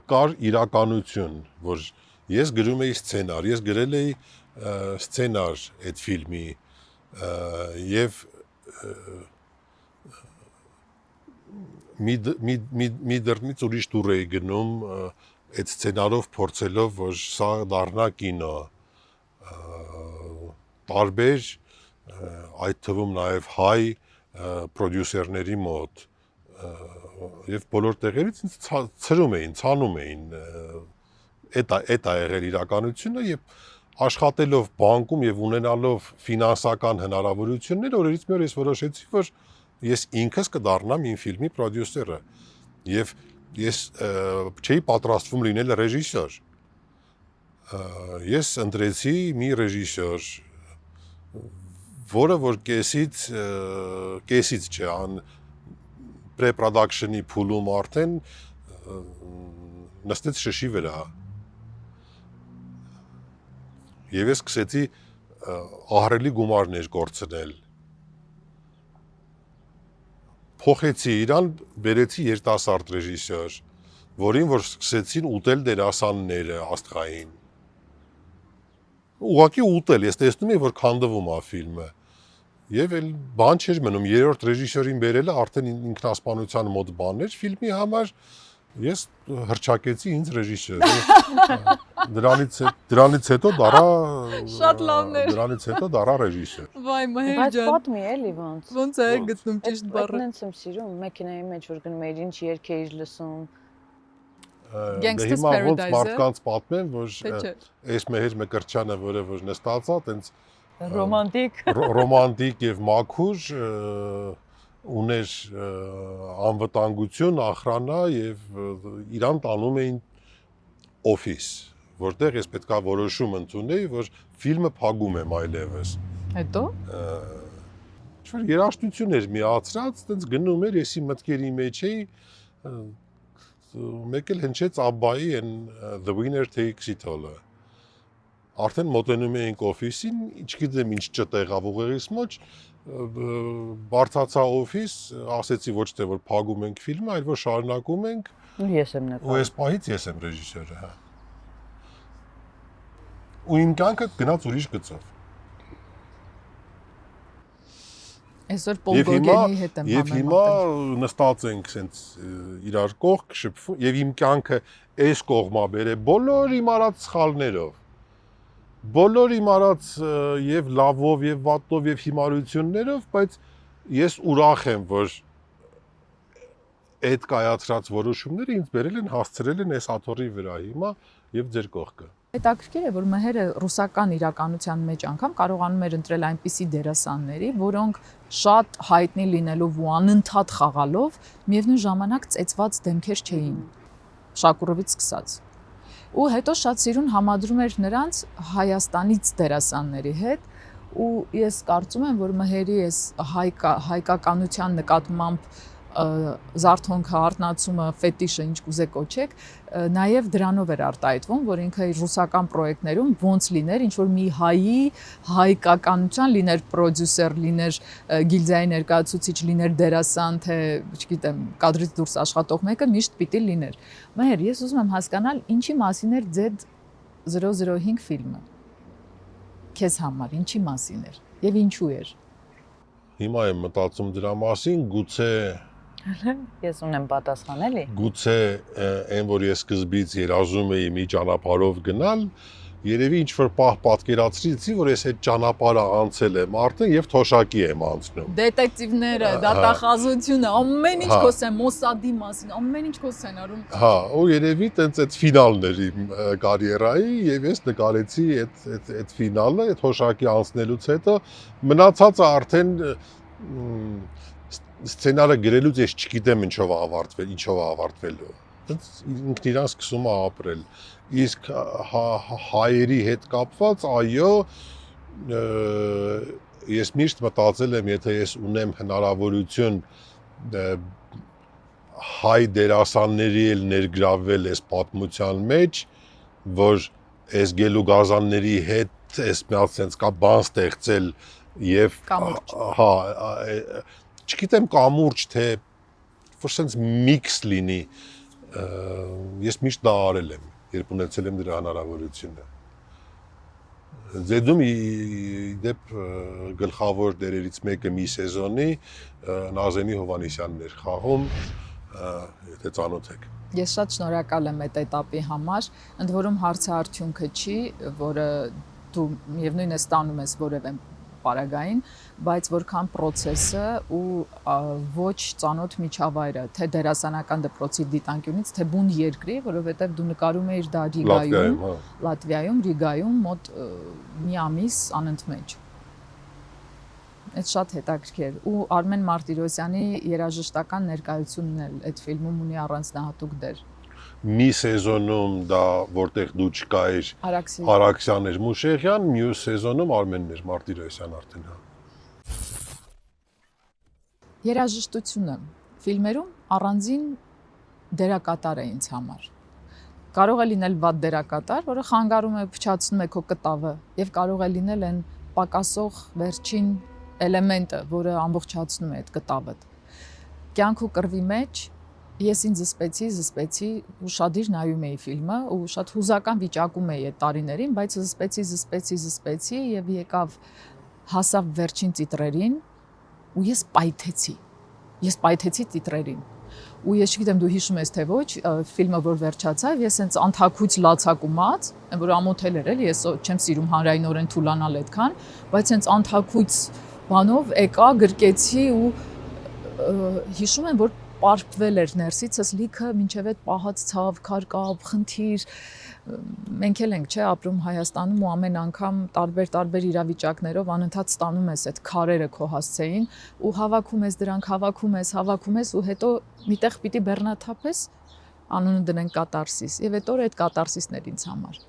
կար իրականություն, որ ես գրում էի սցենար, ես գրել էի սցենար այդ ֆիլմի եւ մի դեռնից ուրիշ տուր էի գնում այդ սցենարով փորձելով, որ սա դառնա կինո, տարբեր այդ թվում նաեւ հայ պրոդյուսերների մոտ եւ բոլոր տեղերից ինձ ցրում էին, ցանում էին, դա եղել իրականությունը եւ աշխատելով բանկում եւ ունենալով ֆինանսական հնարավորություններ, օրերից մի օր ես որոշեցի, որ ես ինքս կդառնամ իմ ֆիլմի պրոդյուսերը եւ ես չէի պատրաստվում լինել ռեժիսոր։ Ես ընտրեցի մի ռեժիսոր, որը որ կեսից չէ, պրե-պրոդաքշնի փուլում արդեն նստեց շշի վրա։ Եվ ես սկսեցի ահռելի գումարներ կորցնել։ Փոխեցի իրան, բերեցի երիտասարդ ռեժիսոր, որին որ սկսեցին ուտել դերասանները աստղային։ Ուղղակի ուտել, ես տեսնում եմ, որ քանդվում է ֆիլմը։ Եվ էլ բան չէր մնում, երրորդ ռեժիսորին բերելը արդեն ինքնասպանության մոտ բաներ ֆիլմի համար, ես հռչակեցի ինձ ռեժիսոր։ Դրանից հետո դառա Շատ լավն էր։ Դրանից հետո դառա ռեժիսոր։ Վայ Մհեր Բայց ջան։ պատմի էլի ոնց։ Ոնց է գտնում ճիշտ բառը։ Այդնենց եմ սիրում, մեքենայի մեջ որ գնում էիր, ինչ երգ էիր լսում։ Gangsta's Հիմա ոնց Paradise-ը։ մարդկանց պատմեմ, որ Թե չէ։ այս Մեհեր Մկրտչյանը, որը որ նստած է, տենց Ռոմանտիկ եւ մաքուր ուներ անվտանգություն, ախրանա եւ իրան տանում էին օֆիս, որտեղ ես պետքա որոշում ընդունեի, որ ֆիլմը փակում եմ այլևս։ Հետո Ինչ-որ երաժշտություն էր միացրած, տենց գնում էր, եսի մտքերի մեջ էի, մեկ էլ հնչեց Աբբայի The Winner Takes It All-ը։ Արդեն մոտենում էինք օֆիսին, չգիտեմ ինչ չտեղավ ուղեղիս մեջ, բարձացա օֆիս, ասեցի ոչ թե որ փակում ենք ֆիլմը, այլ որ շարունակում ենք։ ու ես եմ նկարում։ Ու այս պահից ես եմ ռեժիսորը, հա։ Ու իմ կյանքը գնաց ուրիշ գծով։ այսօր Պոլ Գոգենի հետ եմ Եվ հիմա նստած ենք սենց իրար կողք շփվում եւ իմ կյանքը այս կողմա բերե բոլոր իմ արած սխալներով։ Բոլոր իմ արած եւ լավով եւ վատով եւ հիմարություններով, բայց ես ուրախ եմ, որ այդ կայացրած որոշումները ինձ բերել են հասցրել են այս աթոռի վրա հիմա եւ ձեր կողքը։ Հետաքրքիր է, որ Մհերը ռուսական իրականության մեջ անգամ կարողանում էր ընտրել այնպիսի դերասանների, որոնք շատ հայտնի լինելով ու անընդհատ խաղալով միևնույն ժամանակ ծեծված դեմքեր չէին, Շակուրովից սկսած։ Ու հետո շատ սիրուն համադրում էր նրանց Հայաստանից դերասանների հետ, ու ես կարծում եմ, որ Մհերի այս հայկականության նկատմամբ զարթոնքը, արտնացումը, ֆետիշը, ինչ կուզեք կոչեք, նաև դրանով էր արտահայտվում, որ ինքը իր ռուսական պրոյեկտներում ոնց լիներ, ինչ որ մի հայի հայկականության լիներ պրոդյուսեր, լիներ գիլդիայի ներկայացուցիչ, լիներ դերասան, թե, չգիտեմ, կադրից դուրս աշխատող մեկը միշտ պիտի լիներ։ Մհեր, ես ուզում եմ հասկանալ, ինչի մասին էր Z005 ֆիլմը։ Քեզ համար ինչի մասին էր եւ ինչու էր։ Հիմա եմ մտածում դրա մասին, գուցե Ես ունեմ պատասխան էլի։ Գուցե այն որ ես սկզբից երազում էի մի ճանապարհով գնալ, երևի ինչ որ պահ պատկերացրեցի, որ ես այդ ճանապարհը անցել եմ արդեն եւ թոշակի եմ անցնում։ Դետեկտիվները, դատախազությունը, ամեն ինչ խոսեն Մոսադի մասին, ամեն ինչ խոսեն արում։ Հա, ու երևի տենց այդ ֆինալն էր իմ կարիերայի եւ ես նկարեցի այդ ֆինալը, այդ թոշակի անցնելուց հետո մնացածը արդեն սցենարը գրելուց ես չգիտեմ ինչով ավարտվելու։ Ինքն իրան սկսում է ապրել։ Իսկ հայերի հետ կապված, այո, ես միշտ մտածել եմ, եթե ես ունեմ հնարավորություն հայ դերասանների էլ ներգրավվել այս պատմության մեջ, որ այս գելուգազանների հետ այս մի հատ sense կա բան ստեղծել եւ հա չգիտեմ կամուրջ թե որ sense mix լինի ես միշտ դա արել եմ երբ ունեցել եմ դրա հնարավորությունը Ձեդում դեպ գլխավոր դերերից մեկը մի սեզոնի Նազենի Հովանեսյանն էր խաղում եթե ծանոթ եք Ես շատ շնորհակալ եմ այդ этаպի համար ընդ որում հարցը արդյունքը չի որը դու միևնույն է ստանում ես որևէ պարագային, բայց որքան process-ը ու ոչ ծանոթ միջավայրը, թե դերասանական դպրոցի դիտանկյունից, թե բուն երկրի, որովհետև դու նկարում էիր դա Ռիգայում, Լատվիայում, Ռիգայում մոտ մի ամիս անընդմեջ։ Այդ շատ հետաքրքիր ու Արմեն Մարտիրոսյանի երաժշտական ներկայությունն էլ այդ ֆիլմում ունի առանձնահատուկ դեր։ Մի սեզոնում դա որտեղ դու չկայիր Արաքսյան էր Մուշեղյան, մյուս սեզոնում Արմենն էր Մարտիրոսյան արդեն հա։ Երաժշտությունը ֆիլմերում առանձին դերակատար է ինձ համար։ Կարող է լինել վատ դերակատար, որը խանգարում է, փչացնում է քո կտավը, եւ կարող է լինել այն պակասող վերջին էլեմենտը, որը ամբողջացնում է այդ կտավը։ Կյանք ու կռվի մեջ Ես ինձ զսպեցի ու շատիր նայում էի ֆիլմը ու շատ հուզական վիճակում էի այդ տարիներին, բայց զսպեցի եւ եկավ հասավ վերջին տիտրերին ու ես պայթեցի տիտրերին։ Ու ես չգիտեմ դու հիշում ես թե ոչ, ֆիլմը որ վերջացավ, ես հենց անթակույց լացակումած, որ ամոթել էր էլի, ես չեմ սիրում հանրայինորեն թուլանալ այդքան, բայց հենց անթակույց բանով եկա, գրկեցի ու հիշում եմ որ պարպվել էր ներսիցս լիքը մինչև այդ պահած ցավ, քարկավ, խնդիր մենք էլ ենք չէ ապրում Հայաստանում ու ամեն անգամ տարբեր իրավիճակներով անընդհատ ստանում ես այդ քարերը քո հասցեին ու հավաքում ես ու հետո միտեղ պիտի բեռնաթափես անունը դնենք կատարսիս եւ այդ օրը այդ կատարսիսն էր ինձ համար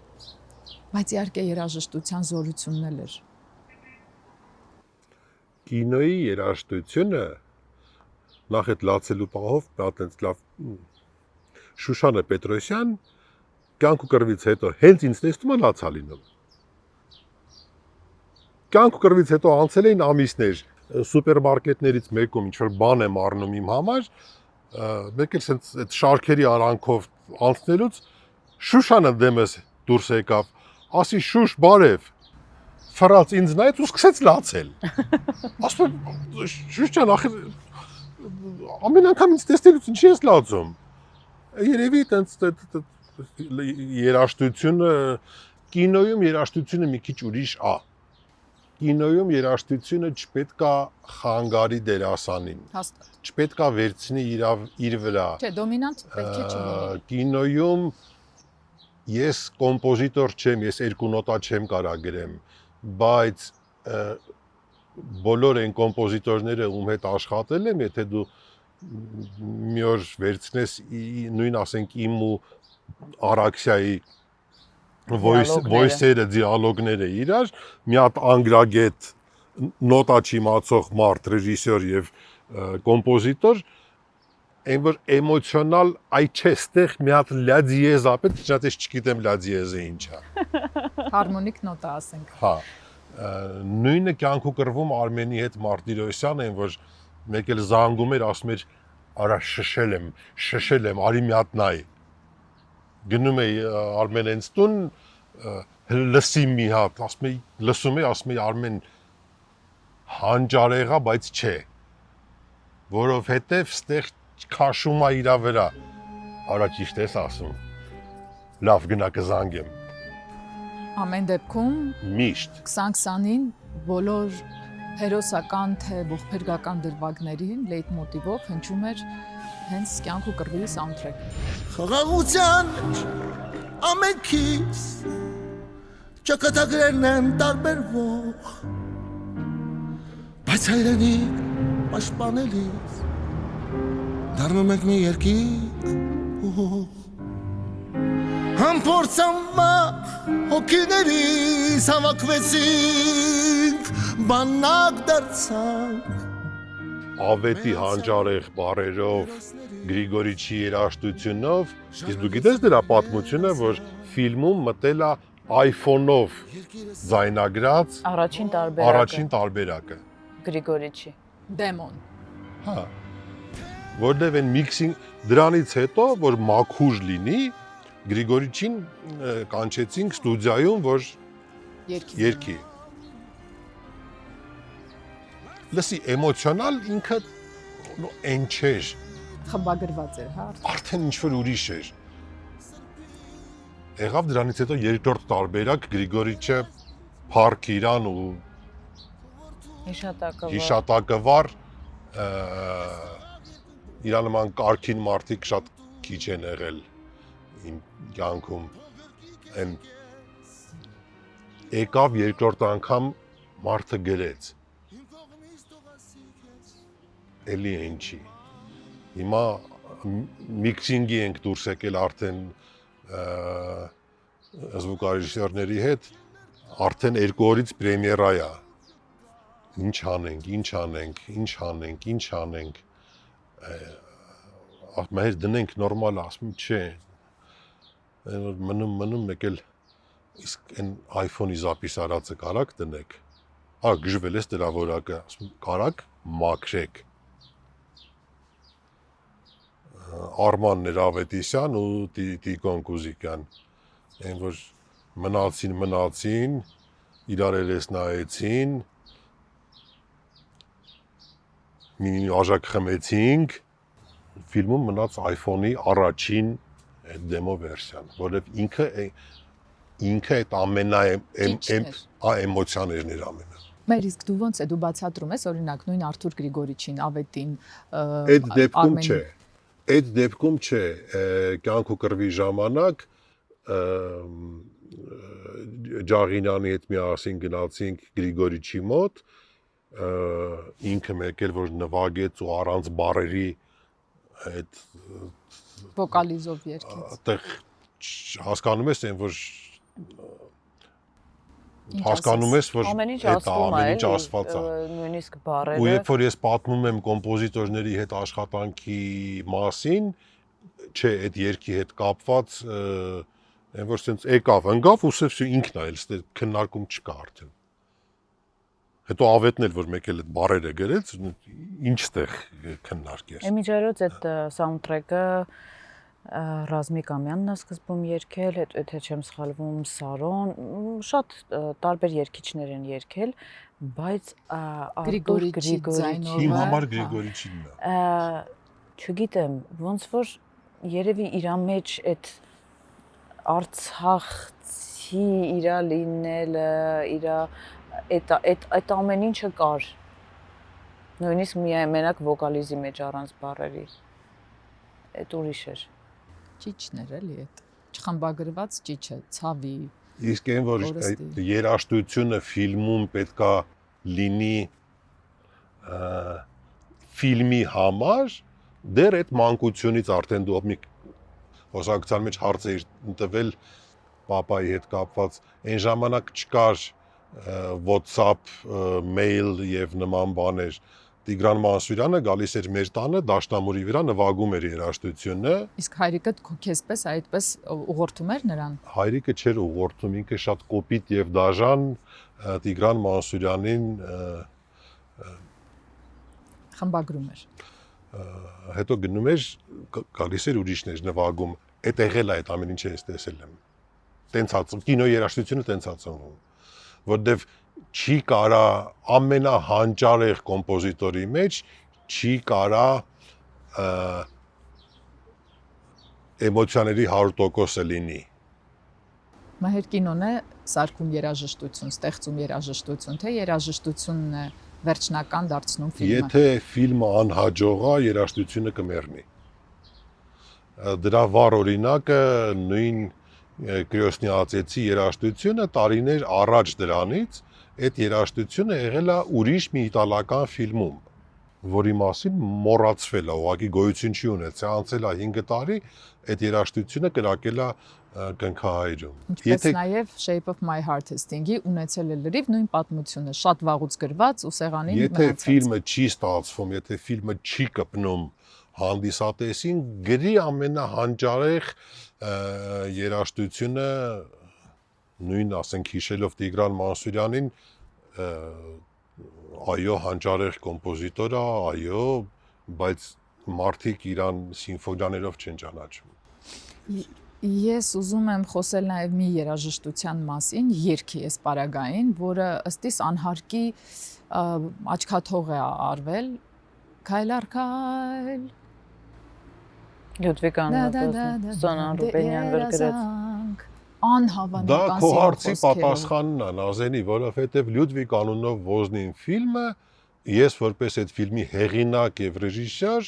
բայց իհարկե երաժշտության զորությունն էլ էր Կինոյի երաժշտությունը նախ այդ լացելու պահով այտենց լավ Շուշանը Պետրոսյան կյանք ու կռվից հետո հենց ինձ տեսնում է լացա լինում կյանք ու կռվից հետո անցել էին ամիսներ սուպերմարկետներից մեկում ինչ որ բան եմ առնում իմ համար մեկ էլ sense այդ շարքերի արանքով անցնելուց Շուշանը դեմս դուրս եկավ ասի Շուշ բարև ֆրած ինձ նայեց ու սկսեց լացել ասում Շուշան ախր ամեն անգամ ինձ տեսնելուց ինչի ես լացում երևի տենց երաժշտությունը կինոյում երաժշտությունը մի քիչ ուրիշ է կինոյում երաժշտությունը չպետք է խանգարի դերասանին չպետք է վերցնի իր վրա չէ դոմինանտ պետք է չլինի կինոյում ես կոմպոզիտոր չեմ, ես երկու նոտա չեմ կարա գրեմ, բայց բոլոր այն կոմպոզիտորները ում հետ աշխատել եմ, եթե դու մի օր վերցնես նույն ասենք իմ ու Արաքսիայի voice-երը, դիալոգները իրար, մի հատ անգրագետ նոտա չիմացող մարդ, ռեժիսոր եւ կոմպոզիտոր, այն որ էմոցիոնալ այ չէ, ստեղ մի հատ լա դիեզ ապետ, չնայած ես չգիտեմ լա դիեզը ինչ է։ Հարմոնիկ նոտա ասենք։ Հա։ Նույնը կյանք ու կռվում Արմենի հետ Մարտիրոսյան են, որ մեկ էլ զանգում էր, ասում էր, արա շշել եմ, արի մի հատ նայ։ Գնում էի Արմենենց տուն, լսի մի հատ, լսում էի, ասում էի Արմեն հանճարեղա, բայց չէ, որովհետև ստեղ քաշում է իրա վրա, արա ճիշտ ես ասում, լավ գնա կզանգեմ։ Ամեն դեպքում Միշտ 2020-ին բոլոր հերոսական թե ողբերգական դրվագներին լեյտմոտիվով հնչում էր հենց կյանք ու կռվի սաունդթրեքը։ Խաղաղության ամենքից ճակատագրերն են տարբերվող, բայց հայրենիք պաշտպանելիս դառնում ենք մի երկինք ու հող, համփորձանմախ հոգիներիս հավաքվեցինք, բանակ դարձանք ավետի հանճարեղ բառերով, Գրիգորիչի երաժշտությունով, իսկ դու գիտես դրա պատմությունը, որ ֆիլմում մտել է iPhone-ով ձայնագրած առաջին տարբերակը։ Գրիգորիչի Դեմոն։ Հա։ Որտև են միքսինգ դրանից հետո, որ մաքուր լինի, Գրիգորիչին կանչեցինք ստուդիայում, որ երգի։ Լսի, էմոցիոնալ ինքը այն չէր, խմբագրված էր, հա։ արդեն ինչ-որ ուրիշ էր։ Եղավ դրանից հետո երկրորդ տարբերակ Գրիգորիչը փառք իրան ու հիշատակվար իրա նման կարքին մարդիկ շատ քիչ են եղել իմ կյանքում։ Այն եկավ երկրորդ անգամ մարդը գրեց։ Էլի ինչի։ Հիմա միքսինգի ենք դուրս եկել արդեն զվուկարեժիսորների հետ, արդեն 2 օրից պրեմիերա է։ Ինչ անենք։ Ասում եմ, դնենք նորմալ, ասում չէ։ Մնում մեկ էլ իսկ այն iPhone-ի զապիս արածը կարակ դնեք։ Հա, գժվել ես դրա որակը, ասում կարակ մաքրեք։ Արմանն էր Ավետիսյան ու Տիկոն Կուզիկյան, այն որ մնացին, իրար էլես նայեցին, մի աժակ խմեցինք, ֆիլմում մնաց iPhone-ի առաջին դեմո վերսիան, որովհետև ինքը այդ էմոցիաներն էր ամենը։ Մեր իսկ դու ոնց է դու բացատրում ես օրինակ նույն Արթուր Գրիգորիչին, Ավետին, Այդ դեպքում չէ, կյանք ու կռվի ժամանակ Ջաղինյանի հետ միասին գնացինք Գրիգորիչի մոտ, ինքը մեկ էլ որ նվագեց ու առանց բառերի այդ վոկալիզով երգեց։ Այդտեղ հասկանում ես այն որ հասկանում ես որ ամեն ինչ ասված է, նույնիսկ բառերը։ Ու երբ որ ես պատմում եմ կոմպոզիտորների հետ աշխատանքի մասին, չէ, այդ երգի հետ կապված այն որ sense եկավ, ընկավ ու սա ինքն է, այլ քննարկում չկա արդեն։ Հետո ավետն էլ որ մեկ էլ այդ բառերը գրեց, ինչտեղ քննարկես։ Էմիջարոց այդ սաունդթրեքը Ռազմիկ Ամյանն է սկզբում երգել, եթե չեմ սխալվում Սարոն, շատ տարբեր երգիչներ են երգել, բայց Գրիգորիչի ձայնով իմ համար Գրիգորիչին է։ Չգիտեմ, ոնց որ երևի իր մեջ այդ Արցախցի իր լինելը, իր այդ ամեն ինչը կար։ Նույնիսկ մենակ վոկալիզի մեջ առանց բառերի։ Այդ ուրիշ էր։ Ճիճներ էլի այդ։ Չխմբագրված ճիչը, ցավի։ Իսկ այն որ այդ երաժշտությունը ֆիլմում պետքա լինի ֆիլմի համար, դեռ այդ մանկությունից արդեն դու մի խոսակցության մեջ հարց էիր տվել պապայի հետ կապված, այն ժամանակ չկար WhatsApp, mail եւ նման բաներ։ Տիգրան Մանսուրյանը գալիս էր մեր տանը, դաշնամուրի վրա նվագում էր երաժշտությունը։ Իսկ հայրիկը քեզպես այդպես ուղղորդում էր նրան։ Հայրիկը չէր ուղղորդում, ինքը շատ կոպիտ եւ դաժան Տիգրան Մանսուրյանին խմբագրում էր։ Հետո գնում էր, գալիս էր ուրիշներ նվագում։ Այդ եղել է այդ ամեն ինչը ես տեսել եմ։ Տենցած կինո երաժշտությունը տենցածնվում, որտեվ չի կարա ամենահանճարեղ կոմպոզիտորի մեջ չի կարա էմոցիաների 100%-ը լինի։ Մահեր կինոն է սարքում երաժշտություն, ստեղծում երաժշտություն, թե երաժշտությունն է վերջնական դարձնում ֆիլմը։ Եթե ֆիլմը անհաջող է, երաժշտությունը կմեռնի։ Դրա վառ օրինակը նույն Կրյոսնիացեցի երաժշտությունը տարիներ առաջ դրանից այդ երաժշտությունը եղել է ուրիշ մի իտալական ֆիլմում, որի մասին մոռացվել է, ուղղակի գոյություն չի ունեցել, անցել է 5 տարի, այդ երաժշտությունը կրակել է կնքահայրում։ Ինչպես նաև Shape of My Heart Sting-ի ունեցել է լրիվ նույն պատմությունը, շատ վաղուց գրված ու սեղանին մնացած։ Եթե ֆիլմը չի ստացվում, եթե ֆիլմը չի կպնում հանդիսատեսին, գրի ամենահանճարեղ երաժշտությունը նույն ասենք հիշելով Տիգրան Մանսուրյանին, այո, հանճարեղ կոմպոզիտոր է, այո, բայց մարդիկ իրան սիմֆոնիաներով չեն ճանաչում։ Ես ուզում եմ խոսել նաև մի երաժշտության մասին, երգի էս պարագային, որը ըստիս անհարկի աչքաթող է արվել, քայլ առ քայլ։ Լյուդվիգ Անվատոզն, Սոնան Ռուբենյան վեր գրեց։ Անհավանական դա քո հարցի պատասխանն է, Նազենի, որովհետև Լյուդվիգ անունով Ոզնին ֆիլմը, ես որպես այդ ֆիլմի հեղինակ եւ ռեժիսոր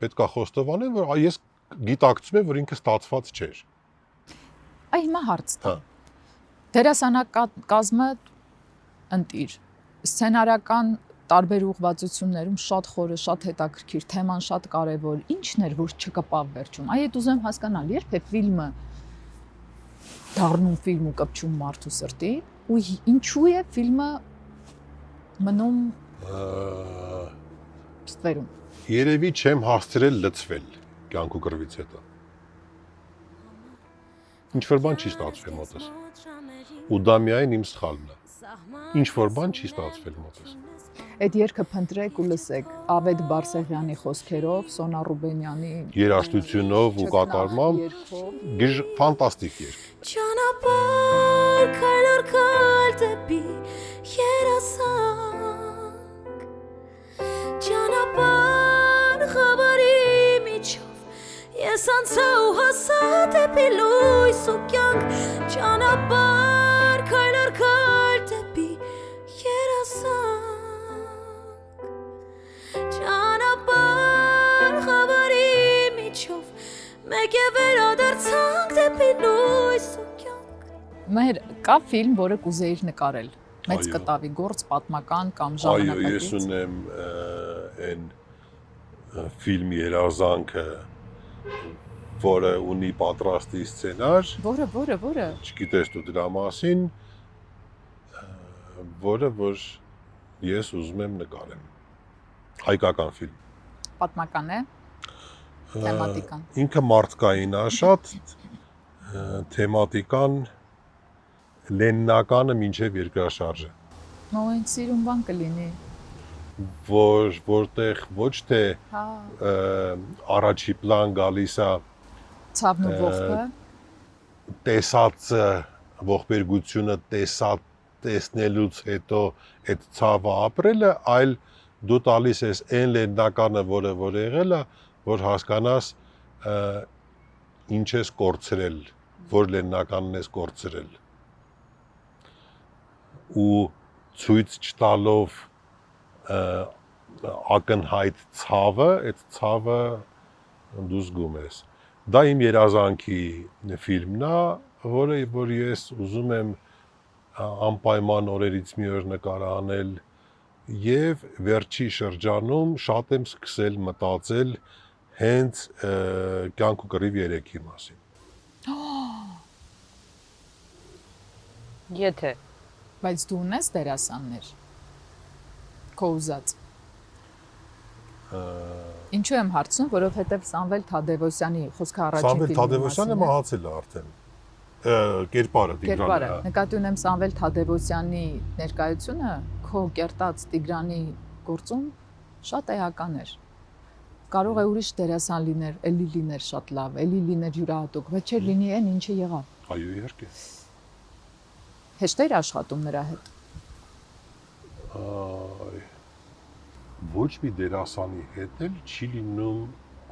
պետքա խոստովանեմ, որ ես գիտակցում եմ, որ ինքը ստացված չէր։ Այ հիմա հարց տա։ Դերասանակազմը ընտիր, սցենարական տարբեր ուղղվածություններում շատ խորը, շատ հետաքրքիր, թեման շատ կարևոր։ Ինչն էր, որ չկպավ վերջում։ Այ այդ ուզում եմ հասկանալ, երբ է ֆիլմը դառնում ֆիլմ ու կպչում մարդու սրտի, ու ինչու է ֆիլմը մնում ստվերում։ Երևի չեմ հասցրել լցվել կյանքու կռվից հետո։ Ինչ-որ բան չի ստացվել մոտս։ Ու դա միայն իմ սխալն է։ Ինչ-որ բան չի ստացվել մոտս։ Այդ երգը փնտրեք ու լսեք Ավետ Բարսեղյանի խոսքերով, Սոնա Ռուբենյանի երաժշտությունով ու կատարմամբ ֆանտաստիկ երգ։ Ճանապարհ քայլ առ քայլ դեպի երազանք, ճանապարհ խավարի միջով ես անցա ու հասա դեպի լույս ու կյանք, ճանապարհ քայլ առ քայլ դեպի երազանք, ճանապարհ խավարի միջով մեկ է վերադարձանք դեպի լույս ու կյանք։ Մհեր, կա ֆիլմ, որը կուզեիր նկարել։ Մեծ կտավի գործ, պատմական կամ ժամանակակից։ Այո, ես ունեմ այն ֆիլմի երազանքը, որը ունի պատրաստի սցենար։ Որը։ Չգիտես դու դրա մասին, որը որ ես ուզում եմ նկարեմ։ Հայկական ֆիլմ։ Պատմական է։ Թեմատիկան։ Ինքը մարդկային է շատ, թեմատիկան Լենինականը մինչև երկրաշարժը։ Նույն սիրուն բան կլինի։ Որտեղ ոչ թե առաջի պլան գալիս է ցավն ու ողբը, տեսածը, ողբերգությունը տեսնելուց հետո այդ ցավը ապրելը, այլ դու տալիս ես այն Լենինականը, որ եղել է, որ հասկանաս ինչ ես կորցրել, որ Լենինականն ես կորցրել։ Ու ցույց չտալով ակնհայտ ցավը, այդ ցավը դու զգում ես։ Դա իմ երազանքի ֆիլմն է, որը որ ես ուզում եմ անպայման օրերից մի օր նկարահանել եւ վերջի շրջանում շատ եմ սկսել մտածել հենց կյանք ու կռիվ 3-ի մասին։ Եթե Բայց դու ունես դերասաններ։ Քո ուզած։ Ինչու եմ հարցնում, որովհետև Սամվել Թադևոսյանի խոսքը առաջին Սամվել ֆիլմի Թադևոսյանը մահացել է արդեն։ Կերպարը Կերպարը։ Նկատի ունեմ Սամվել Թադևոսյանի ներկայությունը քո կերտած Տիգրանի գործում շատ էական էր։ Կարող է ուրիշ դերասան լիներ, էլի լիներ շատ լավ, էլի լիներ յուրահատուկ, բայց չէր լինի այն ինչը եղավ։ Այո, իհարկե։ Հեշտ էր աշխատում նրա հետ։ Ոչ մի դերասանի հետ էլ չի լինում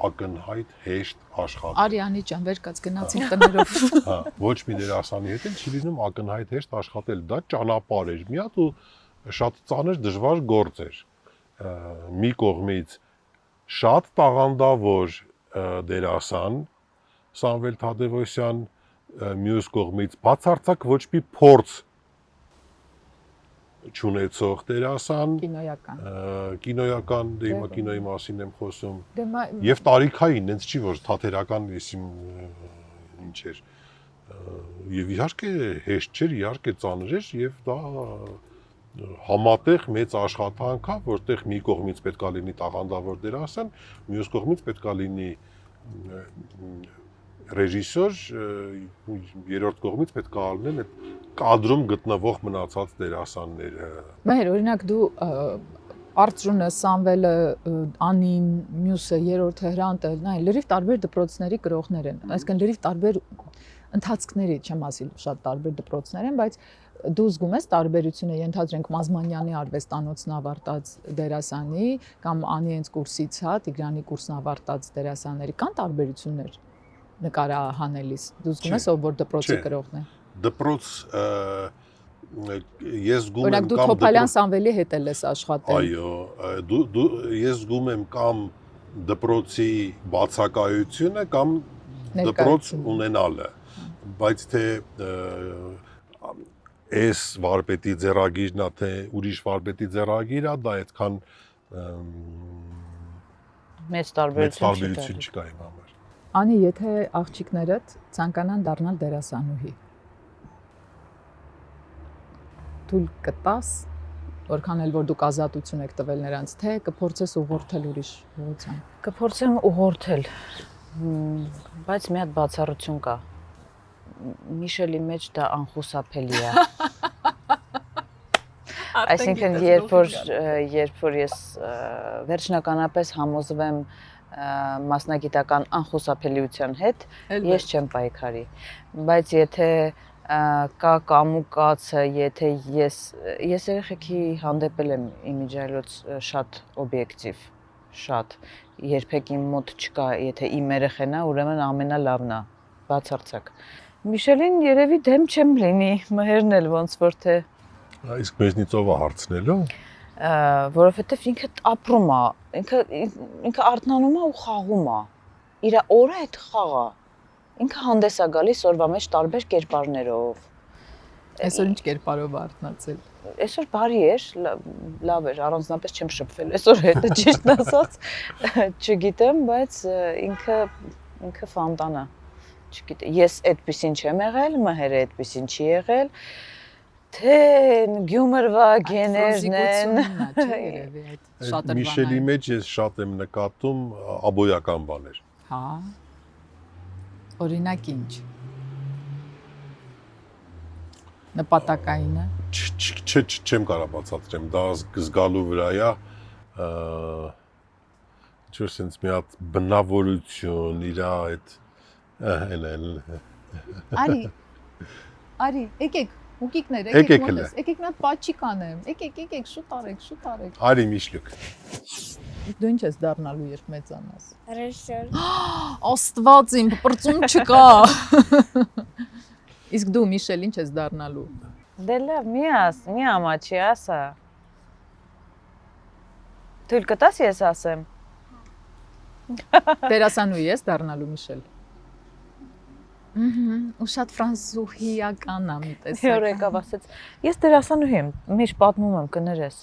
ակնհայտ հեշտ աշխատել։ Արիանի ջան, վեր կաց գնացին տներով։ Հա, ոչ մի դերասանի հետ էլ չի լինում ակնհայտ հեշտ աշխատել։ Դա ճանապարհ էր, մի հատ ու շատ ծանր դժվար գործ էր։ Մի կողմից շատ տաղանդավոր դերասան Սամվել Թադևոսյան, մյուս կողմից բացարձակ ոչ մի փորձ չունեցող դերասան, կինոյական, դե հիմա կինոյի մասին եմ խոսում, եւ տարիքային, հենց չի որ թատերական ինչ էր, եւ իհարկե հեշտ չէր, իհարկե ծանր էր եւ դա համատեղ մեծ աշխատանք է, որտեղ մի կողմից պետք է լինի տաղանդավոր դերասան, մյուս կողմից պետք է լինի ռեժիսոր, երրորդ կողմից պետք է լինեն այդ կադրում գտնվող մնացած դերասանները։ Մեր օրինակ դու Արծրունը, Սամվելը, Անին, մյուսը, երրորդը Հրանտը, նայ լրիվ տարբեր դպրոցների գրողներ են, այսինքն լրիվ տարբեր ընթացքների, չեմ ասի շատ տարբեր դպրոցներ են, բայց դու զգում ես տարբերությունը, ենթադրենք Մազմանյանի արվեստանոցն ավարտած դերասանի կամ Անի հենց կուրսից հա, Տիգրանի կուրսն ավարտած դերասանների կան տարբերություններ նկարահանելիս։ Դու զգում ես ով որ դպրոցի գրողն է։ Դպրոց ես զգում եմ Օրինակ դու Թոփալյան Սամվելի հետ ես աշխատել։ Այո, ես զգում եմ կամ դպրոցի բացակայությունը կամ դպրոց ունենալը, բայց թե այս վարպետի ձեռագիրն է, թե ուրիշ վարպետի ձեռագիրն է, դա այդքան մեծ տարբերություն չկա իմ համար։ Անի, եթե աղջիկներդ ցանկանան դառնալ դերասանուհի, թույլ կտաս, որքան էլ որ դուք ազատություն եք տվել նրանց, թե կփորձես ուղղորդել ուրիշ ուղղությամբ։ Կփորձեմ ուղղորդել, բայց մի հատ բացառություն կա։ Միշելի մեջ դա անխուսափելի է։ Այսինքն երբ որ ես վերջնականապես համոզվեմ մասնագիտական անխուսափելիության հետ, ես չեմ պայքարի, բայց եթե կա կամուկացը, եթե ես երեխեքի հանդեպել եմ իմիջիայլոց շատ օբյեկտիվ, շատ, երբեք իմ մոտ չկա, եթե իմ երեխեն է, ուրեմն ամենալավն է, բացարձակ։ Միշելին երևի դեմ չեմ լինի, մհերն էլ ոնց որ թե։ Իսկ մեզնից ով է հարցնելու։ Որովհետև ինքը ապրում է, ինքը արթնանում է ու խաղում է։ Իր օրը այդ խաղը։ Ինքը հանդես է գալիս օրվա մեջ տարբեր կերպարներով։ Այսօր ինչ կերպարով արթնացել։ Այսօր բարի էր, լավ էր, առանձնապես չեմ շփվել այսօր հետը ճիշտն ասած, չգիտեմ, բայց ինքը ֆանտան է։ Չգիտեմ, ես այդպեսին չեմ եղել, մհերը այդպեսին չի եղել, թե Գյումրվա գեներն են։ Միշելի մեջ ես շատ եմ նկատում աբոյական բաներ։ Հա։ Օրինակ ինչ։ Նպատակայինը։ Չեմ կարող բացատրեմ, դա զգալու վրա է, ինչ-որ sense մի հատ բնավորություն, իր այդ Արի, եկեք, ուկիկներ, եկեք մի հատ պաչիկ անեմ, եկեք, շուտ արեք։ Արի Միշլուկ։ Դու ինչ ես դառնալու երբ մեծանաս։ Ռեժիսոր։ Աստված իմ, պրծում չկա։ Իսկ դու Միշել ինչ ես դառնալու։ Դե լավ, մի ամաչի ասա։ Թույլ կտաս ես ասեմ։ Դերասանուհի ես դառնալու Միշել։ Ու շատ ֆրանսուհիական է մի Մի օր եկավ ասեց, ես դերասանուհի եմ, միշտ պատմում եմ կներես։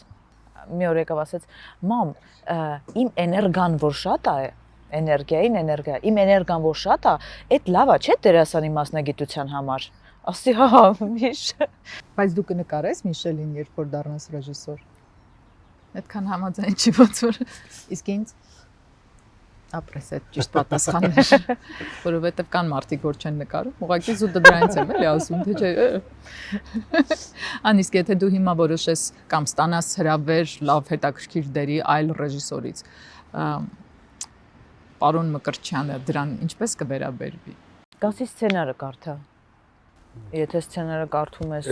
Մի օր եկավ ասեց, մամ, իմ էներգան որ շատ է, էներգիա, իմ էներգան որ շատ է, այդ լավ է, չէ՞ դերասանի մասնագիտության համար։ Ասի, հա, միշտ։ Բայց դու կնկարես Միշելին, երբ որ դառնաս ռեժիսոր։ Այդքան համաձայն չի ոնց որ իսկ ինձ ապրես այդ ճիշտ պատասխաններ, որովհետև կան մարդիկ, որ չեն նկարում, ուղղակի զուտը դրանից եմ էլի ասում, թե չէ։ Անիսկ եթե դու հիմա որոշես կամ ստանաս հրավեր լավ հետաքրքիր դերի այլ ռեժիսորից, պարոն Մկրտչյանը դրան ինչպես կվերաբերվի։ Կասի սցենարը կարդա։ Եթե սցենարը կարդում ես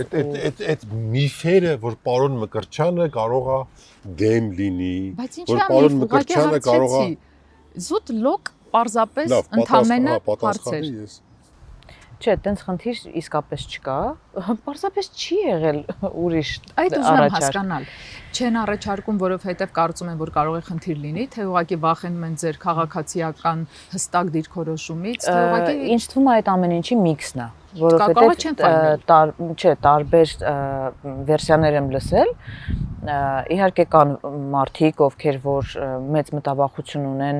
այդ միֆերը, որ պարոն Մկրտչյանը կարող է դեմ լինի, որ պարոն Մկրտչյանը կարող է զուտ լոկ պարզապես ընդամենը հարցեր։ Չէ, տենց խնդիր իսկապես չկա, պարզապես չի եղել ուրիշ Այդ ուզում եմ հասկանալ։ Չեն առաջարկում, որովհետև կարծում են, որ կարող է խնդիր լինի, թե ուղղակի վախենում են ձեր քաղաքացիական հստակ դիրքորոշումից, թե ուղղակի Ինչ թվում է այդ ամեն ինչի միքսն է, որովհետև տարբեր վերսիաներ եմ լսել, իհարկե կան մարդիկ, ովքեր որ մեծ մտավախություն ունեն,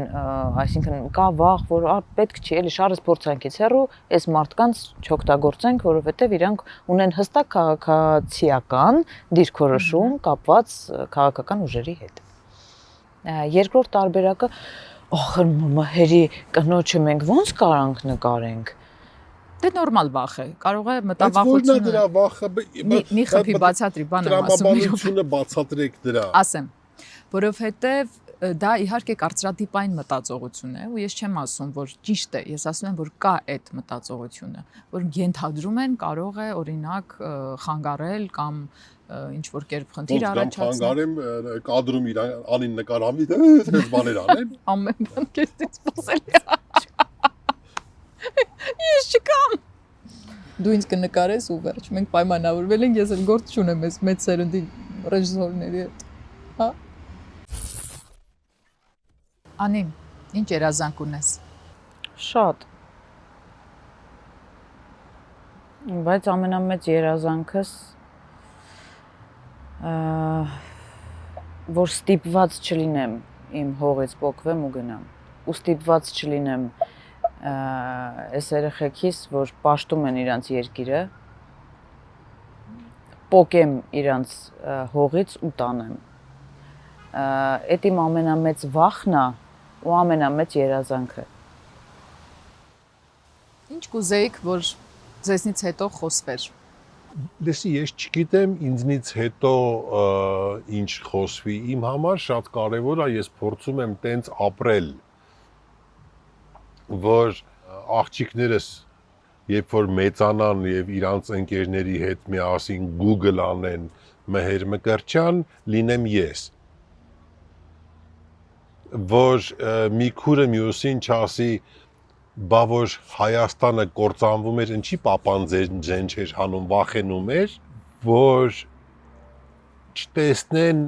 այսինքն կա վախ, որ պետք չի, էլի շարժ փորձանքից հեռու, այս մարդկանց չօգտագործենք, որովհետև իրանք ունեն հստակ քաղաքացիական դիրքորոշում կապված քաղաքական ուժերի հետ։ Երկրորդ տարբերակը, ախր մահերի կնոջը մենք ոնց կարանք նկարենք։ Դե նորմալ վախ է, կարող է մտավախությունը։ Դրա վախը մի խփի բացատրի բան եմ ասում։ Տրամաբանությունը բացատրեք դրա։ Ասեմ, որովհետև դա իհարկե կարծրատիպային մտածողություն է, ու ես չեմ ասում, որ ճիշտ է, ես ասում եմ, որ կա այդ մտածողությունը, որ ենթադրում են կարող է օրինակ խանգարել կամ ինչ որ կերպ խնդիր առաջացնել։ Խանգարեմ կադրում իրան անին նկարամի, դες բաներ անեն։ Ամեն բան քեզից սպասելի է։ Ես չկամ։ Դու ինձ կնկարես ու վերջ։ Մենք պայմանավորվել ենք, ես էլ գործ չունեմ այս մեծ սերնդի ռեժիսորների հետ։ Հա։ Անի, ինչ երազանք ունես։ Շատ։ Բայց ամենամեծ երազանքս որ ստիպված չլինեմ իմ հողից պոկվեմ ու գնամ։ Ու ստիպված չլինեմ այս երեխեքիս, որ պաշտում են իրանց երկիրը, պոկեմ իրանց հողից ու տանեմ։ Այդ իմ ամենամեծ վախն է ու ամենամեծ երազանքը։ Ինչ կուզեիք, որ ձեզնից հետո խոսվեր։ Լսի, ես չգիտեմ ինձնից հետո ինչ խոսվի, իմ համար շատ կարևոր է, ես փորձում եմ տենց ապրել, որ աղջիկներս երբ որ մեծանան եւ իրանց ընկերների հետ միասին Google անեն Մհեր Մկրտչյան, լինեմ ես, որ մի քուրը մյուսին չասի, բա որ Հայաստանը կործանվում էր, ինչի պապան ձեն չէր հանում, վախենում էր, որ չտեսնեն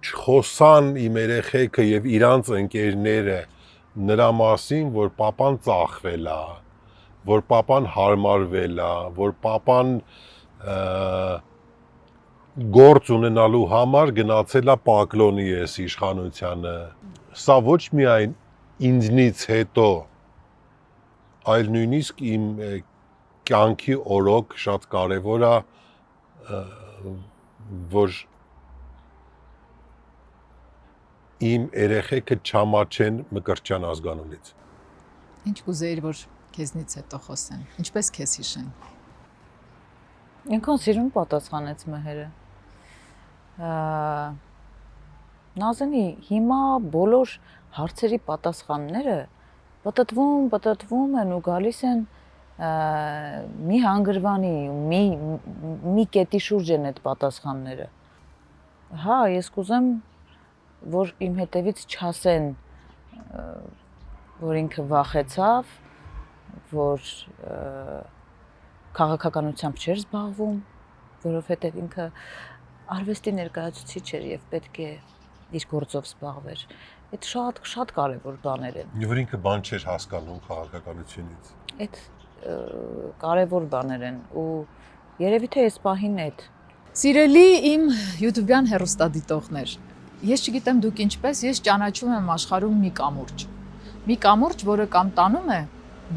չխոսան իմ երեխեքը եւ իրանց ընկերները նրա մասին, որ պապան ծախվել է, որ պապան հարմարվել է, որ պապան գործ ունենալու համար գնացել է Պակլոնի ես իշխանությանը։ Սա ոչ միայն ինձնից հետո, այլ նույնիսկ իմ կյանքի օրոք շատ կարևոր է, որ իմ երեխեքը չամաչեն Մկրտչյան ազգանունից։ Ինչ կուզեիր, որ քեզնից հետո խոսեն, ինչպես քեզ հիշեն։ Ինքն սիրուն պատասխանեց Մհերը։ Նազանի, հիմա բոլոր հարցերի պատասխանները պատտվում են ու գալիս են մի հանգրվանի, մի կետի շուրջ են այդ պատասխանները։ Հա, ես կուզեմ, որ իմ հետևից չասեն, որ ինքը վախեցավ, որ քաղաքականությամբ չէր զբաղվում, որովհետև ինքը արվեստի ներկայացուցիչ էր եւ պետք է իր գործով զբաղվեր։ Այդ շատ կարևոր բաներ են։ Եվ ինքը բան չէր հասկանում քաղաքականությունից։ Այդ կարևոր բաներ են ու երևի թե այս պահին այդ Սիրելի իմ YouTube-յան հեռուստադիտողներ, ես չգիտեմ դուք ինչպես, ես ճանաչում եմ աշխարհում մի կամուրջ, որը կամ տանում է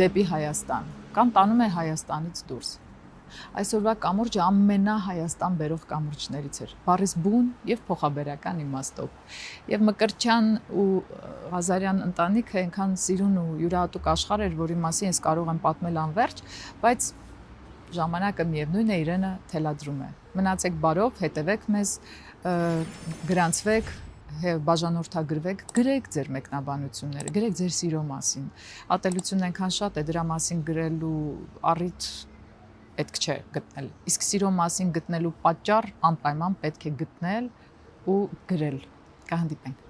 դեպի Հայաստան, կամ տանում է Հայաստանից դուրս։ Այսօրվա կամուրջը ամենահայաստան բերող կամուրջներից էր, բառից բուն եւ փոխաբերական իմաստով։ Եվ Մկրտչյան ու Ղազարյան ընտանիքը այնքան սիրուն ու յուրահատուկ աշխարհ էր, որի մասին ես կարող եմ պատմել անվերջ, բայց ժամանակը միևնույն է իրենը թելադրում է։ Մնացեք բարով, հետևեք մեզ, գրանցվեք, բաժանորդագրվեք, գրեք ձեր մեկնաբանությունները, գրեք ձեր սիրո մասին։ Ատելությունն այնքան շատ է, դրա մասին գրելու առիթ պետք չէ գտնել։ Իսկ սիրո մասին գտնելու պատճառ անպայման պետք է գտնել ու գրել։ Կհանդիպենք։